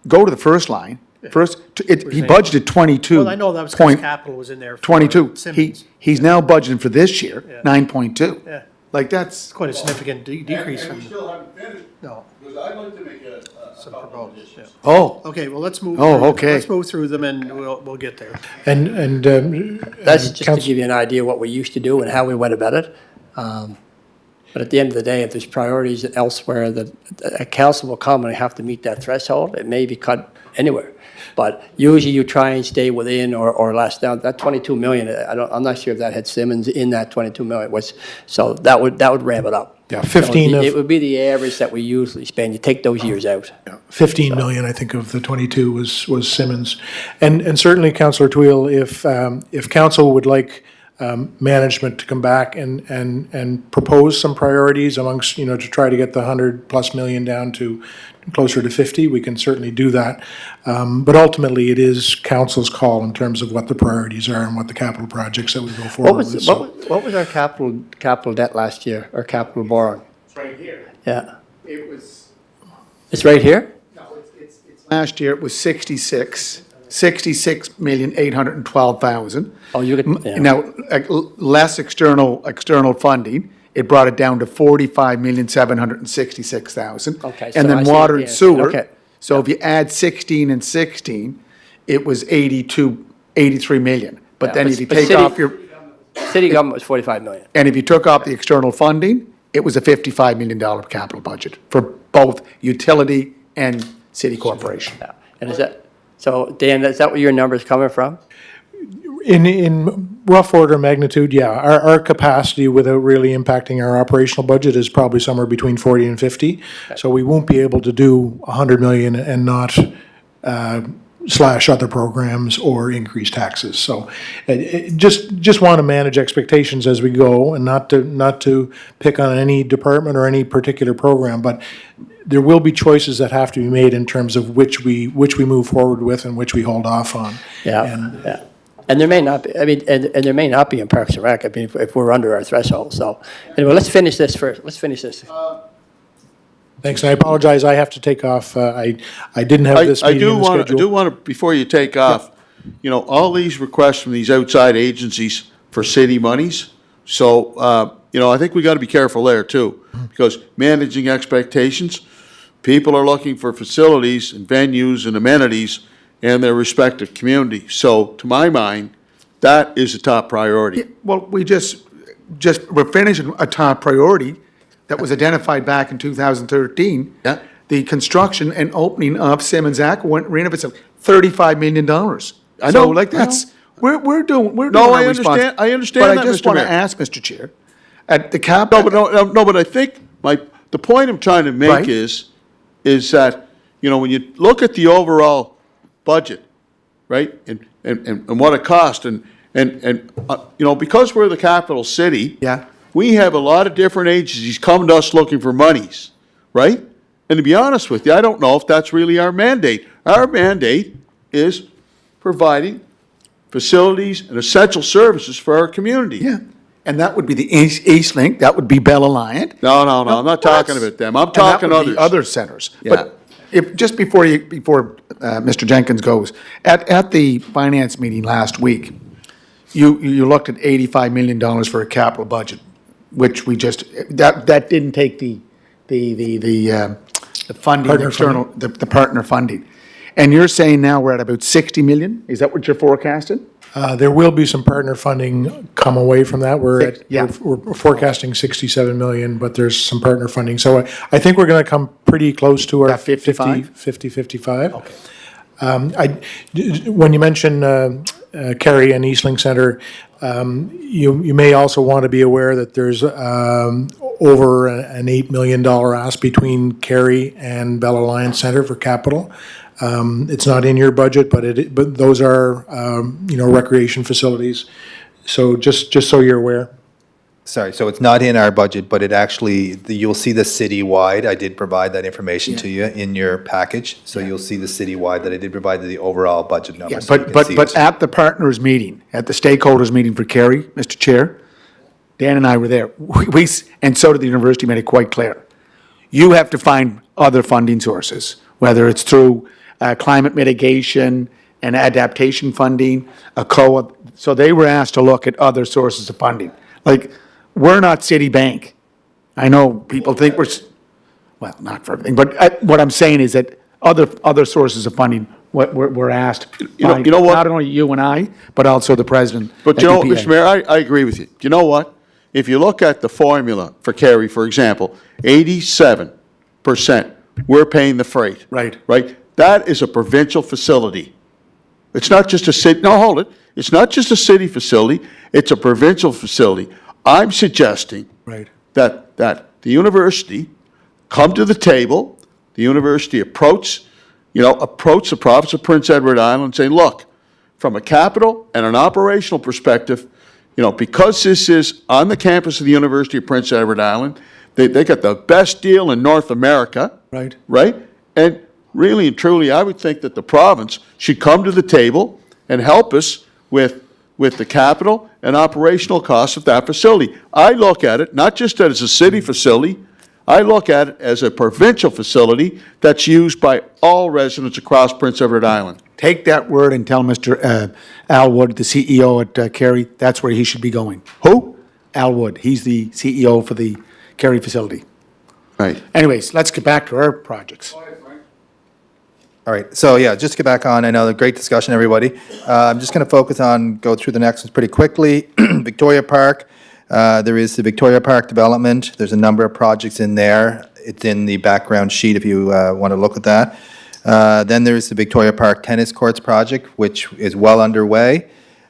go to the first line. First, he budgeted 22. Well, I know that was because capital was in there for 22. Simmons. He's now budgeting for this year, 9.2. Yeah. Like, that's, It's quite a significant decrease from, still haven't finished, no, because I'd like to make a some couple proposals, yeah. oh, Okay, well, let's move. Oh, through- okay. Let's move through them and we'll get there. And That's just to Council- give you an idea what we used to do and how we went about it. But at the end of the day, if there's priorities elsewhere that a council will come and have to meet that threshold, it may be cut anywhere. But usually you try and stay within or less. Now, that 22 million, I'm not sure if that had Simmons in that 22 million, so that would ramp it up. Yeah, So 15 It of, would be the average that we usually spend. You take those years out. 15 million, I think, of the 22 was Simmons. And certainly, Councillor Twill, if council would like management to come back and propose some priorities amongst, you know, to try to get the 100+ million down to closer to 50, we can certainly do that. But ultimately, it is council's call in terms of what the priorities are and what the capital projects that we go forward with. So- What was our capital debt last year, or capital borrowing? it's right here. Yeah, It was, it's right here? no, it's last year it was 66,812,000. Oh, you could, yeah. Now, less external funding, it brought it down to 45,766,000. Okay, so And I then see water it, and yeah. sewer. Okay. So if you add 16 and 16, it was 83 million. But Yeah, then but- if you but take city- off your, City government was 45 million. and if you took off the external funding, it was a $55 million capital budget for both utility and city corporation. Yeah. And is that, so Dan, is that where your number's coming from? In rough order of magnitude, yeah. Our capacity without really impacting our operational budget is probably somewhere between 40 and 50. So we won't be able to do 100 million and not slash other programs or increase taxes. So just want to manage expectations as we go and not to pick on any department or any particular program, but there will be choices that have to be made in terms of which we move forward with and which we hold off on. And- Yeah. And there may not be, I mean, and there may not be in Parks and Rec, I mean, if we're under our threshold. So anyway, let's finish this first. Let's finish this. Thanks, and I apologize, I have to take off. I didn't have this I meeting in the I schedule. do want to, before you take off, you know, all these requests from these outside agencies for city monies. So, you know, I think we got to be careful there too, because managing expectations, people are looking for facilities and venues and amenities in their respective communities. So to my mind, that is a top priority. Well, we're finishing a top priority that was identified back in 2013. Yeah. The construction and opening of Simmons Aqua Arena facility, $35 million. I So know, like I that's, we're doing No, our I response. understand- I understand But that, I just Mr. want to Mayor. ask, Mr. Chair, at the cap. No, but I think the point I'm trying to make Right. is that, you know, when you look at the overall budget, right, and what it cost, and you know, because we're the capital city. Yeah. We have a lot of different agencies coming to us looking for monies, right? And to be honest with you, I don't know if that's really our mandate. Our mandate is providing facilities and essential services for our community. Yeah, and that would be the East Link, that would be Bell Alliant. No, I'm not talking about them. I'm talking And that would others. be other centers. Yeah. But if, just before Mr. Jenkins goes, at the finance meeting last week, you looked at $85 million for a capital budget, which we just, that didn't take the funding, Partner external, the partner funding. And you're saying now we're at about 60 million? Is that what you're forecasting? There will be some partner funding come away from that. Yeah. We're forecasting 67 million, but there's some partner funding. So I think we're going to come pretty close to our That 55? 55. Okay. When you mention Kerry and Eastlink Center, you may also want to be aware that there's over an $8 million ask between Kerry and Bell Alliance Center for capital. It's not in your budget, but those are, recreation facilities. So just so you're aware. Sorry, so it's not in our budget, but it actually, you'll see the citywide. I did provide that information to you in your package. So you'll see the citywide that I did provide the overall budget Yeah, numbers. so you but can see but it. at the partners meeting, at the stakeholders meeting for Kerry, Mr. Chair, Dan and I were there. And so did the university, made it quite clear. You have to find other funding sources, whether it's through climate mitigation and adaptation funding, a COA. So they were asked to look at other sources of funding. Like, we're not Citibank. I know people think well, not for everything, but what I'm saying is that other sources of funding, we're asked. You know by what? Not only you and I, but also the president. But you at know, UPA. Mr. Mayor, I agree with you. You know what? If you look at the formula for Kerry, for example, 87% we're paying the freight. Right. Right? That is a provincial facility. It's not just a city, no, hold it. It's not just a city facility, it's a provincial facility. I'm suggesting Right. that the university come to the table, the university approach the province of Prince Edward Island and say, look, from a capital and an operational perspective, because this is on the campus of the University of Prince Edward Island, they got the best deal in North America. Right. Right? And really and truly, I would think that the province should come to the table and help us with the capital and operational costs of that facility. I look at it not just as a city facility, I look at it as a provincial facility that's used by all residents across Prince Edward Island. Take that word and tell Mr. Al Wood, the CEO at Kerry, that's where he should be going. Who? Al Wood, he's the CEO for the Kerry facility. Right. Anyways, let's get back to our projects. All right, so yeah, just to get back on, I know, great discussion, everybody. I'm just going to go through the next ones pretty quickly. Victoria Park, there is the Victoria Park development. There's a number of projects in there. It's in the background sheet if you want to look at that. Then there's the Victoria Park Tennis Courts project, which is well underway.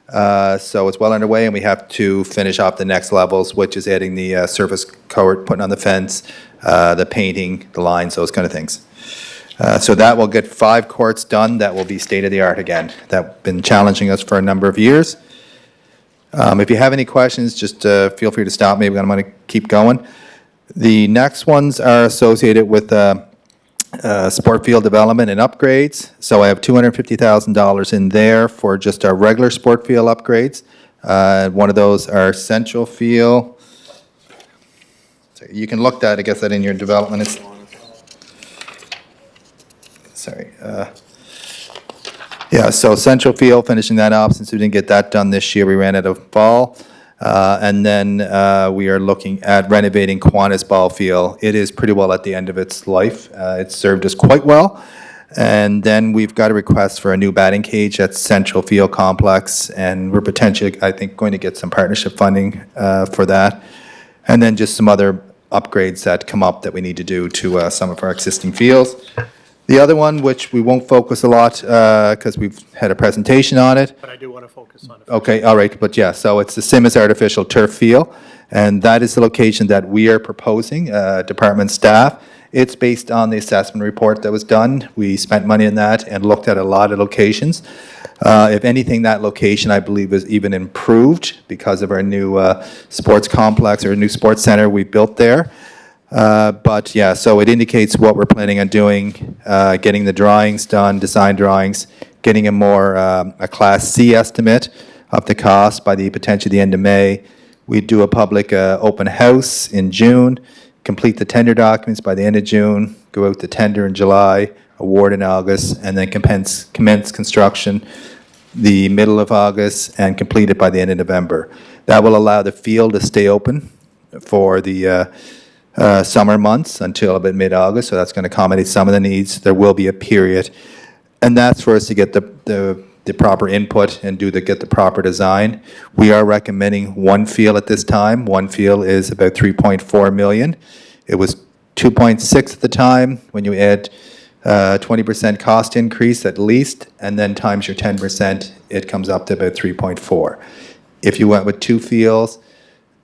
So it's well underway, and we have to finish off the next levels, which is adding the surface court, putting on the fence, the painting, the lines, those kind of things. So that will get 5 courts done. That will be state-of-the-art again. That's been challenging us for a number of years. If you have any questions, just feel free to stop me. I'm going to keep going. The next ones are associated with sport field development and upgrades. So I have $250,000 in there for just our regular sport field upgrades. One of those are Central Field. So you can look that, I guess, that in your development. Sorry. Yeah, so Central Field, finishing that up, since we didn't get that done this year, we ran out of ball. And then we are looking at renovating Kiwanis Ball Field. It is pretty well at the end of its life. It's served us quite well. And then we've got a request for a new batting cage at Central Field Complex, and we're potentially, I think, going to get some partnership funding for that. And then just some other upgrades that come up that we need to do to some of our existing fields. The other one, which we won't focus a lot because we've had a presentation on it. But I do want to focus on it. Okay, all right, but yeah, so it's the Simmons Artificial Turf Field, and that is the location that we are proposing, department staff. It's based on the assessment report that was done. We spent money on that and looked at a lot of locations. If anything, that location, I believe, is even improved because of our new sports complex or new sports center we built there. But yeah, so it indicates what we're planning on doing, getting the drawings done, design drawings, getting a more, a Class C estimate of the cost by potentially the end of May. We do a public open house in June, complete the tender documents by the end of June, go out to tender in July, award in August, and then commence construction the middle of August and complete it by the end of November. That will allow the field to stay open for the summer months until about mid-August, so that's going to accommodate some of the needs. There will be a period, and that's for us to get the proper input and get the proper design. We are recommending one field at this time. One field is about $3.4 million. It was 2.6 at the time. When you add 20% cost increase at least, and then times your 10%, it comes up to about 3.4. If you went with 2 fields,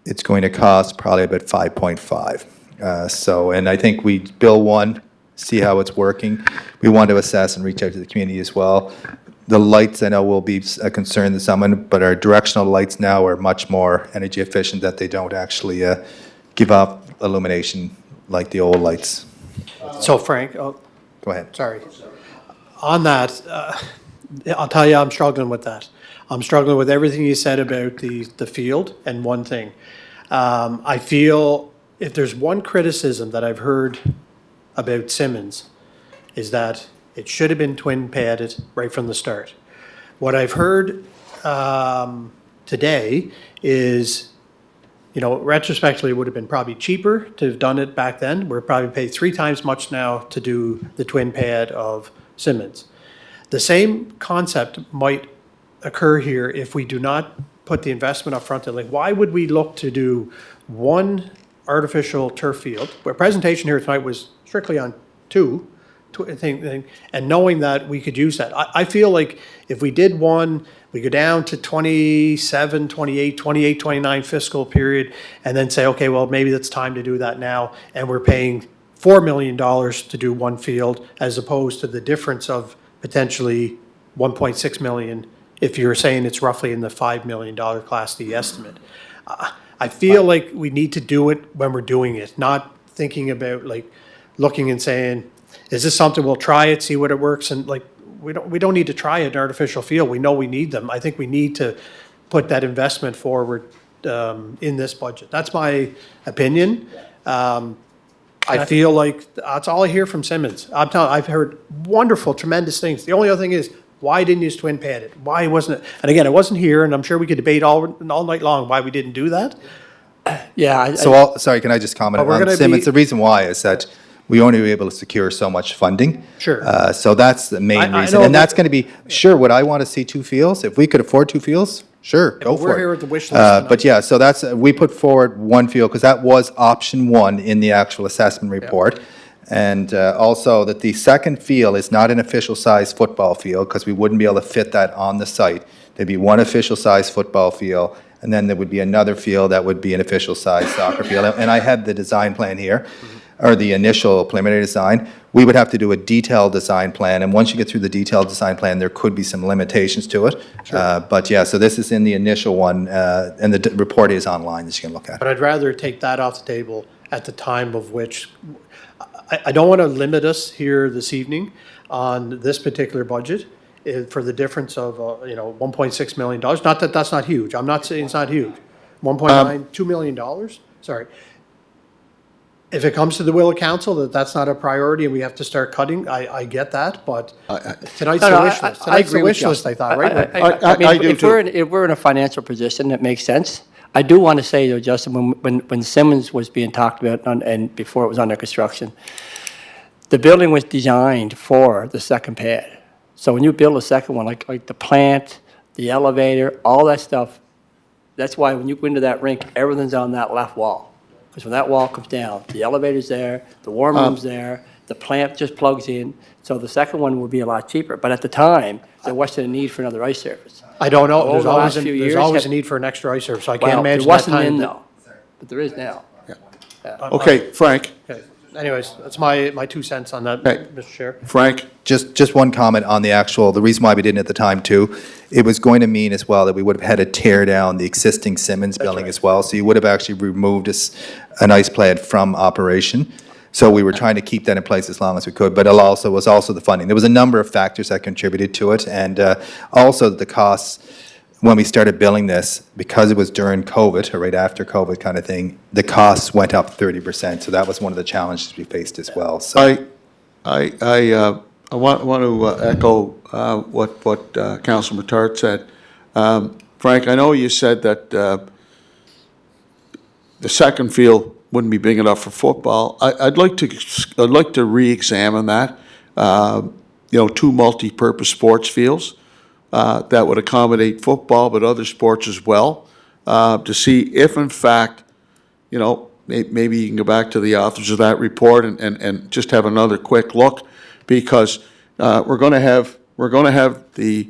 it's going to cost probably about 5.5. So, and I think we bill one, see how it's working. We want to assess and reach out to the community as well. The lights, I know, will be a concern to someone, but our directional lights now are much more energy efficient, that they don't actually give off illumination like the old lights. So Frank, oh, Go ahead. sorry. On that, I'll tell you, I'm struggling with that. I'm struggling with everything you said about the field, and one thing. I feel if there's one criticism that I've heard about Simmons is that it should have been twin padded right from the start. What I've heard today is, you know, retrospectively, it would have been probably cheaper to have done it back then. We're probably paid 3 times much now to do the twin pad of Simmons. The same concept might occur here if we do not put the investment up front. Like, why would we look to do one artificial turf field? Our presentation here tonight was strictly on two, and knowing that we could use that. I feel like if we did one, we go down to 27, 28, 29 fiscal period, and then say, okay, well, maybe it's time to do that now, and we're paying $4 million to do one field, as opposed to the difference of potentially 1.6 million, if you're saying it's roughly in the $5 million Class D estimate. I feel like we need to do it when we're doing it, not thinking about like looking and saying, is this something we'll try it, see what it works, and like we don't need to try an artificial field. We know we need them. I think we need to put that investment forward in this budget. That's my opinion. I feel like that's all I hear from Simmons. I've heard wonderful, tremendous things. The only other thing is, why didn't you twin pad it? Why wasn't it? And again, it wasn't here, and I'm sure we could debate all night long why we didn't do that. Yeah. Sorry, can I just comment But we're on gonna Simmons? be- The reason why is that we only were able to secure so much funding. Sure. So that's the main I reason. know, And that's but- going to be, sure, would I want to see 2 fields? If we could afford 2 fields, sure, go but for it. we're here with the wish list tonight. But yeah, so that's, we put forward 1 field because that was option 1 in the actual assessment report. And also that the second field is not an official size football field because we wouldn't be able to fit that on the site. There'd be 1 official size football field, and then there would be another field that would be an official size soccer field. And I had the design plan here. or the initial preliminary design. We would have to do a detailed design plan, and once you get through the detailed design plan, there could be some limitations to it. But yeah, so this is in the initial one, and the report is online that you can look at. But I'd rather take that off the table at the time of which, I don't want to limit us here this evening on this particular budget for the difference of, $1.6 million. Not that that's not huge. I'm not saying it's not huge. $2 million, sorry. If it comes to the will of council, that's not a priority and we have to start cutting, I get that, but tonight's No, the no, wish I- list. I Tonight's the agree with wish you. list, I thought, right? I mean, I do too. if we're in a financial position that makes sense, I do want to say though, Justin, when Simmons was being talked about and before it was under construction, the building was designed for the second pad. So when you build a second one, like the plant, the elevator, all that stuff, that's why when you go into that rink, everything's on that left wall. Because when that wall comes down, the elevator's there, the warm room's there, the plant just plugs in. So the second one will be a lot cheaper. But at the time, there wasn't a need for another ice surface. I don't know. Over There's the always, last few there's years, always have- a need for an extra ice surface. I can't Well, imagine there that wasn't time. then though, but there is now. Okay, Frank, Okay. Anyways, that's my 2 cents on that, Okay. Mr. Chair. Frank? Just one comment on the reason why we didn't at the time too, it was going to mean as well that we would have had to tear down the existing Simmons building as well. So you would have actually removed an ice plant from operation. So we were trying to keep that in place as long as we could, but it also was also the funding. There was a number of factors that contributed to it, and also the costs. When we started billing this, because it was during COVID or right after COVID kind of thing, the costs went up 30%. So that was one of the challenges we faced as well. So I want to echo what Councilor Matart said. Frank, I know you said that the second field wouldn't be big enough for football. I'd like to re-examine that. 2 multi-purpose sports fields that would accommodate football, but other sports as well, to see if in fact, maybe you can go back to the authors of that report and just have another quick look, because we're going to have the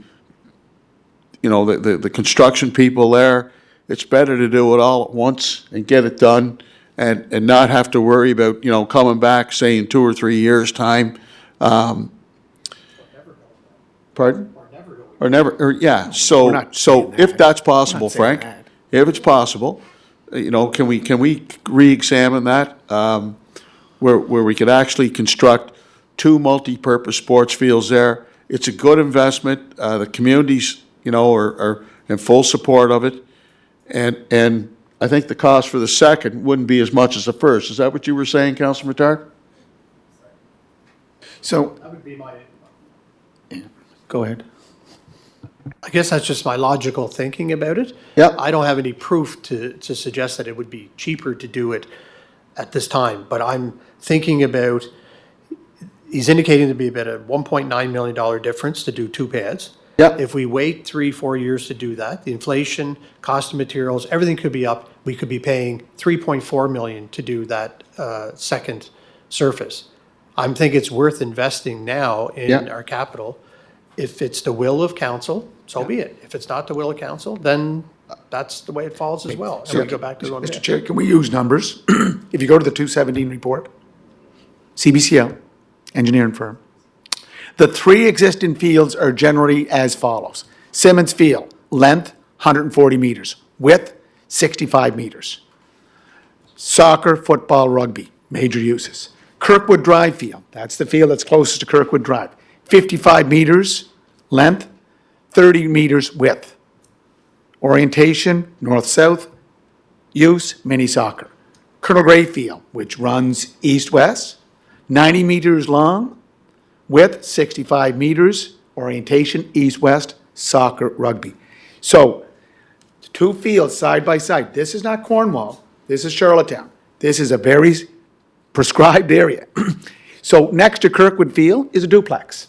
construction people there. It's better to do it all at once and get it done, and not have to worry about coming back, say, in 2 or 3 years' time. Pardon? Or never, or, yeah, so not if that's possible, saying Frank, that. if it's possible, can we re-examine that? Where we could actually construct 2 multi-purpose sports fields there. It's a good investment. The communities, are in full support of it. And I think the cost for the second wouldn't be as much as the first. Is that what you were saying, Councilor Mattar? So, That would be my, go ahead. I guess that's just my logical thinking about it. Yeah. I don't have any proof to suggest that it would be cheaper to do it at this time, but I'm thinking about, he's indicating to be about a $1.9 million difference to do 2 pads. Yeah. If we wait 3-4 years to do that, the inflation, cost of materials, everything could be up. We could be paying $3.4 million to do that second surface. I'm thinking it's worth investing now in Yeah. our capital. If it's the will of council, so be it. If it's not the will of council, then that's the way it falls as well. And we go back to the one. Mr. Chair, can we use numbers? If you go to the 217 report, CBCL, engineering firm, the 3 existing fields are generally as follows. Simmons Field, length 140 meters, width 65 meters. Soccer, football, rugby, major uses. Kirkwood Drive Field, that's the field that's closest to Kirkwood Drive, 55 meters length, 30 meters width. Orientation, north-south, use, mini soccer. Colonel Gray Field, which runs east-west, 90 meters long, width 65 meters, orientation east-west, soccer, rugby. So, 2 fields side by side. This is not Cornwall, this is Charlottetown. This is a very prescribed area. So next to Kirkwood Field is a duplex.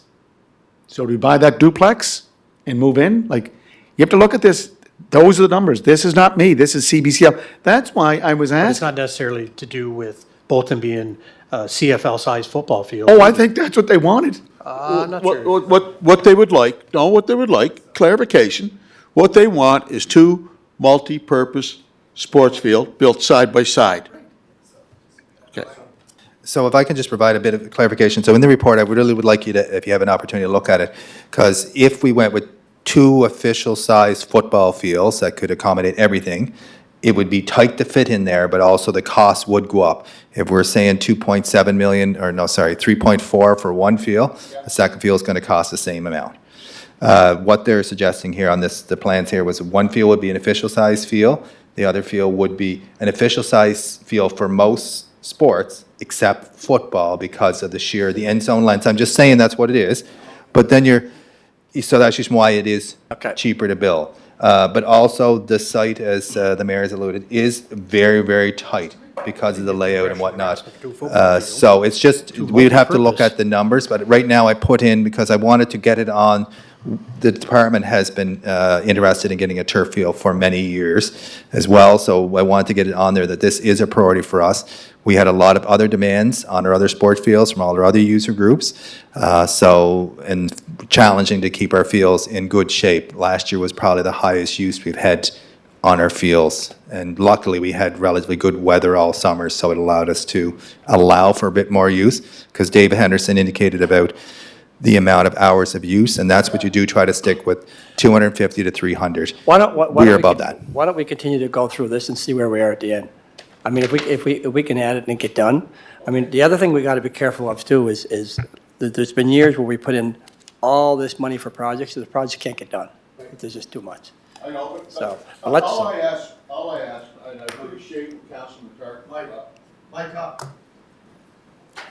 So do we buy that duplex and move in? Like, you have to look at this. Those are the numbers. This is not me. This is CBCL. That's why I was But it's asked. not necessarily to do with Bolton being a CFL-sized football field. Oh, I think that's what they wanted. I'm not sure. What they would like, clarification, what they want is 2 multi-purpose sports field built side by side. Okay. So if I can just provide a bit of clarification. So in the report, I really would like you to, if you have an opportunity to look at it, because if we went with 2 official-sized football fields that could accommodate everything, it would be tight to fit in there, but also the cost would go up. If we're saying 2.7 million, or no, sorry, 3.4 for one field, the second field is going to cost the same amount. What they're suggesting here on this, the plans here was one field would be an official-sized field, the other field would be an official-sized field for most sports, except football, because of the end zone length. I'm just saying that's what it is, but then so that's just why it is Okay. cheaper to build. But also, the site, as the mayor has alluded, is very, very tight because of the layout and whatnot. So it's just, we'd have to look at the numbers, but right now I put in, because I wanted to get it on, the department has been interested in getting a turf field for many years as well, so I wanted to get it on there that this is a priority for us. We had a lot of other demands on our other sport fields from all our other user groups, and challenging to keep our fields in good shape. Last year was probably the highest use we've had on our fields, and luckily we had relatively good weather all summer, so it allowed us to allow for a bit more use, because David Henderson indicated about the amount of hours of use, and that's what you do, try to stick with 250 to 300. Why don't We are we above con- that. Why don't we continue to go through this and see where we are at the end? I mean, if we can add it and get done. I mean, the other thing we got to be careful of too is that there's been years where we put in all this money for projects, and the projects can't get done. There's just too much. I know, So, but let's- all I ask, and I appreciate Councilman Clark, Mike up.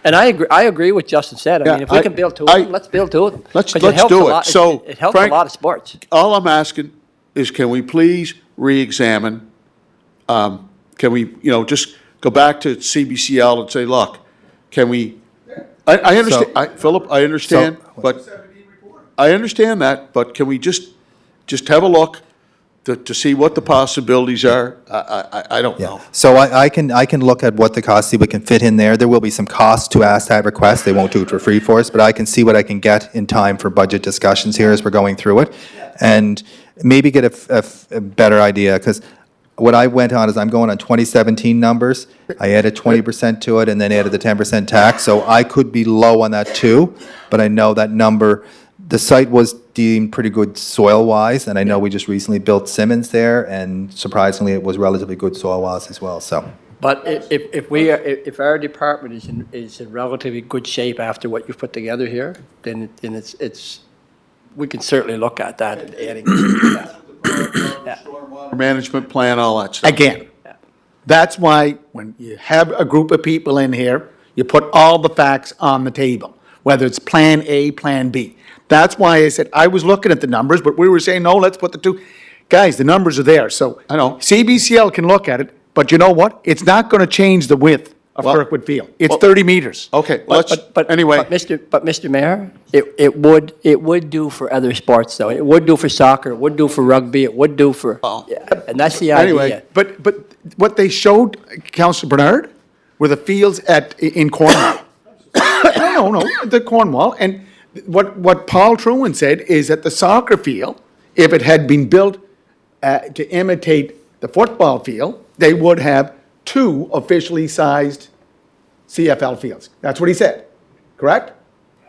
And I agree with Justin said. I mean, Yeah, if we can build 2 of them, let's build 2 of them. Let's 'Cause helps do a it. lot- So, It helps a Frank- lot of sports. All I'm asking is, can we please re-examine, can we, just go back to CBCL and say, look, can we, I understand, Philip, I understand, but, I understand that, but can we just have a look to see what the possibilities are? I don't know. So I can look at what the costs, see what can fit in there. There will be some costs to ask that request. They won't do it for free for us, but I can see what I can get in time for budget discussions here as we're going through it. And maybe get a better idea, because what I went on is I'm going on 2017 numbers. I added 20% to it and then added the 10% tax, so I could be low on that too, but I know that number, the site was deemed pretty good soil-wise, and I know we just recently built Simmons there, and surprisingly, it was relatively good soil-wise as well, so. But if our department is in relatively good shape after what you've put together here, then it's, we can certainly look at that and adding. Stormwater management plan, all that stuff. Again, that's why when you have a group of people in here, you put all the facts on the table, whether it's Plan A, Plan B. That's why I said, I was looking at the numbers, but we were saying, no, let's put the 2. Guys, the numbers are there, so. I know. CBCL can look at it, but you know what? It's not gonna change the width of Well- Kirkwood Field. It's well- 30 meters. Okay, But- let's, but- anyway. But Mr. Mayor, it would do for other sports though. It would do for soccer, it would do for rugby, it would do for, yeah, and that's the idea. Anyway, but what they showed, Councillor Bernard, were the fields in Cornwall. No, the Cornwall, and what Paul Truman said is that the soccer field, if it had been built to imitate the football field, they would have 2 officially sized CFL fields. That's what he said, correct?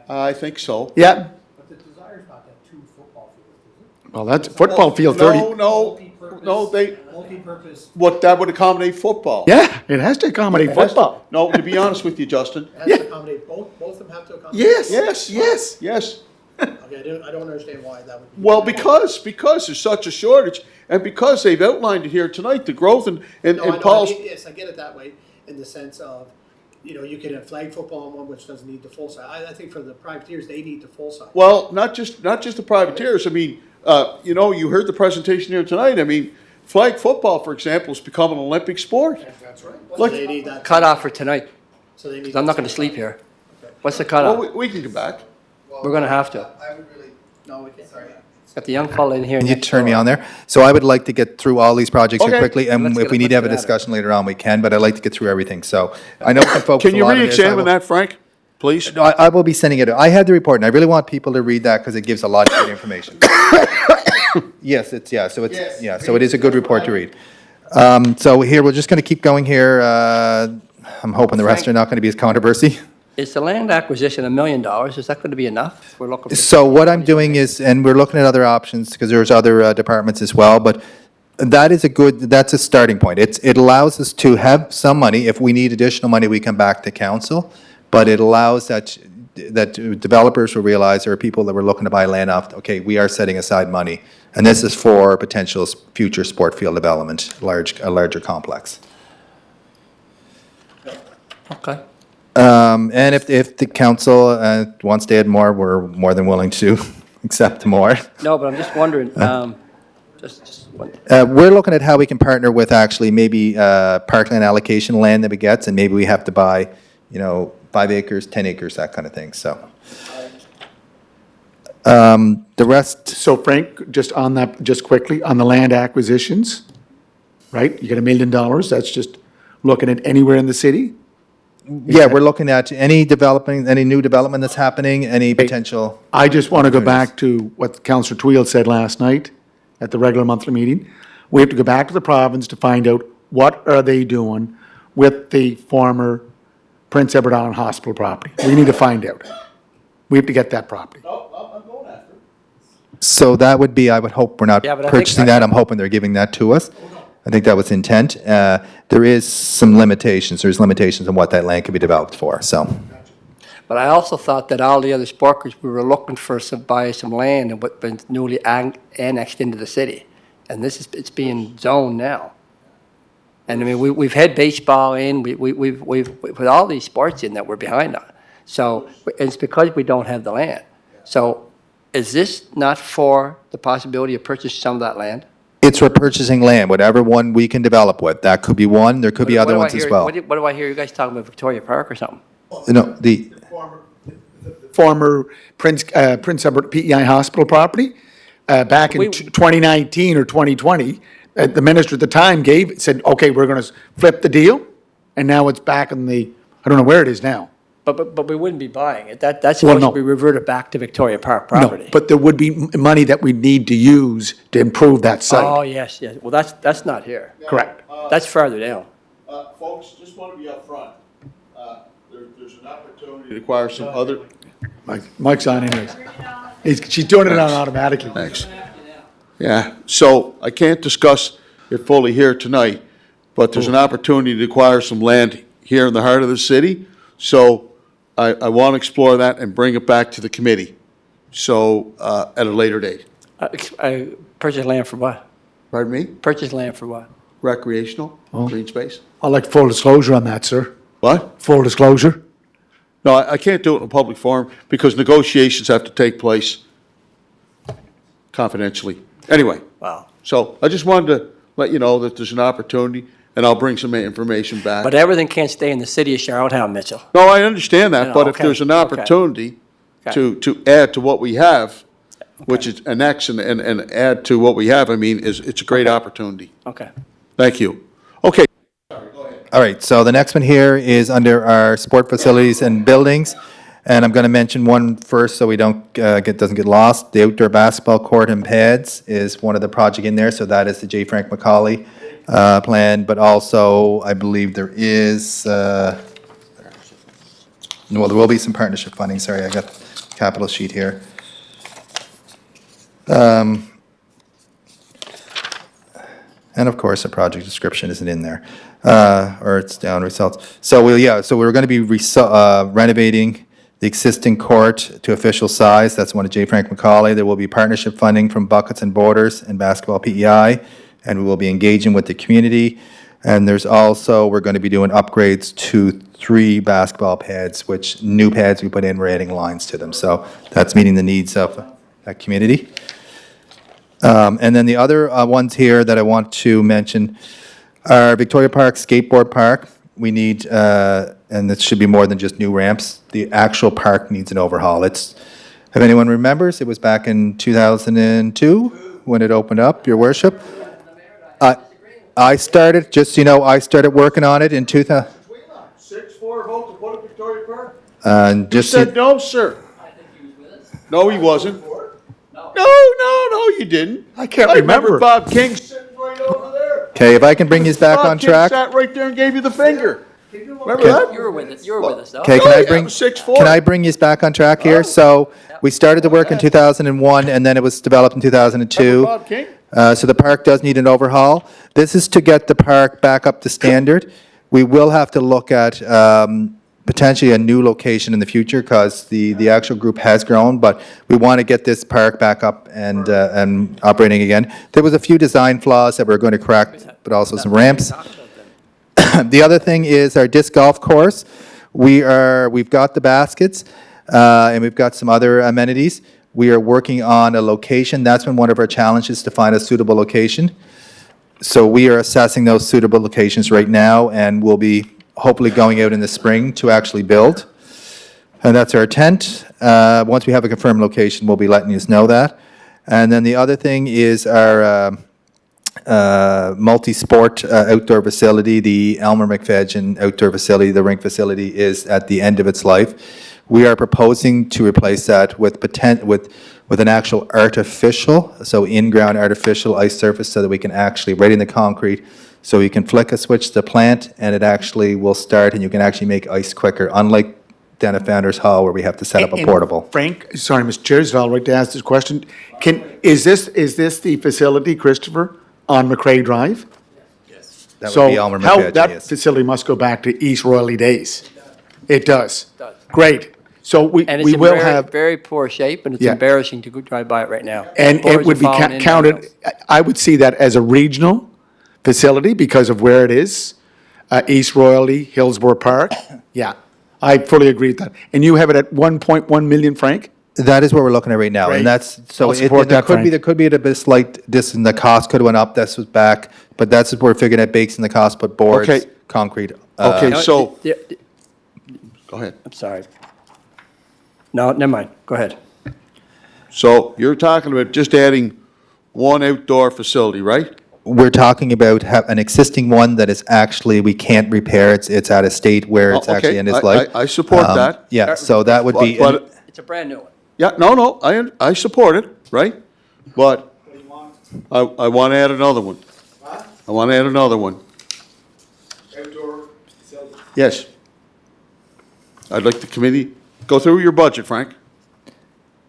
I think so. Yeah, But the desire's not to have 2 football fields, well, that's football field 30. No, Multi-purpose. that would accommodate football. Yeah, it has to accommodate football. No, to be honest with you, Justin. Has to accommodate, both of them have to accommodate? Yes. Okay, I don't understand why that would be. Well, because there's such a shortage, and because they've outlined it here tonight, the growth and No, I know, Paul's. yes, I get it that way, in the sense of, you can have flag football on one which doesn't need the full size. I think for the privateers, they need the full size. Well, not just the privateers. I mean, you heard the presentation here tonight. I mean, flag football, for example, has become an Olympic sport. That's right. Look- So they need that. Cutoff for tonight, So they need. 'cause I'm not that gonna same sleep size. here. What's the Well, cutoff? we can come back. We're gonna have to. I would really, no, we can't. Got the young fella in here. Can you next turn me door. on there? So I would like to get through all these projects here Okay. quickly, and Let's if get- we need to have a let's get at it. discussion later on, we can, but I'd like to get through everything, so. I know some folks. Can you a lot of this, I re-examine will- that, Frank, please? No, I will be sending it. I had the report, and I really want people to read that because it gives a lot of good information. Yes, so it is a good report to read. So here, we're just going to keep going here. I'm hoping the rest are not going to be as controversy. Is the land acquisition $1 million? Is that going to be enough? We're looking for. So what I'm doing is, and we're looking at other options, because there's other departments as well, but that's a starting point. It allows us to have some money. If we need additional money, we come back to council, but it allows that developers will realize, or people that were looking to buy land off, okay, we are setting aside money, and this is for potential future sport field development, a larger complex. Okay. And if the council wants to add more, we're more than willing to accept more. No, but I'm just wondering, just one. We're looking at how we can partner with actually maybe parkland allocation land that we get, and maybe we have to buy, 5 acres, 10 acres, that kind of thing, so. The rest, So Frank, just on that, just quickly, on the land acquisitions, right? You get $1 million, that's just looking at anywhere in the city? yeah, we're looking at any new development that's happening, any potential. I just want to go back to what Councillor Tweel said last night at the regular monthly meeting. We have to go back to the province to find out what are they doing with the former Prince Edward Island Hospital property. We need to find out. We have to get that property. So that would be, I would hope we're not Yeah, but I think- purchasing that, I'm hoping they're giving that to us. I think that was the intent. There is some limitations, there's limitations on what that land can be developed for, so. But I also thought that all the other sport groups, we were looking for buy some land and what been newly annexed into the city. And it's being zoned now. And I mean, we've had baseball in, we've put all these sports in that we're behind on. So, it's because we don't have the land. So, is this not for the possibility of purchasing some of that land? It's for purchasing land, whatever one we can develop with. That could be one, there could be What other do I ones as hear- well. What do I hear you guys talking about Victoria Park or something? No, Former Prince Edward PEI Hospital property, back in 2019 or 2020, the minister at the time said, okay, we're going to flip the deal, and now it's back in I don't know where it is now. But we wouldn't be buying it. That's Well, supposed no. to be reverted back to Victoria Park No, property. but there would be money that we need to use to improve that Oh, site. yes. Well, that's not here. Correct. That's farther down. Folks, just want to be upfront. There's an opportunity to acquire some other. Mike's on anyways. She's doing it on automatically. Thanks. Yeah, so I can't discuss it fully here tonight, but there's an opportunity to acquire some land here in the heart of the city. So I want to explore that and bring it back to the committee. So, at a later date. I purchased land for what? Pardon me? Purchased land for what? Recreational, green space? I'd like full disclosure on that, sir. What? Full disclosure. No, I can't do it in a public forum because negotiations have to take place confidentially. Anyway, Wow. so I just wanted to let you know that there's an opportunity, and I'll bring some information back. But everything can't stay in the city of Charlottetown, Mitchell. No, I understand that, No, but if okay, there's an okay. opportunity to add to what we have, which is annex and add to what we have, I mean, it's a great opportunity. Okay. Thank you. Okay. all right, so the next one here is under our sport facilities and buildings. And I'm going to mention one first so we doesn't get lost. The outdoor basketball court and pads is one of the project in there, so that is the J. Frank McCauley plan. But also, I believe there is, well, there will be some partnership funding. Sorry, I got the capital sheet here. And of course, the project description isn't in there, or it's down results. So we're going to be renovating the existing court to official size. That's one of J. Frank McCauley. There will be partnership funding from Buckets and Borders and Basketball PEI, and we will be engaging with the community. And there's also, we're going to be doing upgrades to 3 basketball pads, which new pads we put in, we're adding lines to them. So that's meeting the needs of that community. And then the other ones here that I want to mention are Victoria Park Skateboard Park. We need, and it should be more than just new ramps, the actual park needs an overhaul. If anyone remembers, it was back in 2002 when it opened up, your worship. I started, just so you know, I started working on it in 2000. 6-4 vote to put it Victoria Park? And You just, said no, sir. No, he wasn't. No, you didn't. I can't I remember remember. Bob King sitting right over there. okay, if I can bring you back on Bob King track. sat right there and gave you the finger. Remember that? You were with us, though. Okay, can Oh, I yeah, bring, it was 6'4". can I bring you back on track here? So we started the work in 2001, and then it was developed in 2002. Remember Bob King? So the park does need an overhaul. This is to get the park back up to standard. We will have to look at potentially a new location in the future because the actual group has grown, but we want to get this park back up and operating again. There was a few design flaws that we're going to correct, but also some ramps. The other thing is our disc golf course. We've got the baskets, and we've got some other amenities. We are working on a location. That's been one of our challenges, to find a suitable location. So we are assessing those suitable locations right now, and we'll be hopefully going out in the spring to actually build. And that's our intent. Once we have a confirmed location, we'll be letting you know that. And then the other thing is our multi-sport outdoor facility, the Elmer McFadden outdoor facility, the rink facility, is at the end of its life. We are proposing to replace that with an actual artificial, so in-ground artificial ice surface, so that we can actually, right in the concrete, so you can flick a switch to the plant and it actually will start and you can actually make ice quicker, unlike down at Founders Hall where we have to set up a And portable. Frank, sorry, Mr. Chair, is Val right to ask this question? Is this the facility, Christopher, on McRae Drive? That would be Elmer So how, McFadden, that yes. facility must go back to East Royalty days. It does. Does. Great. So we And it's we in will very, have, very poor shape, and it's Yeah. embarrassing to go drive by it right now. and it Boards would are be falling in counted, rails. I would see that as a regional facility because of where it is, East Royalty, Hillsborough Park. Yeah, I fully agree with that. And you have it at 1.1 million, Frank? That is what we're looking at right now, Great. and that's, so I'll it, support there that, could be, Frank. there could be a bit slight, this, and the cost could have went up, this was back, but that's what we're figuring out, bakes in the cost, but boards, Okay. concrete. Okay, No, so, the- go ahead. I'm sorry. No, never mind. Go ahead. So you're talking about just adding one outdoor facility, right? We're talking about an existing one that is actually, we can't repair, it's at a state where it's Oh, okay. actually in its I- life. I support that. Yeah, so that would be. But- It's a brand new one. Yeah, no, I support it, right? But I want to add another one. I want to add another one. Yes. I'd like the committee, go through your budget, Frank.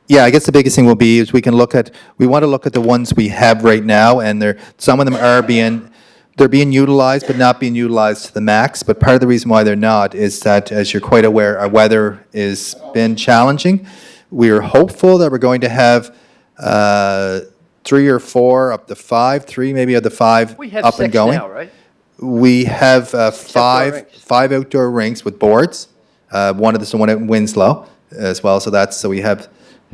Yeah, I guess the biggest thing will be is we want to look at the ones we have right now, and some of them they're being utilized, but not being utilized to the max. But part of the reason why they're not is that, as you're quite aware, our weather has been challenging. We are hopeful that we're going to have 3 or 4, up to 5, 3 maybe of the 5 We have up and 6 going. now, right? We have outdoor rinks. 5 outdoor rinks with boards. One of the one out in Winslow as well. So we have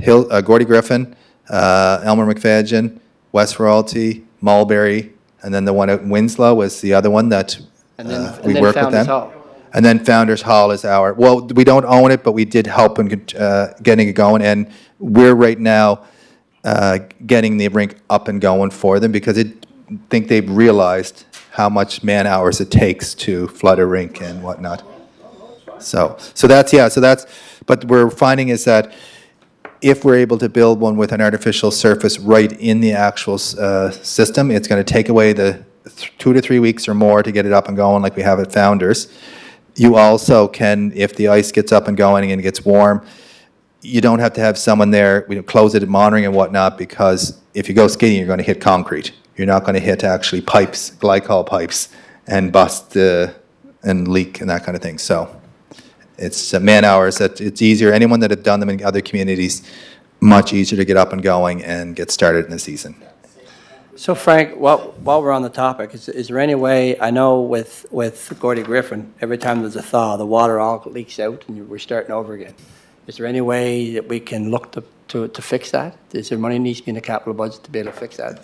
Gordy Griffin, Elmer McFadden, West Royalty, Mulberry, and then the one out in Winslow is the other one that And then, we and then work with Founders them. Hall. And then Founders Hall is we don't own it, but we did help in getting it going. And we're right now getting the rink up and going for them because I think they've realized how much man hours it takes to flood a rink and whatnot. So that's, but we're finding is that if we're able to build one with an artificial surface right in the actual system, it's going to take away the 2 to 3 weeks or more to get it up and going like we have at Founders. You also can, if the ice gets up and going and it gets warm, you don't have to have someone there, close it and monitoring and whatnot, because if you go skiing, you're going to hit concrete. You're not going to hit actually pipes, glycol pipes, and bust and leak and that kind of thing. So it's man hours that it's easier. Anyone that have done them in other communities, much easier to get up and going and get started in the season. So Frank, while we're on the topic, is there any way, I know with Gordy Griffin, every time there's a thaw, the water all leaks out and we're starting over again. Is there any way that we can look to fix that? Is there money needs to be in the capital budget to be able to fix that?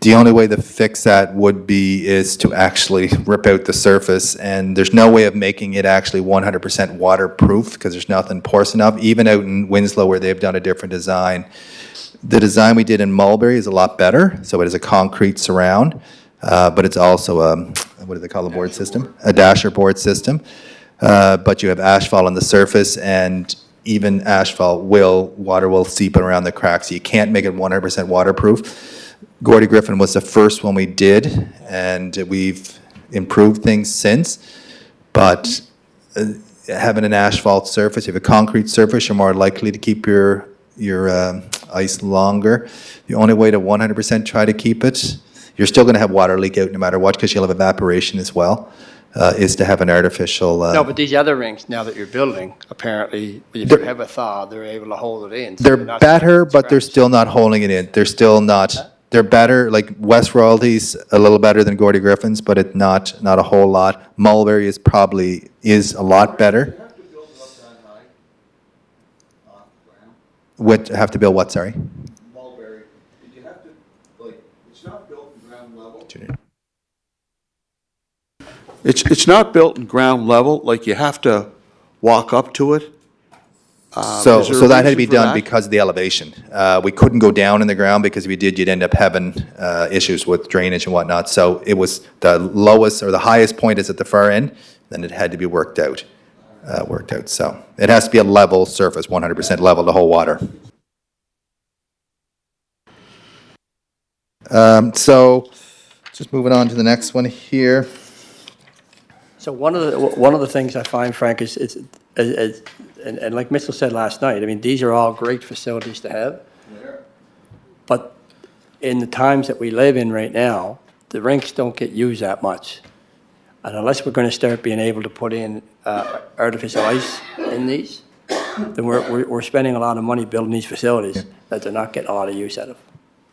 The only way to fix that is to actually rip out the surface, and there's no way of making it actually 100% waterproof because there's nothing porous enough. Even out in Winslow where they've done a different design, the design we did in Mulberry is a lot better. So it is a concrete surround, but it's also what do they call the board system? A dasher board system. But you have asphalt on the surface, and even asphalt water will seep around the cracks. You can't make it 100% waterproof. Gordy Griffin was the first one we did, and we've improved things since. But having an asphalt surface, if you have a concrete surface, you're more likely to keep your ice longer. The only way to 100% try to keep it, you're still going to have water leak out no matter what, because you'll have evaporation as well, is to have an artificial. No, but these other rinks, now that you're building, apparently, if you have a thaw, they're able to hold it in. So They're you're not better, starting from but they're scratch. still not holding it in. They're still not, they're better, like West Royalty's a little better than Gordy Griffin's, but it's not a whole lot. Mulberry is a lot better. Would have to build what, sorry? Mulberry, did you have to, like, it's not built in ground level? It's not built in ground level, like you have to walk up to it. So, is there a so that had to reason be for done that? because of the elevation. We couldn't go down in the ground because if we did, you'd end up having issues with drainage and whatnot. So it was the lowest or the highest point is at the far end, then it had to be worked out. So it has to be a level surface, 100% level to hold water. So just moving on to the next one here. So one of the things I find, Frank, is and like Mitchell said last night, I mean, these are all great facilities to have. But in the times that we live in right now, the rinks don't get used that much. And unless we're going to start being able to put in artificial ice in these, then we're spending a lot of money building these facilities that they're not getting a lot of use out of.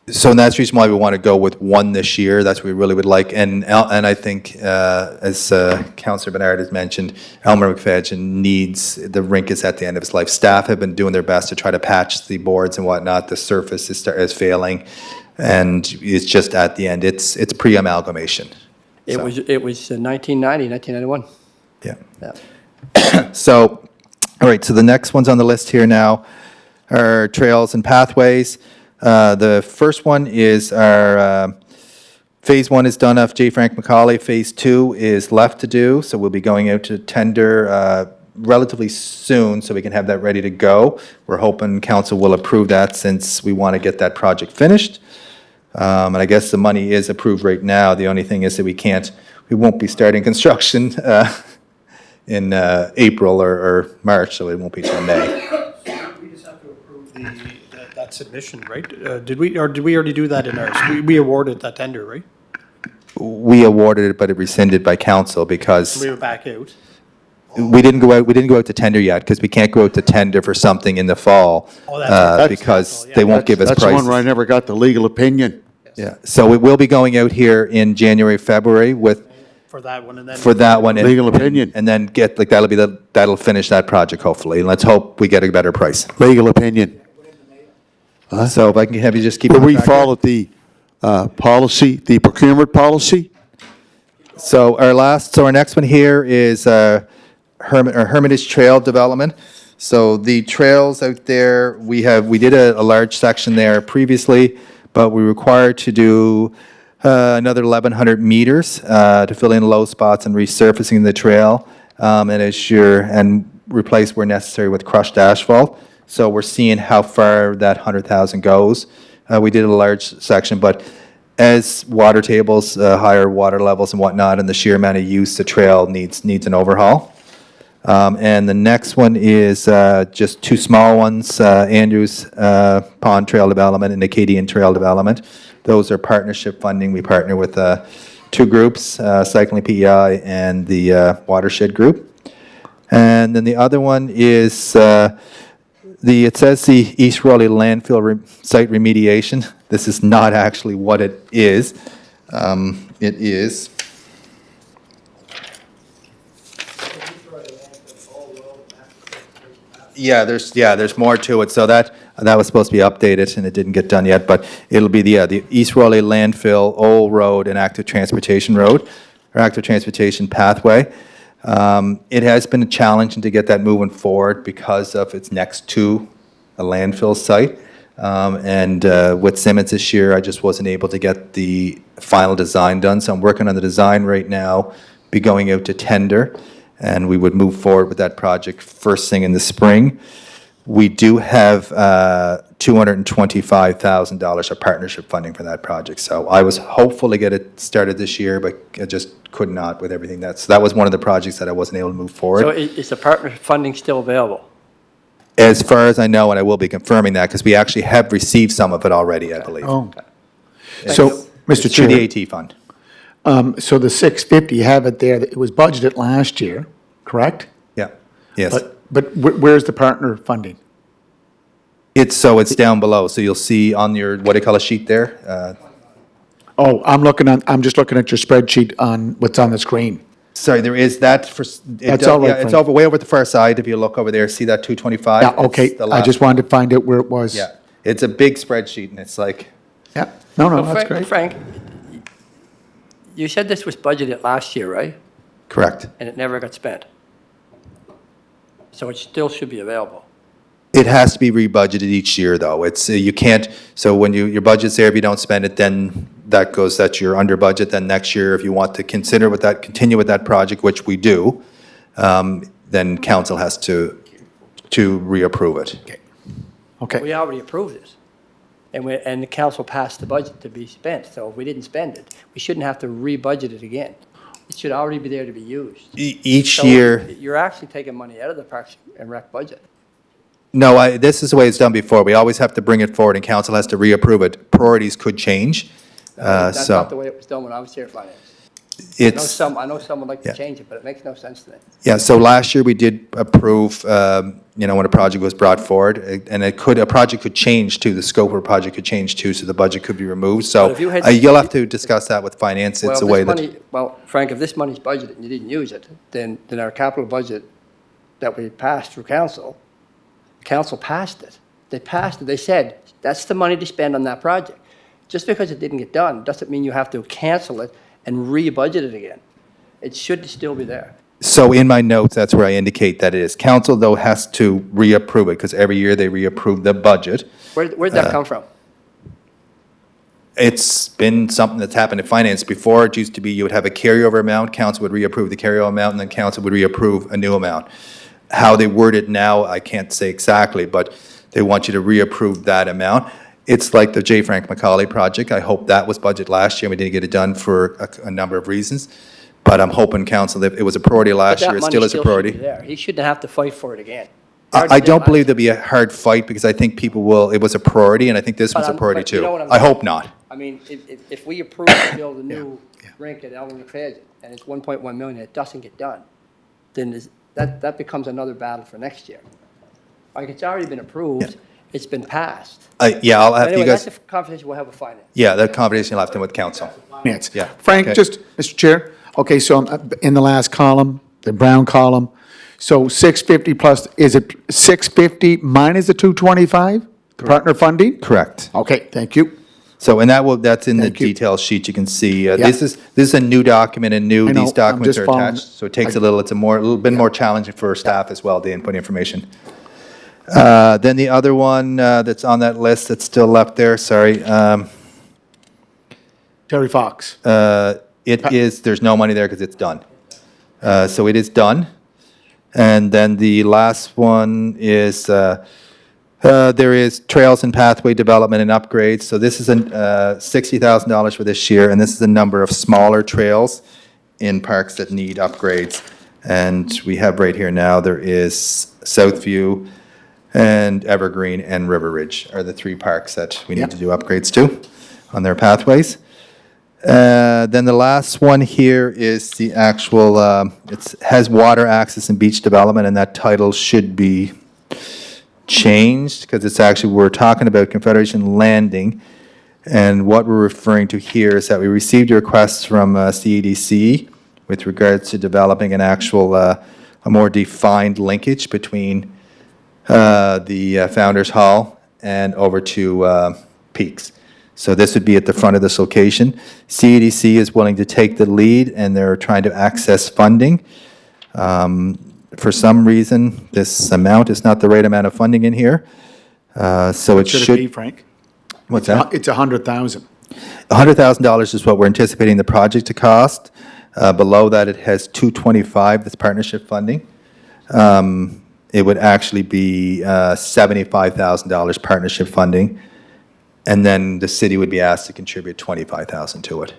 So that's the reason why we want to go with one this year. That's what we really would like. And I think, as Councillor Bernard has mentioned, Elmer McFadden needs, the rink is at the end of its life. Staff have been doing their best to try to patch the boards and whatnot. The surface is failing, and it's just at the end. It's pre-amalgamation. It was 1990, 1991. Yeah. Yeah. So, all right, so the next ones on the list here now are trails and pathways. The first one is our, Phase 1 is done off J. Frank McCauley. Phase 2 is left to do, so we'll be going out to tender relatively soon so we can have that ready to go. We're hoping council will approve that since we want to get that project finished. And I guess the money is approved right now. The only thing is that we won't be starting construction in April or March, so it won't be till May. We just have to approve that submission, right? Did we already do that in ours? We awarded that tender, right? We awarded it, but it rescinded by council because We were back out. we didn't go out to tender yet because we can't go out to tender for something in the fall Oh, that's right. That's because yeah. they won't give us That's the prices. one where I never got the legal opinion. Yeah, so we will be going out here in January, February For that one, and then. for that one. and- Legal opinion. And then that'll finish that project hopefully. And let's hope we get a better price. Legal opinion. So if I can have you just keep. But on we track here. followed the policy, the procurement policy? So our next one here is Hermitage Trail Development. So the trails out there, we did a large section there previously, but we required to do another 1,100 meters to fill in low spots and resurfacing the trail, and replace where necessary with crushed asphalt. So we're seeing how far that 100,000 goes. We did a large section, but as water tables, higher water levels and whatnot, and the sheer amount of use, the trail needs an overhaul. And the next one is just two small ones, Andrews Pond Trail Development and Acadian Trail Development. Those are partnership funding. We partner with two groups, Cycling PEI and the Watershed Group. And then the other one is it says the East Raleigh landfill site remediation. This is not actually what it is. It is. Yeah, there's more to it. So that was supposed to be updated and it didn't get done yet, but it'll be the East Raleigh landfill, Old Road, and active transportation road, or active transportation pathway. It has been challenging to get that moving forward because of it's next to a landfill site. And with Simmons this year, I just wasn't able to get the final design done. So I'm working on the design right now, be going out to tender, and we would move forward with that project first thing in the spring. We do have $225,000 of partnership funding for that project. So I was hopeful to get it started this year, but I just could not with everything that was one of the projects that I wasn't able to move forward. So is the partner funding still available? As far as I know, and I will be confirming that, because we actually have received some of it already, I believe. Oh. So, Mr. It's through Chair, the AT fund. so the 650, you have it there, it was budgeted last year, correct? Yeah, yes. But where's the partner funding? It's down below, so you'll see on your, what do you call a sheet there? Oh, I'm just looking at your spreadsheet on what's on the screen. Sorry, there is that for. That's all right, It's Frank. way over at the far side, if you look over there, see that 225? Yeah, okay, It's the I last- just wanted to find out where it was. Yeah, it's a big spreadsheet, and it's like, Yeah, no, So that's great. Frank, you said this was budgeted last year, right? correct. And it never got spent. So it still should be available. It has to be rebudgeted each year, though. It's, you can't, so when your budget's there, if you don't spend it, then that's your under budget. Then next year, if you want to continue with that project, which we do, then council has to reapprove it. Okay, We already approved this. And the council passed the budget to be spent. So if we didn't spend it, we shouldn't have to rebudget it again. It should already be there to be used. Each So year, You're actually taking money out of the Parks and Rec budget. no, this is the way it's done before. We always have to bring it forward, and council has to reapprove it. Priorities could change, That's not the so way it was done when I was here at finance. I know it's, I know some would like to Yeah. change it, but it makes no sense to me. yeah, so last year we did approve, when a project was brought forward, and a project could change too, the scope of a project could change too, so the budget could be removed. So But if you had- you'll have to discuss that with finance. It's a way that, Well, Frank, if this money's budgeted and you didn't use it, then our capital budget that we passed through council passed it. They passed it. They said, that's the money to spend on that project. Just because it didn't get done doesn't mean you have to cancel it and re-budget it again. It should still be there. so in my notes, that's where I indicate that it is. Council, though, has to reapprove it, because every year they reapprove the budget. Where'd that come from? It's been something that's happened in finance before. It used to be you would have a carryover amount, council would reapprove the carryover amount, and then council would reapprove a new amount. How they word it now, I can't say exactly, but they want you to reapprove that amount. It's like the J. Frank McCauley project. I hope that was budgeted last year. We didn't get it done for a number of reasons. But I'm hoping council, that it was a priority But last that year, it money still is a should priority. be there. He shouldn't have to fight for it again. I don't believe there'll be a hard fight, because I think people will, it was a priority, and I think this was a But priority but you too. know what I'm I saying? hope not. I mean, if we approve to build a new rink at Elmer McPherson, and it's 1.1 million, and it doesn't get done, then that becomes another battle for next year. Like, it's already been approved, it's been passed. Yeah, I'll have you Anyway, guys, that's a conversation we'll have with finance. yeah, that conversation you'll have to with council. Finance. Yeah, Frank, okay. just, Mr. Chair, okay, so in the last column, the brown column, so 650 plus, is it 650 minus the 225? Partner funding? Correct. Okay, thank you. So, and that's in the Thank you. detail sheet, you can see, this is a new document, and I know, these I'm documents just are following- attached, so it takes a little bit more challenging for staff as well to input information. Then the other one that's on that list that's still left there, sorry, Terry Fox. there's no money there because it's done. So it is done. And then the last one is, there is trails and pathway development and upgrades. So this is $60,000 for this year, and this is a number of smaller trails in parks that need upgrades. And we have right here now, there is Southview and Evergreen and River Ridge are the three parks that we need to do upgrades to on their pathways. Then the last one here is the actual, it has water access and beach development, and that title should be changed, because it's actually, we're talking about Confederation Landing, and what we're referring to here is that we received a request from CEDC with regards to developing an actual, a more defined linkage between the Founders Hall and over to Peaks. So this would be at the front of this location. CEDC is willing to take the lead, and they're trying to access funding. For some reason, this amount is not the right amount of funding in here. So it Should it be, should, Frank? what's that? It's 100,000. $100,000 is what we're anticipating the project to cost. Below that, it has $225, that's partnership funding. it would actually be $75,000 partnership funding, and then the city would be asked to contribute $25,000 to it.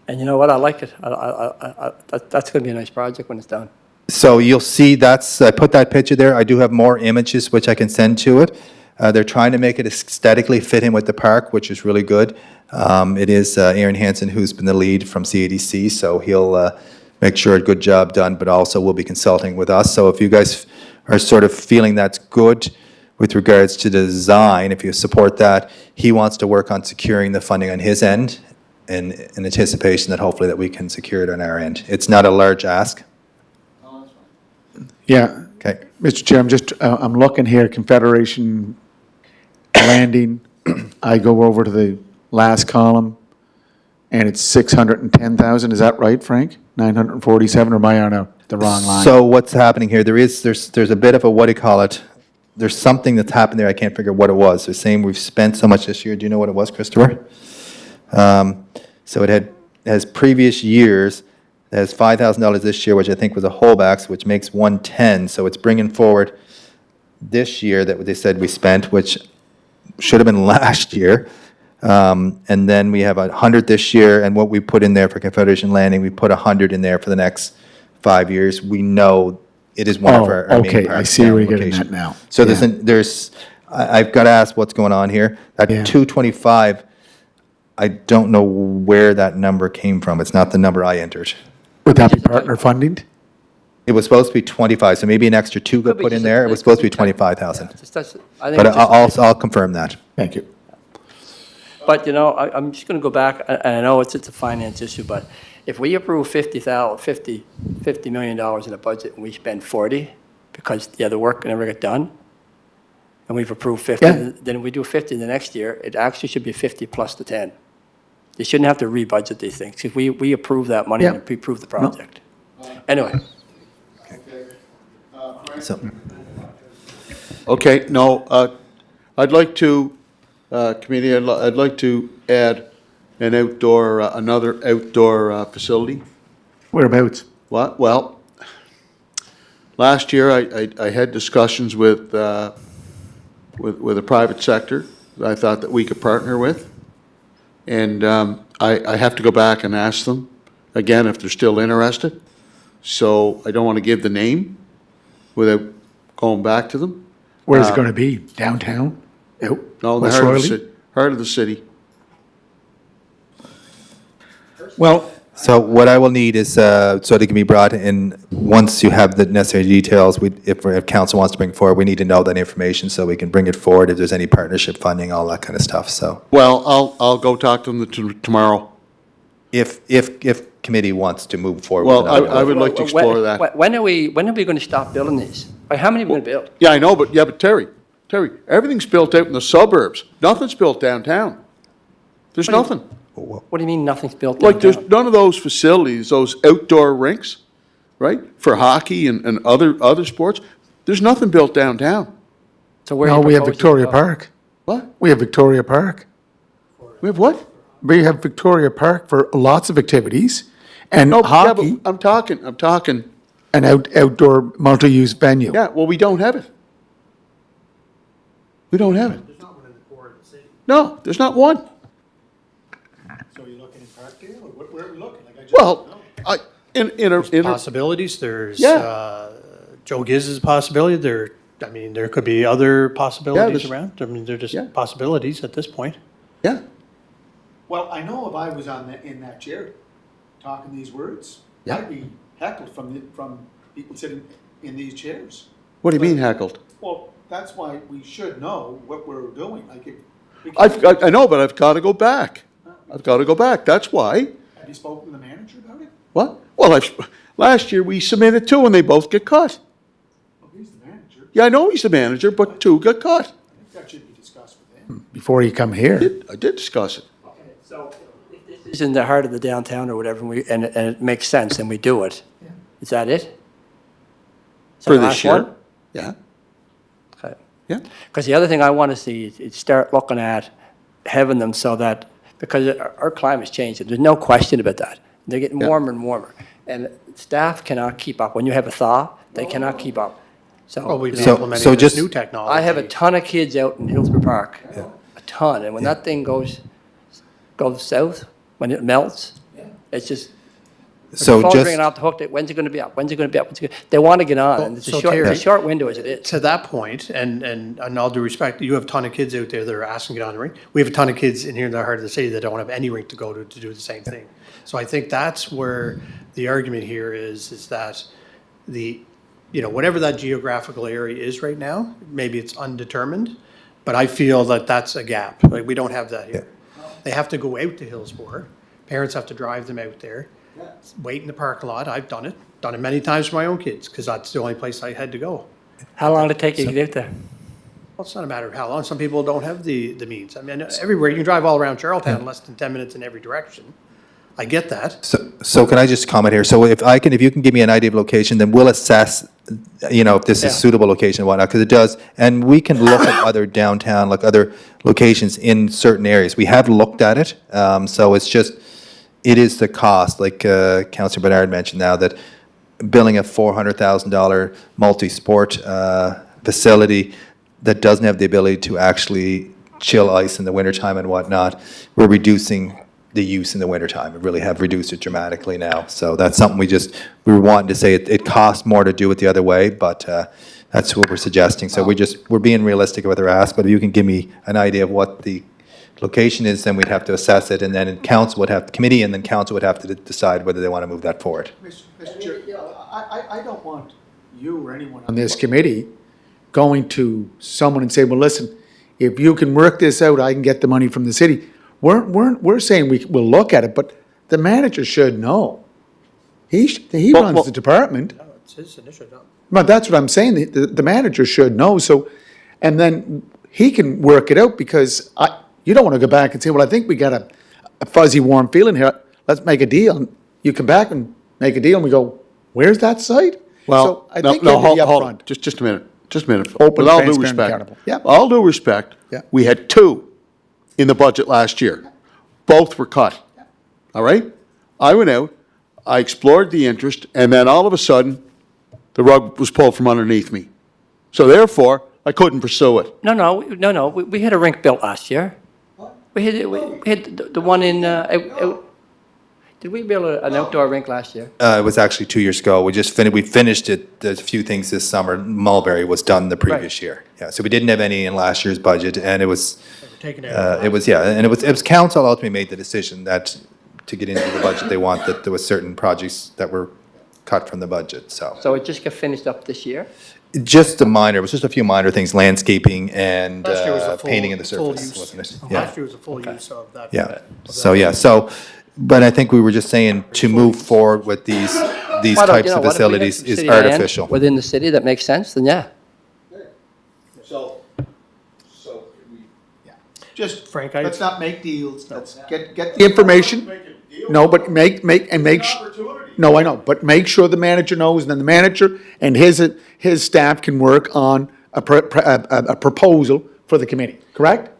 And you know what, I like it. That's going to be a nice project when it's done. So you'll see I put that picture there. I do have more images which I can send to it. They're trying to make it aesthetically fit in with the park, which is really good. It is Aaron Hansen who's been the lead from CADC, so he'll make sure a good job done, but also will be consulting with us. So if you guys are sort of feeling that's good with regards to the design, if you support that, he wants to work on securing the funding on his end in anticipation that hopefully that we can secure it on our end. It's not a large ask. Yeah. Okay. Mr. Chair, I'm looking here, Confederation Landing. I go over to the last column, and it's 610,000. Is that right, Frank? 947, or am I on the wrong line? So what's happening here, there's a bit of a, what do you call it? There's something that's happened there, I can't figure what it was. They're saying we've spent so much this year. Do you know what it was, Christopher? So it has previous years, it has $5,000 this year, which I think was a holdback, which makes 110. So it's bringing forward this year that they said we spent, which should have been last year. And then we have 100 this year, and what we put in there for Confederation Landing, we put 100 in there for the next 5 years. We know it is one of our main okay, I parks see down where you're getting location. at now. So Yeah. I've got to ask what's going on here. That Yeah. 225, I don't know where that number came from. It's not the number I entered. Would that be partner funding? It was supposed to be 25, so maybe an extra 2 got Could be put in just there. It was supposed to be 25,000. I think But it's just- I'll confirm that. Thank you. But, you know, I'm just going to go back, and I know it's a finance issue, but if we approve $50 million in a budget and we spend 40 because the other work never get done, and we've approved 50, Yeah. then we do 50 the next year, it actually should be 50 plus the 10. They shouldn't have to rebudget these things, because we approve that money and Yeah. we approve the project. Anyway, So, Okay, no, I'd like to, committee, I'd like to add another outdoor facility. Whereabouts? What? Well, last year I had discussions with a private sector that I thought that we could partner with. And I have to go back and ask them again if they're still interested. So I don't want to give the name without going back to them. Where's it going to be? Downtown? Out? No, in the West heart of the Royalty? city. Heart of the city. Well, so what I will need is, so they can be brought in, once you have the necessary details, if council wants to bring forward, we need to know that information so we can bring it forward if there's any partnership funding, all that kind of stuff, so. Well, I'll go talk to them tomorrow. If committee wants to move forward. Well, with another I would like to explore that. when are we going to stop building these? Like, how many are we going to build? Yeah, I know, but Terry, everything's built out in the suburbs. Nothing's built downtown. There's nothing. What do you mean nothing's built Like, there's downtown? none of those facilities, those outdoor rinks, right? For hockey and other sports. There's nothing built downtown. So where are no, you we have proposing to Victoria go? Park. What? We have Victoria Park. We have what? We have Victoria Park for lots of activities and No, yeah, but hockey, I'm talking, an outdoor multi-use venue. yeah, well, we don't have it. We don't have it. No, there's not one. So you're looking in Parkdale, or where are we looking? Like, I just Well, don't know. in a, Possibilities, there's, Yeah. Joe Giz is a possibility, there could be other possibilities there's- around. I mean, they're Yeah. just possibilities at this point. yeah. Well, I know if I was in that chair talking these words, Yeah. I'd be heckled from people sitting in these chairs. What do you mean heckled? Well, that's why we should know what we're doing, like if. we can't- I know, but I've got to go back. I've got to go back. That's why. Have you spoken to the manager about it? What? Well, last year we submitted two and they both get cut. Well, he's the manager. Yeah, I know he's the manager, but two got cut. I think that should be discussed with him. Before you come here. I did discuss it. So if this is in the heart of the downtown or whatever, and it makes sense, and we do it, is that it? Is that For the this last year. one? Yeah, Okay. yeah. Because the other thing I want to see is start looking at having them so that, because our climate's changing, there's no question about that. They're getting Yeah. warmer and warmer. And staff cannot keep up. When you have a thaw, they cannot keep up. So, Well, we've you been know, implementing this just- new technology. I have a ton of kids out in Hillsborough Park, a ton, and when that thing goes south, when it melts, it's just, So the phone's just, ringing off the hook, when's it gonna be up, when's it gonna be up, they wanna get on, and it's So a short, it's a Terry- short window as it is. To that point, and all due respect, you have a ton of kids out there that are asking to get on the rink. We have a ton of kids in here in the heart of the city that don't have any rink to go to do the same thing. So I think that's where the argument here is that whatever that geographical area is right now, maybe it's undetermined, but I feel that that's a gap. Like, we don't have that here. They have to go out to Hillsborough. Parents have to drive them out there, wait in the parking lot. I've done it many times for my own kids, because that's the only place I had to go. How long did it take you to get out there? Well, it's not a matter of how long. Some people don't have the means. I mean, everywhere, you can drive all around Charlottetown in less than 10 minutes in every direction. I get that. so can I just comment here? So if you can give me an idea of location, then we'll assess, if this Yeah. is suitable location and whatnot, because it does. And we can look at other downtown, like other locations in certain areas. We have looked at it. So it is the cost, like Councillor Bernard mentioned now, that building a $400,000 multi-sport facility that doesn't have the ability to actually chill ice in the wintertime and whatnot, we're reducing the use in the wintertime. We really have reduced it dramatically now. So that's something we were wanting to say, it costs more to do it the other way, but that's what we're suggesting. So we're being realistic with our ask, but if you can give me an idea of what the location is, then we'd have to assess it, and then committee and then council would have to decide whether they want to move that forward. Mr. Chair, I don't want you or anyone on this committee going to someone and say, well, listen, if you can work this out, I can get the money from the city. We're saying we'll look at it, but the manager should know. He runs the department. It's his initiative. But that's what I'm saying, the manager should know, so, and then he can work it out, because you don't want to go back and say, well, I think we got a fuzzy, warm feeling here, let's make a deal. And you come back and make a deal, and we go, where's that site? Well, So I no, think no, you have to be hold on, upfront. just a minute, just a minute. Open, With all due transparent, respect, accountable. Yeah. all due respect, Yeah. we had 2 in the budget last year. Both were cut, all right? I went out, I explored the interest, and then all of a sudden, the rug was pulled from underneath me. So therefore, I couldn't pursue it. No, we had a rink built last year. We had the one in, did we build an outdoor rink last year? It was actually 2 years ago. We finished it. There's a few things this summer. Mulberry was done the previous year. Yeah, so we didn't have any in last year's budget, and it was, Taken out. it was council ultimately made the decision that to get into the budget they want, that there was certain projects that were cut from the budget, so. So it just got finished up this year? Just it was just a few minor things, landscaping and Last year was a full- painting in the full surface, use. wasn't it? Last year was a full use of that. Yeah, but I think we were just saying to move forward with these Why don't- types you know of what, if we got facilities some is city land artificial. Within the city that makes sense, then yeah. Just, Frank, let's not make deals, let's get the information. No, but no, I know, but make sure the manager knows, and then the manager and his staff can work on a proposal for the committee, correct?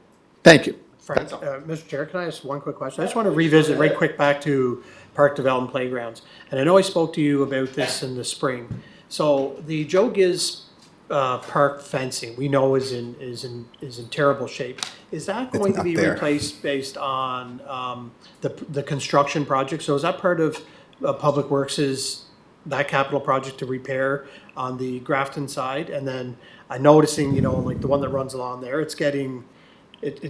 Thank you. Frank, Mr. Chair, can I ask one quick question? I just want to revisit right quick back to park development playgrounds. And I know I spoke to you about this in the spring. So the Joe Giz park fencing, we know is in terrible shape. Is that going to not be there. replaced based on the construction project? So is that part of Public Works' that capital project to repair on the Grafton side? And then I'm noticing, like the one that runs along there, it's getting, so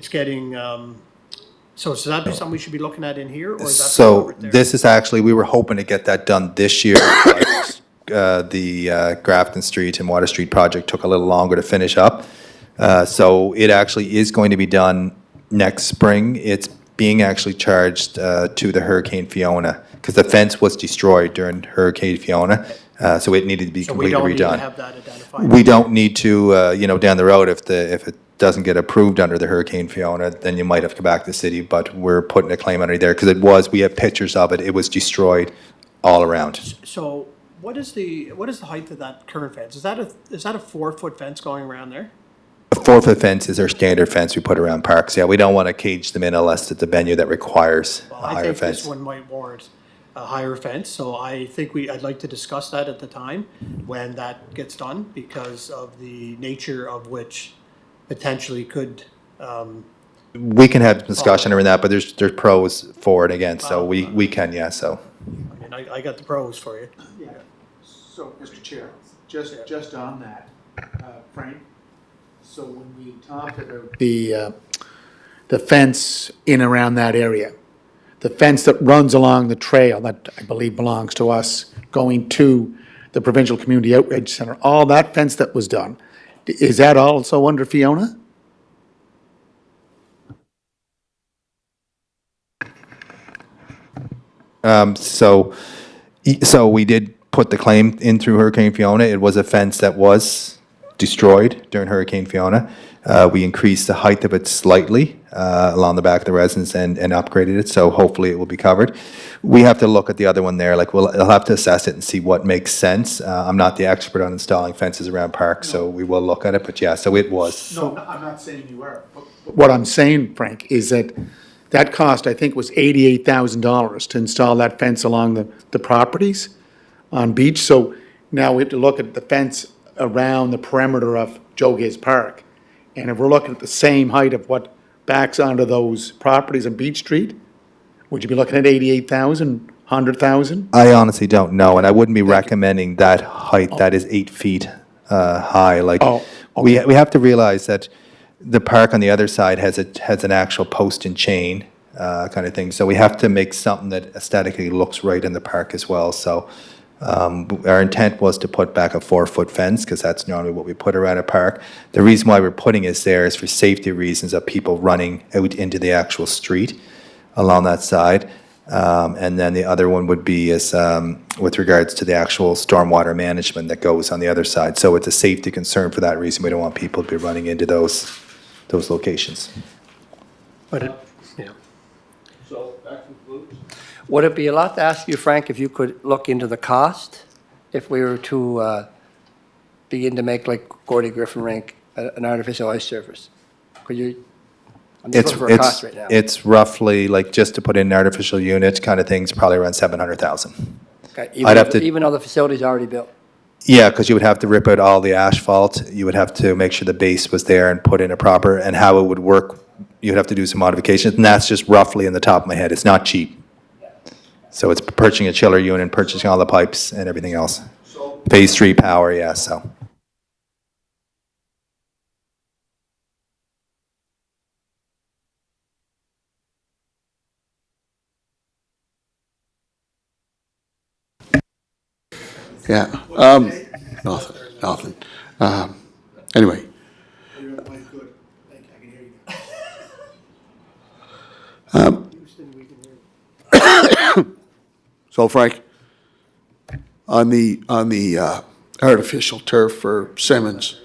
should that be something we should be looking at in here, or is that? So over there? this is actually, we were hoping to get that done this year, but the Grafton Street and Water Street project took a little longer to finish up. So it actually is going to be done next spring. It's being actually charged to the Hurricane Fiona, because the fence was destroyed during Hurricane Fiona, so it needed to be So we completely don't need to redone. have that identified? We don't need to, down the road, if it doesn't get approved under the Hurricane Fiona, then you might have to come back to the city, but we're putting a claim under there, because we have pictures of it, it was destroyed all around. So what is the height of that current fence? Is that a 4-foot fence going around there? A 4-foot fence is our standard fence we put around parks, yeah, we don't want to cage them in unless it's a venue that requires a Well, I higher think fence. this one might warrant a higher fence. So I think I'd like to discuss that at the time when that gets done, because of the nature of which potentially could, We can have discussion around that, but there's pros for and against, so we can, yeah, so. I mean, I got the pros for you. Yeah. So, Mr. Chair, just on that, Frank, so when we talked about the fence in around that area, the fence that runs along the trail that I believe belongs to us, going to the Provincial Community Outreach Center, all that fence that was done, is that also under Fiona? So we did put the claim in through Hurricane Fiona. It was a fence that was destroyed during Hurricane Fiona. We increased the height of it slightly along the back of the residence and upgraded it, so hopefully it will be covered. We have to look at the other one there, like I'll have to assess it and see what makes sense. I'm not the expert on installing fences around parks, so we will look at it, but yeah, so it was. No, I'm not saying you are. What I'm saying, Frank, is that cost, I think, was $88,000 to install that fence along the properties on Beach. So now we have to look at the fence around the perimeter of Joe Giz Park. And if we're looking at the same height of what backs onto those properties on Beach Street, would you be looking at 88,000, 100,000? I honestly don't know, and I wouldn't be recommending that height that is 8 feet high. Like, Oh, we have to realize that the park on the other side has an actual post and chain kind of thing. So we have to make something that aesthetically looks right in the park as well. So our intent was to put back a 4-foot fence, because that's normally what we put around a park. The reason why we're putting it there is for safety reasons of people running out into the actual street along that side. And then the other one would be is with regards to the actual stormwater management that goes on the other side. So it's a safety concern for that reason. We don't want people to be running into those locations. But yeah. So that concludes. Would it be a lot to ask you, Frank, if you could look into the cost, if we were to begin to make, like Gordy Griffin Rink, an artificial ice surface? Could you, I'm just looking for a cost right now. It's roughly, like, just to put in an artificial unit kind of things, probably around 700,000. Okay, Even though the facility's already built? Yeah, because you would have to rip out all the asphalt. You would have to make sure the base was there and put in a proper, and how it would work, you'd have to do some modifications. And that's just roughly in the top of my head. It's not cheap. So it's purchasing a chiller unit, purchasing all the pipes and everything else. Phase 3 power, yeah, so. Yeah, nothing. Anyway. So Frank, on the artificial turf for Simmons,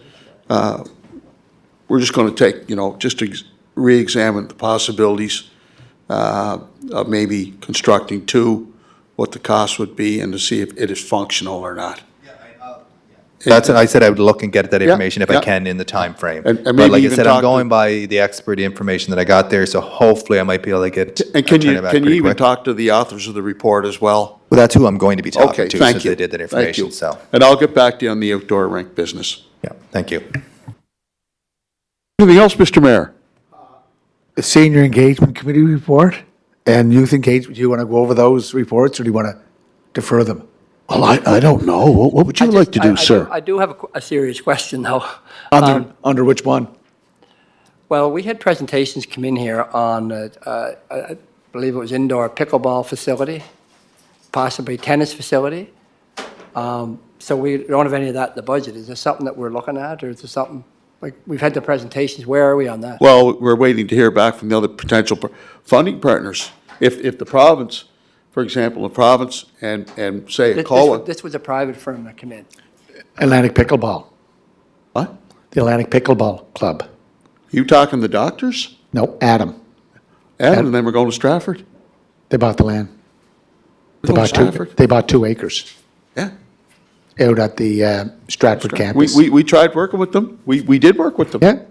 we're just gonna take, just to re-examine the possibilities of maybe constructing two, what the cost would be, and to see if it is functional or not. That's, I said I would look and get that Yeah, information if yeah. I can in the time frame. And But maybe like I even said, talk I'm to- going by the expert information that I got there, so hopefully I might be able to get. And can turn you, it back can you pretty even quick. talk to the authors of the report as well? Well, that's who I'm going to be talking Okay, to, thank since you. they did that Thank information, you. so, And I'll get back to you on the outdoor rink business. yeah, thank you. Anything else, Mr. Mayor? The Senior Engagement Committee report and Youth Engagement, do you want to go over those reports, or do you want to defer them? Well, I don't know. What would you like to do, sir? I do have a serious question, though. Under which one? Well, we had presentations come in here on, I believe it was indoor pickleball facility, possibly tennis facility. So we don't have any of that in the budget. Is there something that we're looking at, or is there something, like, we've had the presentations, where are we on that? Well, we're waiting to hear back from the other potential funding partners. If the province, for example, the province and say Ecola. This was a private firm that came in. Atlantic Pickleball, What? the Atlantic Pickleball Club. You talking the doctors? No, Adam. And then we're going to Stratford? They bought the land. We're going to Stratford? They bought 2 acres Yeah. out at the Stratford campus. We tried working with them. We did work with them. Yeah,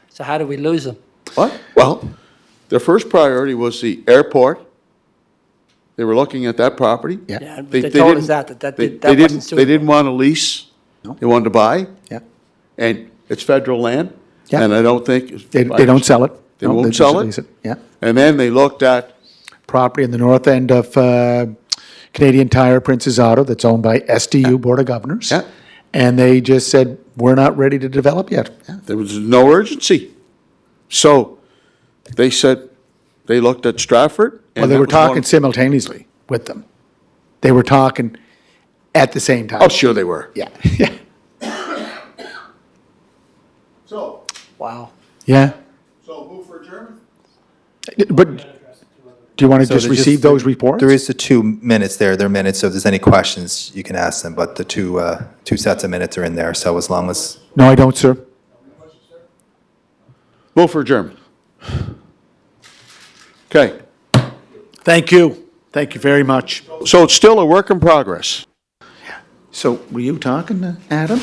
So how did we lose them? What? Well, their first priority was the airport They were looking at that property. Yeah. Yeah, but They they told us didn't- that They that wasn't didn't, they suitable. didn't want to lease. No. They wanted to buy, Yeah. and it's federal land. Yeah. And I don't think. They don't sell it. They No, won't just sell it? lease Yeah. And then they looked at, Property in the north end of Canadian Tire Princess Auto that's owned by SDU Board of Governors. Yeah. And they just said, we're not ready to develop yet. there was no urgency. So they said, they looked at Stratford. and Well, they that were was one- talking simultaneously with them. They were talking at the same time. Oh, sure they were. Yeah, yeah, So, Wow. yeah. so move for adjournment? But do you want to So just there's receive those reports? There is the 2 minutes there. They're minutes, so if there's any questions, you can ask them, but the two sets of minutes are in there, so as long as. No, I don't, sir. Move for adjournment. Okay, Thank you. Thank you very much. so it's still a work in progress. So were you talking to Adam?